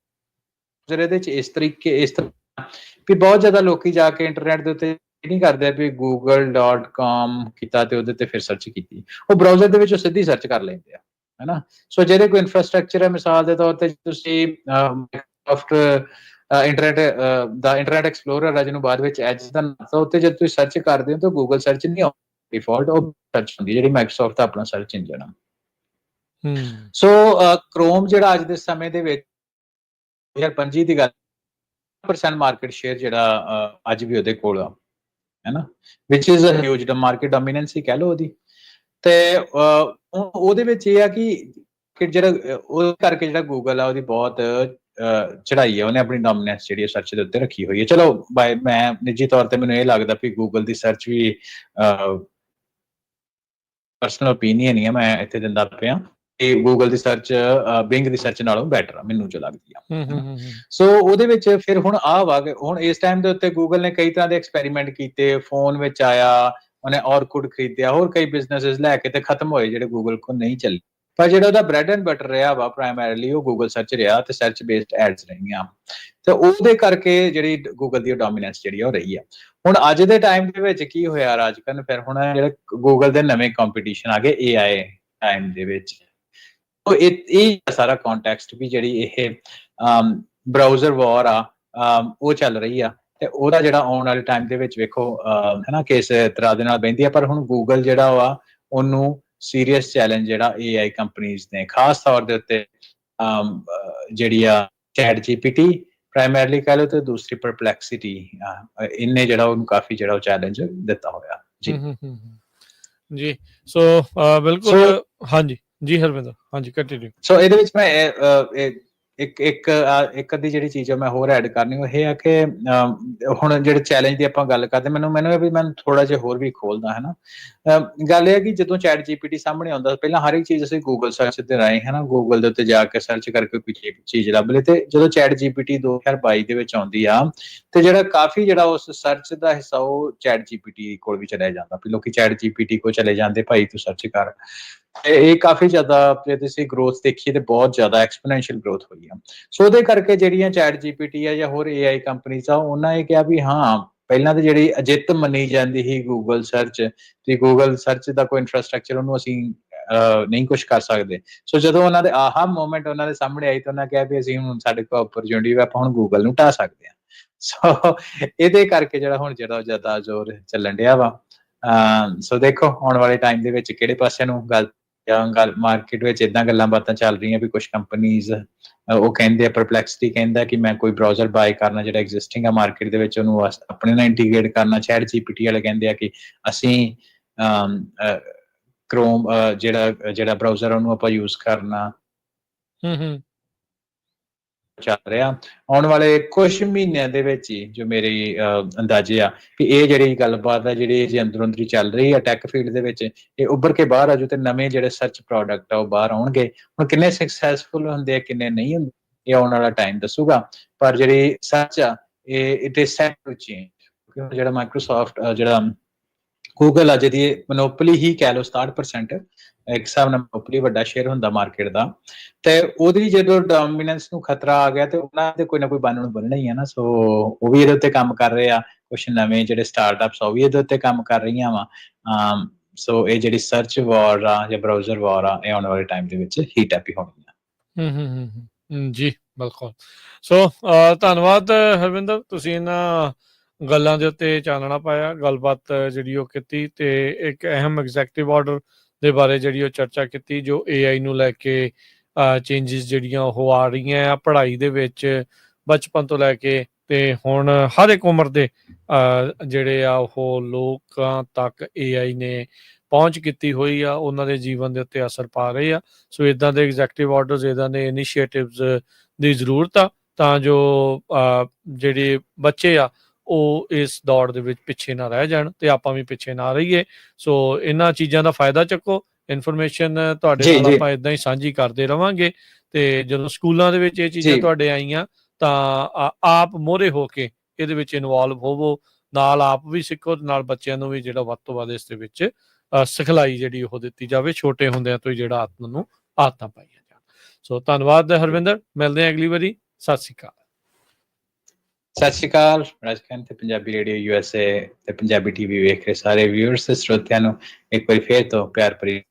ਇਹਦੇ ਚ ਇਸ ਤਰ੍ਹਾਂ ਵੀ ਬਹੁਤ ਜ਼ਿਆਦਾ ਲੋਕੀ ਜਾ ਕੇ ਇੰਟਰਨੈਟ ਦੇ ਉੱਤੇ ਨਹੀਂ ਕਰਦੇ ਵੀ google.com ਕੀਤਾ ਤੇ ਉਹਦੇ ਤੇ ਫਿਰ ਸਰਚ ਕੀਤੀ, ਉਹ ਬਰਾਊਜ਼ਰ ਦੇ ਵਿੱਚ ਸਿੱਧੀ ਸਰਚ ਕਰ ਲੈਂਦੇ ਆ ਹਨਾ। ਸੋ ਜਿਹੜੇ ਕੋਈ ਇਨਫਰਾਸਟ੍ਰਕਚਰ ਹੈ, ਮਿਸਾਲ ਦੇ ਤੌਰ ਤੇ ਤੁਸੀਂ ਮਾਈਕਰੋਸਾਫਟ ਇੰਟਰਨੈਟ ਐਕਸਪਲੋਰਰ ਆ ਜਿਹਨੂੰ ਬਾਅਦ ਵਿੱਚ ਐਜ ਦਾ ਨਾਮ, ਉੱਤੇ ਜਦ ਤੁਸੀਂ ਸਰਚ ਕਰਦੇ ਹੋ ਤਾਂ ਗੂਗਲ ਸਰਚ ਨਹੀਂ ਆਉਂਦੀ ਡਿਫਾਲਟ, ਉਹ ਸਰਚ ਹੁੰਦੀ ਜਿਹੜੀ ਮਾਈਕਰੋਸਾਫਟ ਦਾ ਆਪਣਾ ਸਰਚ ਇੰਜਨ ਆ। ਸੋ ਕਰੋਮ ਜਿਹੜਾ ਅੱਜ ਦੇ ਸਮੇਂ ਦੇ ਵਿੱਚ 2025 ਦੀ ਗੱਲ % ਮਾਰਕੀਟ ਸ਼ੇਅਰ ਜਿਹੜਾ ਅੱਜ ਵੀ ਉਹਦੇ ਕੋਲ ਆ ਹੈਨਾ, ਵਿਚ ਇਜ਼ ਅ ਹਿਊਜ ਮਾਰਕੀਟ ਡੋਮੀਨੈਂਸੀ ਕਹਿ ਲਓ ਉਹਦੀ। ਤੇ ਉਹਦੇ ਵਿੱਚ ਇਹ ਆ ਕਿ ਜਿਹੜਾ ਉਹ ਕਰਕੇ ਜਿਹੜਾ ਗੂਗਲ ਆ ਉਹਦੀ ਬਹੁਤ ਚੜਾਈ ਹੈ, ਉਹਨੇ ਆਪਣੀ ਡੋਮੀਨੈਂਸ ਜਿਹੜੀ ਸਰਚ ਦੇ ਉੱਤੇ ਰੱਖੀ ਹੋਈ ਹੈ। ਚਲੋ ਮੈਂ ਨਿੱਜੀ ਤੌਰ ਤੇ ਮੈਨੂੰ ਇਹ ਲੱਗਦਾ ਵੀ ਗੂਗਲ ਦੀ ਸਰਚ ਵੀ ਪਰਸਨਲ ਓਪੀਨੀਅਨ ਹੀ ਆ, ਮੈਂ ਇੱਥੇ ਦਿੰਦਾ ਪਿਆ ਕਿ ਗੂਗਲ ਦੀ ਸਰਚ ਬਿੰਗ ਦੀ ਸਰਚ ਨਾਲੋਂ ਬੈਟਰ ਆ, ਮੈਨੂੰ ਜੋ ਲੱਗਦੀ ਆ। ਸੋ ਉਹਦੇ ਵਿੱਚ ਫਿਰ ਹੁਣ ਹੁਣ ਇਸ ਟਾਈਮ ਦੇ ਉੱਤੇ ਗੂਗਲ ਨੇ ਕਈ ਤਰ੍ਹਾਂ ਦੇ ਐਕਸਪੈਰੀਮੈਂਟ ਕੀਤੇ, ਫੋਨ ਵਿੱਚ ਆਇਆ, ਉਹਨੇ ਔਰਕੁਡ ਖਰੀਦਿਆ, ਹੋਰ ਕਈ ਬਿਜ਼ਨੈਸਿਸ ਲੈ ਕੇ ਤੇ ਖਤਮ ਹੋਏ ਜਿਹੜੇ ਗੂਗਲ ਕੋਲ ਨਹੀਂ ਚੱਲੇ। ਪਰ ਜਿਹੜਾ ਉਹਦਾ ਬ੍ਰੈਡ ਐਂਡ ਬਟਰ ਰਿਹਾ ਵਾ ਪ੍ਰਾਇਮਰੀਲੀ ਉਹ ਗੂਗਲ ਸਰਚ ਰਿਹਾ ਤੇ ਸਰਚ ਬੇਸਡ ਐਡਸ ਰਹੀਆਂ, ਤੇ ਉਹਦੇ ਕਰਕੇ ਜਿਹੜੀ ਗੂਗਲ ਦੀ ਡੋਮੀਨੈਂਸ ਜਿਹੜੀ ਉਹ ਰਹੀ ਆ। ਹੁਣ ਅੱਜ ਦੇ ਟਾਈਮ ਦੇ ਵਿੱਚ ਕੀ ਹੋਇਆ ਰਾਜਕਰਨ, ਫਿਰ ਹੁਣ ਜਿਹੜੇ ਗੂਗਲ ਦੇ ਨਵੇਂ ਕੰਪੀਟੀਸ਼ਨ ਆ ਗਏ AI ਟਾਈਮ ਦੇ ਵਿੱਚ, ਇਹ ਸਾਰਾ ਕੰਟੈਕਸਟ ਵੀ ਜਿਹੜੀ ਇਹ ਬਰਾਊਜ਼ਰ ਵਾਰ ਆ ਉਹ ਚੱਲ ਰਹੀ ਆ, ਤੇ ਉਹਦਾ ਜਿਹੜਾ ਆਉਣ ਵਾਲੇ ਟਾਈਮ ਦੇ ਵਿੱਚ ਵੇਖੋ ਹੈਨਾ ਕਿਸ ਤਰ੍ਹਾਂ ਦੇ ਨਾਲ ਬਹਿੰਦੀ ਆ। ਪਰ ਹੁਣ ਗੂਗਲ ਜਿਹੜਾ ਵਾ ਉਹਨੂੰ ਸੀਰੀਅਸ ਚੈਲੰਜ ਜਿਹੜਾ AI ਕੰਪਨੀਜ਼ ਨੇ, ਖਾਸ ਤੌਰ ਦੇ ਉੱਤੇ ਜਿਹੜੀ ਆ ਚੈਟ GPT ਪ੍ਰਾਇਮਰੀਲੀ ਕਹਿ ਲਓ ਤੇ ਦੂਸਰੀ ਪਰਪਲੈਕਸਿਟੀ, ਇਹਨੇ ਜਿਹੜਾ ਉਹਨੂੰ ਕਾਫੀ ਜਿਹੜਾ ਉਹ ਚੈਲੰਜ ਦਿੱਤਾ ਹੋਇਆ ਜੀ। ਜੀ ਸੋ ਬਿਲਕੁਲ ਹਾਂਜੀ ਜੀ ਹਰਵਿੰਦਰ, ਹਾਂਜੀ ਕੰਟੀਨਿਊ। ਸੋ ਇਹਦੇ ਵਿੱਚ ਮੈਂ ਇੱਕ ਅੱਧੀ ਜਿਹੜੀ ਚੀਜ਼ ਮੈਂ ਹੋਰ ਐਡ ਕਰਨੀ ਉਹ ਇਹ ਹੈ ਕਿ ਹੁਣ ਜਿਹੜੇ ਚੈਲੰਜ ਦੀ ਆਪਾਂ ਗੱਲ ਕਰਦੇ, ਮੈਨੂੰ ਇਹ ਵੀ ਮੈਂ ਥੋੜਾ ਜਿਹਾ ਹੋਰ ਵੀ ਖੋਲਦਾ ਹੈ ਨਾ। ਗੱਲ ਇਹ ਹੈ ਕਿ ਜਦੋਂ ਚੈਟ GPT ਸਾਹਮਣੇ ਆਉਂਦਾ, ਪਹਿਲਾਂ ਹਰ ਇੱਕ ਚੀਜ਼ ਅਸੀਂ ਗੂਗਲ ਸਰਚ ਦੇ ਰਾਹੀਂ ਹੈ ਨਾ, ਗੂਗਲ ਦੇ ਉੱਤੇ ਜਾ ਕੇ ਸਰਚ ਕਰਕੇ ਕੋਈ ਚੀਜ਼ ਲੱਭ ਲਈ, ਤੇ ਜਦੋਂ ਚੈਟ GPT 2022 ਦੇ ਵਿੱਚ ਆਉਂਦੀ ਆ ਤੇ ਜਿਹੜਾ ਕਾਫੀ ਜਿਹੜਾ ਉਸ ਸਰਚ ਦਾ ਹਿੱਸਾ ਉਹ ਚੈਟ GPT ਕੋਲ ਵੀ ਚਲਿਆ ਜਾਂਦਾ, ਵੀ ਲੋਕੀ ਚੈਟ GPT ਕੋਲ ਚਲੇ ਜਾਂਦੇ, ਭਾਈ ਤੂੰ ਸਰਚ ਕਰ। ਇਹ ਕਾਫੀ ਜ਼ਿਆਦਾ ਜੇ ਤੁਸੀਂ ਗਰੋਥ ਦੇਖੀਏ ਤੇ ਬਹੁਤ ਜ਼ਿਆਦਾ ਐਕਸਪੋਨੈਂਸ਼ੀਅਲ ਗਰੋਥ ਹੋਈ ਆ। ਸੋ ਉਹਦੇ ਕਰਕੇ ਜਿਹੜੀਆਂ ਚੈਟ GPT ਆ ਜਾਂ ਹੋਰ AI ਕੰਪਨੀਜ਼ ਆ, ਉਹਨਾਂ ਇਹ ਕਿਹਾ ਵੀ ਹਾਂ ਪਹਿਲਾਂ ਤਾਂ ਜਿਹੜੀ ਅਜਿੱਤ ਮੰਨੀ ਜਾਂਦੀ ਸੀ ਗੂਗਲ ਸਰਚ, ਤੇ ਗੂਗਲ ਸਰਚ ਦਾ ਕੋਈ ਇਨਫਰਾਸਟ੍ਰਕਚਰ ਉਹਨੂੰ ਅਸੀਂ ਨਹੀਂ ਕੁਝ ਕਰ ਸਕਦੇ। ਸੋ ਜਦੋਂ ਉਹਨਾਂ ਦੇ ਆਹਾ ਮੂਮੈਂਟ ਉਹਨਾਂ ਦੇ ਸਾਹਮਣੇ ਆਈ ਤਾਂ ਉਹਨਾਂ ਕਿਹਾ ਵੀ ਅਸੀਂ ਹੁਣ ਸਾਡੇ ਕੋਲ ਓਪਰਚੁਨਿਟੀ ਹੈ, ਆਪਾਂ ਹੁਣ ਗੂਗਲ ਨੂੰ ਢਾਹ ਸਕਦੇ ਹਾਂ। ਸੋ ਇਹਦੇ ਕਰਕੇ ਜਿਹੜਾ ਹੁਣ ਜਿਹੜਾ ਜ਼ਿਆਦਾ ਜ਼ੋਰ ਚੱਲਣ ਡਿਆ ਵਾ। ਸੋ ਦੇਖੋ ਆਉਣ ਵਾਲੇ ਟਾਈਮ ਦੇ ਵਿੱਚ ਕਿਹੜੇ ਪਾਸੇ ਨੂੰ ਗੱਲ ਜਾਂ ਗੱਲ ਮਾਰਕੀਟ ਵਿੱਚ ਇਦਾਂ ਗੱਲਾਂ ਬਾਤਾਂ ਚੱਲ ਰਹੀਆਂ ਵੀ ਕੁਝ ਕੰਪਨੀਜ਼ ਉਹ ਕਹਿੰਦੇ ਆ, ਪਰਪਲੈਕਸਿਟੀ ਕਹਿੰਦਾ ਕਿ ਮੈਂ ਕੋਈ ਬ੍ਰਾਊਜ਼ਰ ਬਾਏ ਕਰਨਾ ਜਿਹੜਾ ਐਗਜ਼ਿਸਟਿੰਗ ਆ ਮਾਰਕੀਟ ਦੇ ਵਿੱਚ, ਉਹਨੂੰ ਆਪਣੇ ਨਾਲ ਇੰਟੀਗ੍ਰੇਟ ਕਰਨਾ। ਚੈਟ ਜੀਪੀਟੀ ਵਾਲੇ ਕਹਿੰਦੇ ਆ ਕਿ ਅਸੀਂ ਕ੍ਰੋਮ ਜਿਹੜਾ ਬ੍ਰਾਊਜ਼ਰ ਉਹਨੂੰ ਆਪਾਂ ਯੂਜ਼ ਕਰਨਾ ਚੱਲ ਰਿਹਾ। ਆਉਣ ਵਾਲੇ ਕੁਝ ਮਹੀਨਿਆਂ ਦੇ ਵਿੱਚ ਹੀ ਜੋ ਮੇਰੇ ਅੰਦਾਜ਼ੇ ਆ ਕਿ ਇਹ ਜਿਹੜੀ ਗੱਲਬਾਤ ਆ ਜਿਹੜੀ ਜੇ ਅੰਦਰੋਂ ਅੰਦਰੀ ਚੱਲ ਰਹੀ ਆ ਟੈਕ ਫੀਲਡ ਦੇ ਵਿੱਚ, ਇਹ ਉੱਭਰ ਕੇ ਬਾਹਰ ਆਜੂ ਤੇ ਨਵੇਂ ਜਿਹੜੇ ਸਰਚ ਪ੍ਰੋਡਕਟ ਆ ਉਹ ਬਾਹਰ ਆਉਣਗੇ। ਹੁਣ ਕਿੰਨੇ ਸਕਸੈਸਫੁਲ ਹੁੰਦੇ ਆ ਕਿੰਨੇ ਨਹੀਂ ਹੁੰਦੇ ਇਹ ਆਉਣ ਵਾਲਾ ਟਾਈਮ ਦੱਸੂਗਾ, ਪਰ ਜਿਹੜੀ ਸਰਚ ਆ ਇਹ it is set to change. ਜਿਹੜਾ ਮਾਈਕਰੋਸਾਫਟ ਜਿਹੜਾ ਗੂਗਲ ਆ ਜਿਹਦੀ ਮੋਨੋਪੋਲੀ ਹੀ ਕਹਿ ਲਓ 67% ਇੱਕ ਹਿਸਾਬ ਨਾਲ ਮੋਨੋਪੋਲੀ ਵੱਡਾ ਸ਼ੇਅਰ ਹੁੰਦਾ ਮਾਰਕੀਟ ਦਾ, ਤੇ ਉਹਦੀ ਜਦੋਂ ਡੋਮੀਨੈਂਸ ਨੂੰ ਖਤਰਾ ਆ ਗਿਆ ਤੇ ਉਹਨਾਂ ਦੇ ਕੋਈ ਨਾ ਕੋਈ ਬੰਨ ਨੂੰ ਬੰਨਣਾ ਹੀ ਆ ਨਾ। ਸੋ ਉਹ ਵੀ ਇਹਦੇ ਉੱਤੇ ਕੰਮ ਕਰ ਰਹੇ ਆ, ਕੁਛ ਨਵੇਂ ਜਿਹੜੇ ਸਟਾਰਟਅਪਸ ਉਹ ਵੀ ਇਹਦੇ ਉੱਤੇ ਕੰਮ ਕਰ ਰਹੀਆਂ ਵਾ। ਸੋ ਇਹ ਜਿਹੜੀ ਸਰਚ ਵਾਰ ਆ ਜਾਂ ਬ੍ਰਾਊਜ਼ਰ ਵਾਰ ਆ ਇਹ ਆਉਣ ਵਾਲੇ ਟਾਈਮ ਦੇ ਵਿੱਚ ਹੀਟ ਅਪ ਹੀ ਹੋਣੀ ਆ। ਜੀ ਬਿਲਕੁਲ। ਸੋ ਧੰਨਵਾਦ ਹਰਵਿੰਦਰ, ਤੁਸੀਂ ਇਹਨਾਂ ਗੱਲਾਂ ਦੇ ਉੱਤੇ ਚਾਨਣਾ ਪਾਇਆ, ਗੱਲਬਾਤ ਜਿਹੜੀ ਉਹ ਕੀਤੀ ਤੇ ਇੱਕ ਅਹਿਮ ਐਗਜ਼ੈਕਟਿਵ ਆਰਡਰ ਦੇ ਬਾਰੇ ਜਿਹੜੀ ਉਹ ਚਰਚਾ ਕੀਤੀ ਜੋ AI ਨੂੰ ਲੈ ਕੇ ਚੇਂਜਿਸ ਜਿਹੜੀਆਂ ਉਹ ਆ ਰਹੀਆਂ ਆ ਪੜ੍ਹਾਈ ਦੇ ਵਿੱਚ ਬਚਪਨ ਤੋਂ ਲੈ ਕੇ ਤੇ ਹੁਣ ਹਰ ਇੱਕ ਉਮਰ ਦੇ ਜਿਹੜੇ ਆ ਉਹ ਲੋਕਾਂ ਤੱਕ AI ਨੇ ਪਹੁੰਚ ਕੀਤੀ ਹੋਈ ਆ, ਉਹਨਾਂ ਦੇ ਜੀਵਨ ਦੇ ਉੱਤੇ ਅਸਰ ਪਾ ਰਹੇ ਆ। ਸੋ ਇੱਦਾਂ ਦੇ ਐਗਜ਼ੈਕਟਿਵ ਆਰਡਰਸ, ਇੱਦਾਂ ਦੇ ਇਨੀਸ਼ੀਏਟਿਵਸ ਦੀ ਜ਼ਰੂਰਤ ਆ ਤਾਂ ਜੋ ਜਿਹੜੇ ਬੱਚੇ ਆ ਉਹ ਇਸ ਦੌੜ ਦੇ ਵਿੱਚ ਪਿੱਛੇ ਨਾ ਰਹਿ ਜਾਣ ਤੇ ਆਪਾਂ ਵੀ ਪਿੱਛੇ ਨਾ ਰਹੀਏ। ਸੋ ਇਹਨਾਂ ਚੀਜ਼ਾਂ ਦਾ ਫਾਇਦਾ ਚੱਕੋ, ਇਨਫੋਰਮੇਸ਼ਨ ਤੁਹਾਡੇ ਨਾਲ ਆਪਾਂ ਇਦਾਂ ਹੀ ਸਾਂਝੀ ਕਰਦੇ ਰਵਾਂਗੇ ਤੇ ਜਦੋਂ ਸਕੂਲਾਂ ਦੇ ਵਿੱਚ ਇਹ ਚੀਜ਼ਾਂ ਤੁਹਾਡੇ ਆਈਆਂ ਤਾਂ ਆਪ ਮੋਹਰੇ ਹੋ ਕੇ ਇਹਦੇ ਵਿੱਚ ਇਨਵੋਲਵ ਹੋਵੋ, ਨਾਲ ਆਪ ਵੀ ਸਿੱਖੋ ਨਾਲ ਬੱਚਿਆਂ ਨੂੰ ਵੀ ਜਿਹੜਾ ਵੱਧ ਤੋਂ ਵੱਧ ਇਸ ਦੇ ਵਿੱਚ ਸਿਖਲਾਈ ਜਿਹੜੀ ਉਹ ਦਿੱਤੀ ਜਾਵੇ, ਛੋਟੇ ਹੁੰਦਿਆਂ ਤੋਂ ਹੀ ਜਿਹੜਾ ਆਤਮ ਨੂੰ ਆਦਤਾਂ ਪਾਈਆਂ ਜਾਣ। ਸੋ ਧੰਨਵਾਦ ਹਰਵਿੰਦਰ, ਮਿਲਦੇ ਹਾਂ ਅਗਲੀ ਵਾਰੀ। ਸਤਿ ਸ਼੍ਰੀ ਅਕਾਲ। ਸਤਿ ਸ਼੍ਰੀ ਅਕਾਲ ਰਾਜਖਾਨ ਤੇ ਪੰਜਾਬੀ ਰੇਡੀਓ USA ਤੇ ਪੰਜਾਬੀ TV ਵੇਖ ਰਹੇ ਸਾਰੇ ਵਿਊਅਰਸ ਤੇ ਸਰੋਤਿਆਂ ਨੂੰ ਇੱਕ ਵਾਰੀ ਫੇਰ ਤੋਂ ਪਿਆਰ ਭਰੀ